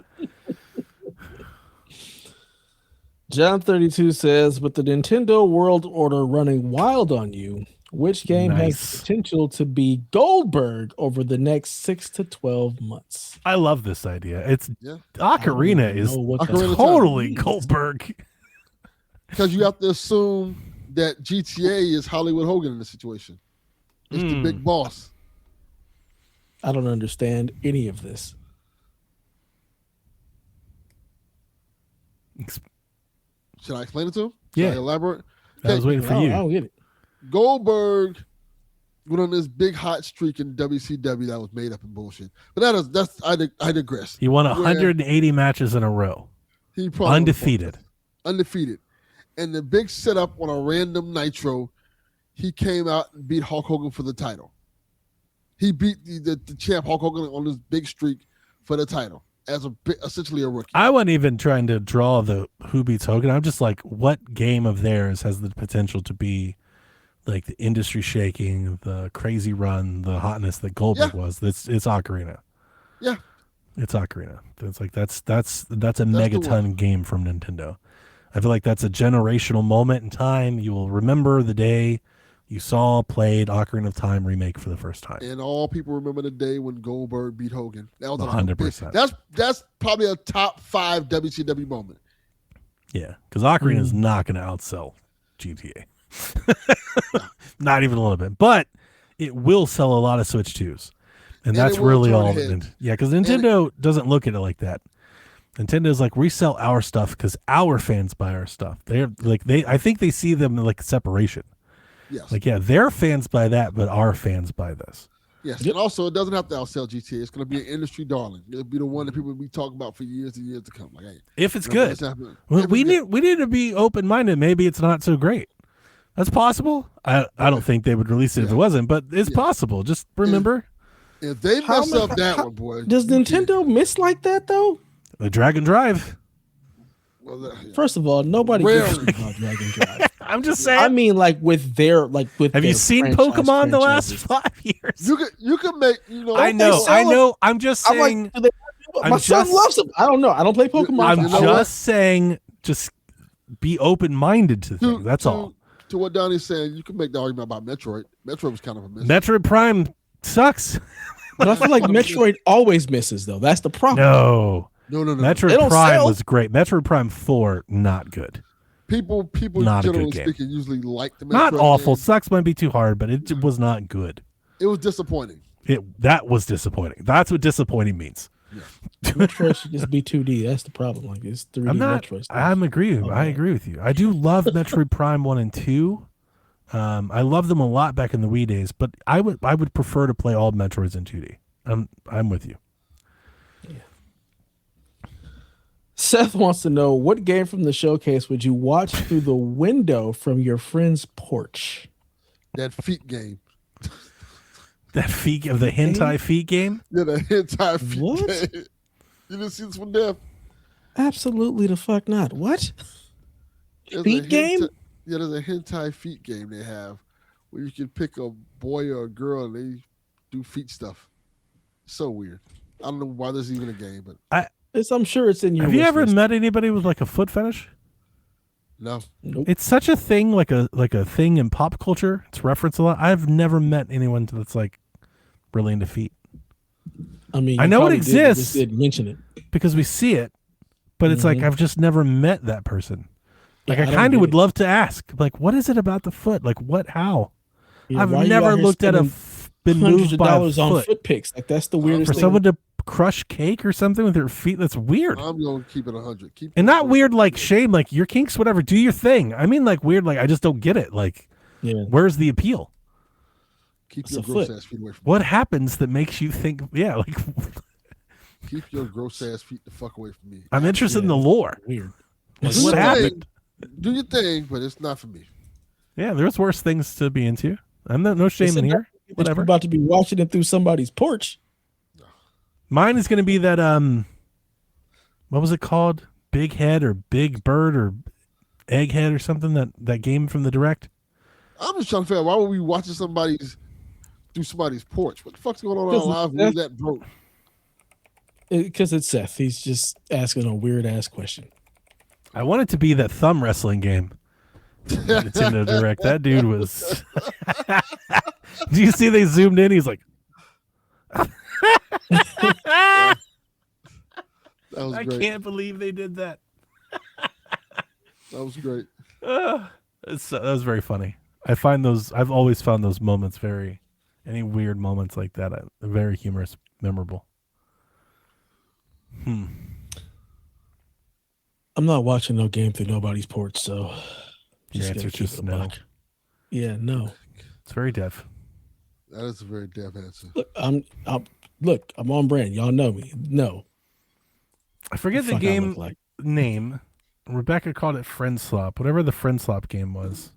John 32 says, with the Nintendo World Order running wild on you, which game has potential to be Goldberg over the next 6 to 12 months? I love this idea. Ocarina is totally Goldberg. Because you have to assume that GTA is Hollywood Hogan in this situation. It's the big boss. I don't understand any of this. Should I explain it to him? Yeah. Should I elaborate? I was waiting for you. I don't get it. Goldberg went on this big hot streak in WCW that was made up and bullshit. But I digress. He won 180 matches in a row. He probably undefeated. Undefeated. and the big setup on a random Nitro, he came out and beat Hulk Hogan for the title. He beat the champ Hulk Hogan on this big streak for the title as essentially a rookie. I wasn't even trying to draw the who beats Hogan. I'm just like, what game of theirs has the potential to be like the industry shaking, the crazy run, the hotness that Goldberg was? It's Ocarina. Yeah, it's Ocarina. It's like that's a megaton game from Nintendo. I feel like that's a generational moment in time. You will remember the day you saw played Ocarina of Time remake for the first time. And all people remember the day when Goldberg beat Hogan. That was 100%. That's probably a top 5 WCW moment. Yeah, because Ocarina is not going to outsell GTA. Not even a little bit. But it will sell a lot of Switch 2s. And that's really all. Yeah, because Nintendo doesn't look at it like that. Nintendo's like, we sell our stuff because our fans buy our stuff. I think they see them like separation. Yes. Like, yeah, their fans buy that, but our fans buy this. Yes. Yep. And also, it doesn't have to outsell GTA. It's going to be an industry darling. It'll be the one that people will be talking about for years and years to come. Like, hey, if it's good. We need to be open-minded. Maybe it's not so great. That's possible. I don't think they would release it if it wasn't, but it's possible. Just remember. If they mess up that one, boy. Does Nintendo miss like that, though? The Dragon Drive. Well, first of all, nobody gives a about Dragon Drive. I'm just saying. I mean, with. Have you seen Pokemon the last 5 years? You can make. I know. I'm just saying. My son loves them. I don't know. I don't play Pokemon. I'm just saying. Just be open-minded to things. That's all. To what Donnie's saying, you can make the argument about Metroid. Metroid was kind of a miss. Metroid Prime sucks. But I feel like Metroid always misses, though. That's the problem. No. Metroid Prime was great. Metroid Prime 4, not good. People not generally speaking, usually like the Metroid not awful. game. Sucks might be too hard, but it was not good. It was disappointing. That was disappointing. That's what disappointing means. Yeah. Metroid should just be 2D. That's the problem. Like, it's 3D Metroid stuff. I agree with you. I do love Metroid Prime 1 and 2. I love them a lot back in the Wii days, but I would prefer to play all Metroids in 2D. I'm with you. Yeah. Seth wants to know, what game from the showcase would you watch through the window from your friend's porch? That feet game. That feet of the hentai feet game? Yeah, the hentai feet what? game. You didn't see this one, Dev? Absolutely the fuck not. What? Feet game? Yeah, there's a hentai feet game they have where you can pick a boy or a girl and they do feet stuff. So weird. I don't know why there's even a game, but I'm sure it's in your. Have you ever met anybody with like a foot fetish? No. Nope. It's such a thing, like a thing in pop culture. It's referenced a lot. I've never met anyone that's like really into feet. I mean, I know it exists. Just didn't mention it because we see it, but it's like I've just never met that person. Like, I kind of would love to ask, like, what is it about the foot? Like, what? How? Yeah, I've never looked at been moved by a foot. On foot pics. Like, that's the weirdest for thing. someone to crush cake or something with their feet. That's weird. I'm going to keep it 100. And not weird like shame, like your kinks, whatever. Do your thing. I mean, like weird, like I just don't get it. Like, where's the appeal? Keep your gross ass feet away from me. What happens that makes you think? Yeah, like keep your gross ass feet the fuck away from me. I'm interested in the lore. Weird. Like, what happened? Do your thing, but it's not for me. Yeah, there's worse things to be into. I'm no shame in here. Whatever. About to be watching it through somebody's porch. Mine is going to be that what was it called? Big Head or Big Bird or Egghead or something, that game from the Direct. I'm just trying to figure out, why were we watching somebody's porch? What the fuck's going on live? Where's that broke? Because it's Seth. He's just asking a weird ass question. I want it to be that thumb wrestling game. Nintendo Direct. That dude was. Do you see they zoomed in? He's like. That was great. I can't believe they did that. That was great. That was very funny. I've always found those moments any weird moments like that, very humorous, memorable. I'm not watching no game through nobody's porch, so. Your answer's just no. Yeah, no. It's very deaf. That is a very deaf answer. Look, I'm on brand. Y'all know me. No. I forget the game name, Rebecca called it friend slop, whatever the friend slop game was.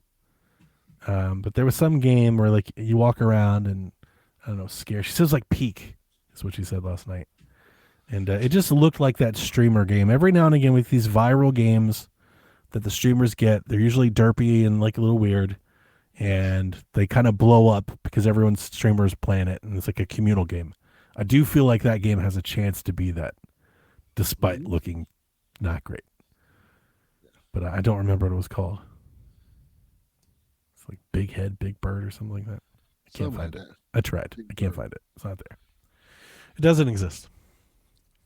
But there was some game where like you walk around and I don't know, scare. She says like peek is what she said last night, and it just looked like that streamer game. Every now and again with these viral games that the streamers get, they're usually derpy and like a little weird, and they kind of blow up because everyone's streamers playing it, and it's like a communal game. I do feel like that game has a chance to be that, despite looking not great. But I don't remember what it was called. It's like Big Head, Big Bird or something like that. I can't find it. I tried. I can't find it. It's not there. It doesn't exist.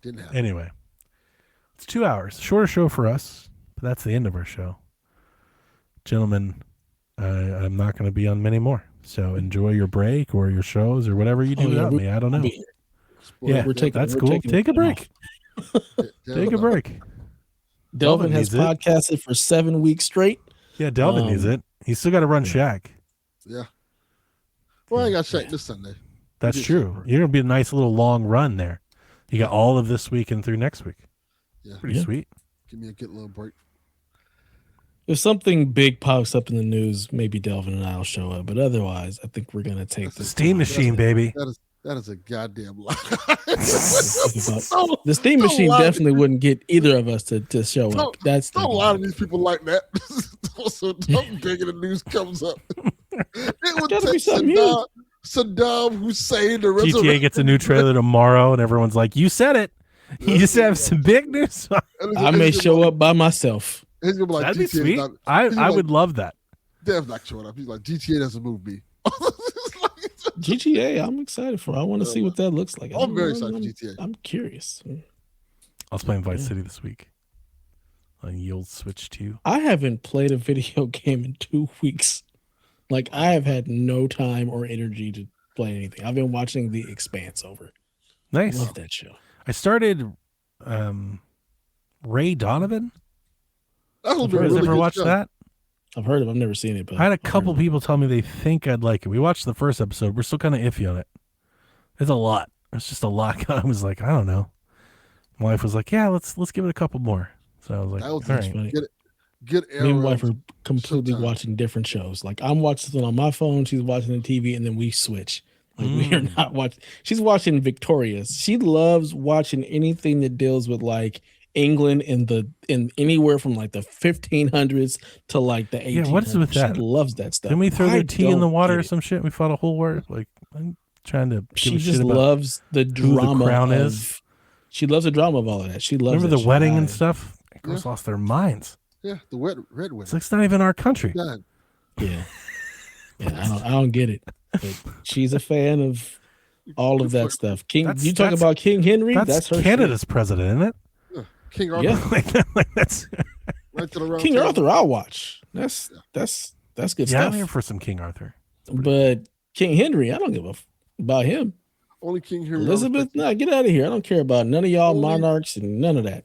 Didn't happen. Anyway, it's 2 hours. Shorter show for us, but that's the end of our show. Gentlemen, I'm not going to be on many more. So enjoy your break or your shows or whatever you do without me. I don't know. Yeah, that's cool. Take a break. Take a break. Delvin has podcasted for 7 weeks straight. Yeah, Delvin needs it. He's still got to run Shaq. Yeah. Well, I got Shaq this Sunday. That's true. You're going to be a nice little long run there. You got all of this week and through next week. Yeah. Pretty sweet. Give me a good little break. If something big pops up in the news, maybe Delvin and I will show up. But otherwise, I think we're going to take the Steam Machine, baby. That is a goddamn lie. The Steam Machine definitely wouldn't get either of us to show up. That's a lot of these people like that. So something big in the news comes up. It would take Saddam Hussein to resurrect. GTA gets a new trailer tomorrow, and everyone's like, "You said it. You just have some big news." I may show up by myself. He's gonna be like, that'd be sweet. I would love that. Dev's not showing up. He's like, GTA doesn't move me. GTA, I'm excited for. I want to see what that looks like. I'm very excited for GTA. I'm curious. I was playing Vice City this week on Yield Switch 2. I haven't played a video game in 2 weeks. Like, I have had no time or energy to play anything. I've been watching The Expanse over. Nice. I love that show. I started Ray Donovan. Have you guys ever watched that? I've heard of it. I've never seen it. But I had a couple people tell me they think I'd like it. We watched the first episode. We're still kind of iffy on it. There's a lot. There's just a lot. I was like, I don't know. My wife was like, yeah, let's give it a couple more. So I was like, all right. Funny. Me and my wife are completely watching different shows. Like, I'm watching something on my phone. She's watching the TV, and then we switch. Like, we are not watching. She's watching Victorious. She loves watching anything that deals with like England in anywhere from like the 1500s to like the 1800s. Yeah, what is with that? She loves that stuff. Didn't we throw their tea in the water or some shit? We fought a whole war. Like, I'm trying to. She just loves the drama. The crown is. She loves the drama of all of that. She loves. Remember the wedding and stuff? Girls lost their minds. Yeah, the red wedding. It's like it's not even our country. Yeah, I don't get it. But she's a fan of all of that stuff. You talk about King Henry? That's her Canada's president, isn't it? King Arthur. Yeah, that's right to the King Arthur. I'll watch. That's good stuff. Yeah, I'm here for some King Arthur. But King Henry, I don't give a about him. Only King Henry. Elizabeth, get out of here. I don't care about none of y'all monarchs and none of that.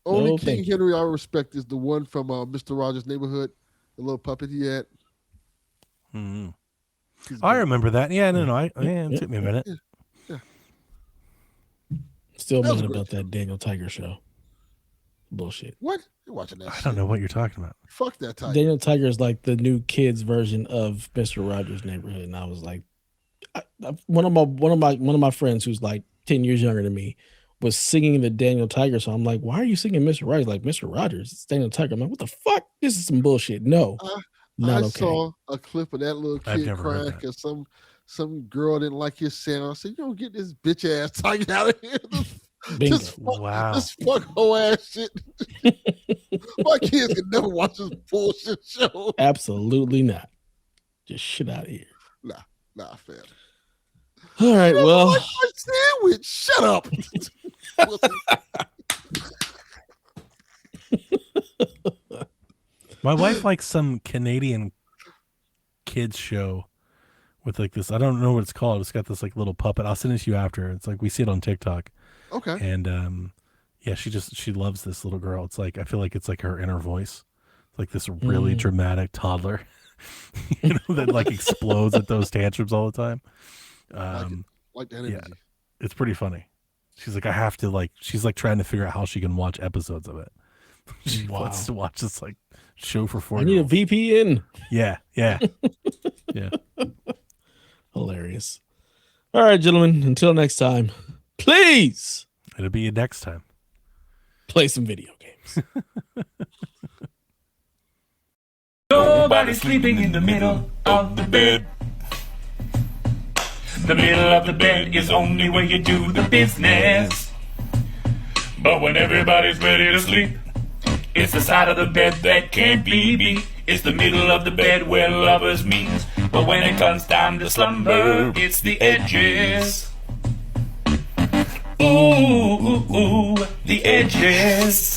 Only King Henry I respect is the one from Mr. Rogers' Neighborhood, the little puppet he had. Mm-hmm. I remember that. Yeah, no, it took me a minute. Yeah. Still mad about that Daniel Tiger show. Bullshit. What? You're watching that? I don't know what you're talking about. Fuck that Tiger. Daniel Tiger is like the new kids version of Mr. Rogers' Neighborhood, and I was like, one of my friends who's like 10 years younger than me was singing the Daniel Tiger song. I'm like, why are you singing Mr. Rogers? Like, Mr. Rogers, it's Daniel Tiger. I'm like, what the fuck? This is some bullshit. No, I saw a clip of that little kid crying because some girl didn't like his sound. I said, you don't get this bitch ass Tiger out of here. This fuck whole ass shit. My kids can never watch this bullshit show. Absolutely not. Just shit out of here. Nah, fam. All right, well. Like my sandwich. Shut up. My wife likes some Canadian kids show with like this. I don't know what it's called. It's got this like little puppet. I'll send it to you after. It's like we see it on TikTok. Okay. And yeah, she loves this little girl. It's like I feel like it's like her inner voice. It's like this really dramatic toddler, that like explodes at those tantrums all the time. Like that energy. Yeah, it's pretty funny. She's like, I have to like. She's like trying to figure out how she can watch episodes of it. She wants to watch this like show for 4 I need a VPN. Yeah. Yeah. Hilarious. All right, gentlemen. Until next time, please It'll be next time. play some video games. Nobody's sleeping in the middle of the bed. The middle of the bed is only where you do the business. But when everybody's ready to sleep, it's the side of the bed that can't be beat. It's the middle of the bed where lovers meet. But when it comes time to slumber, it's the edges. Ooh, ooh, ooh, the edges.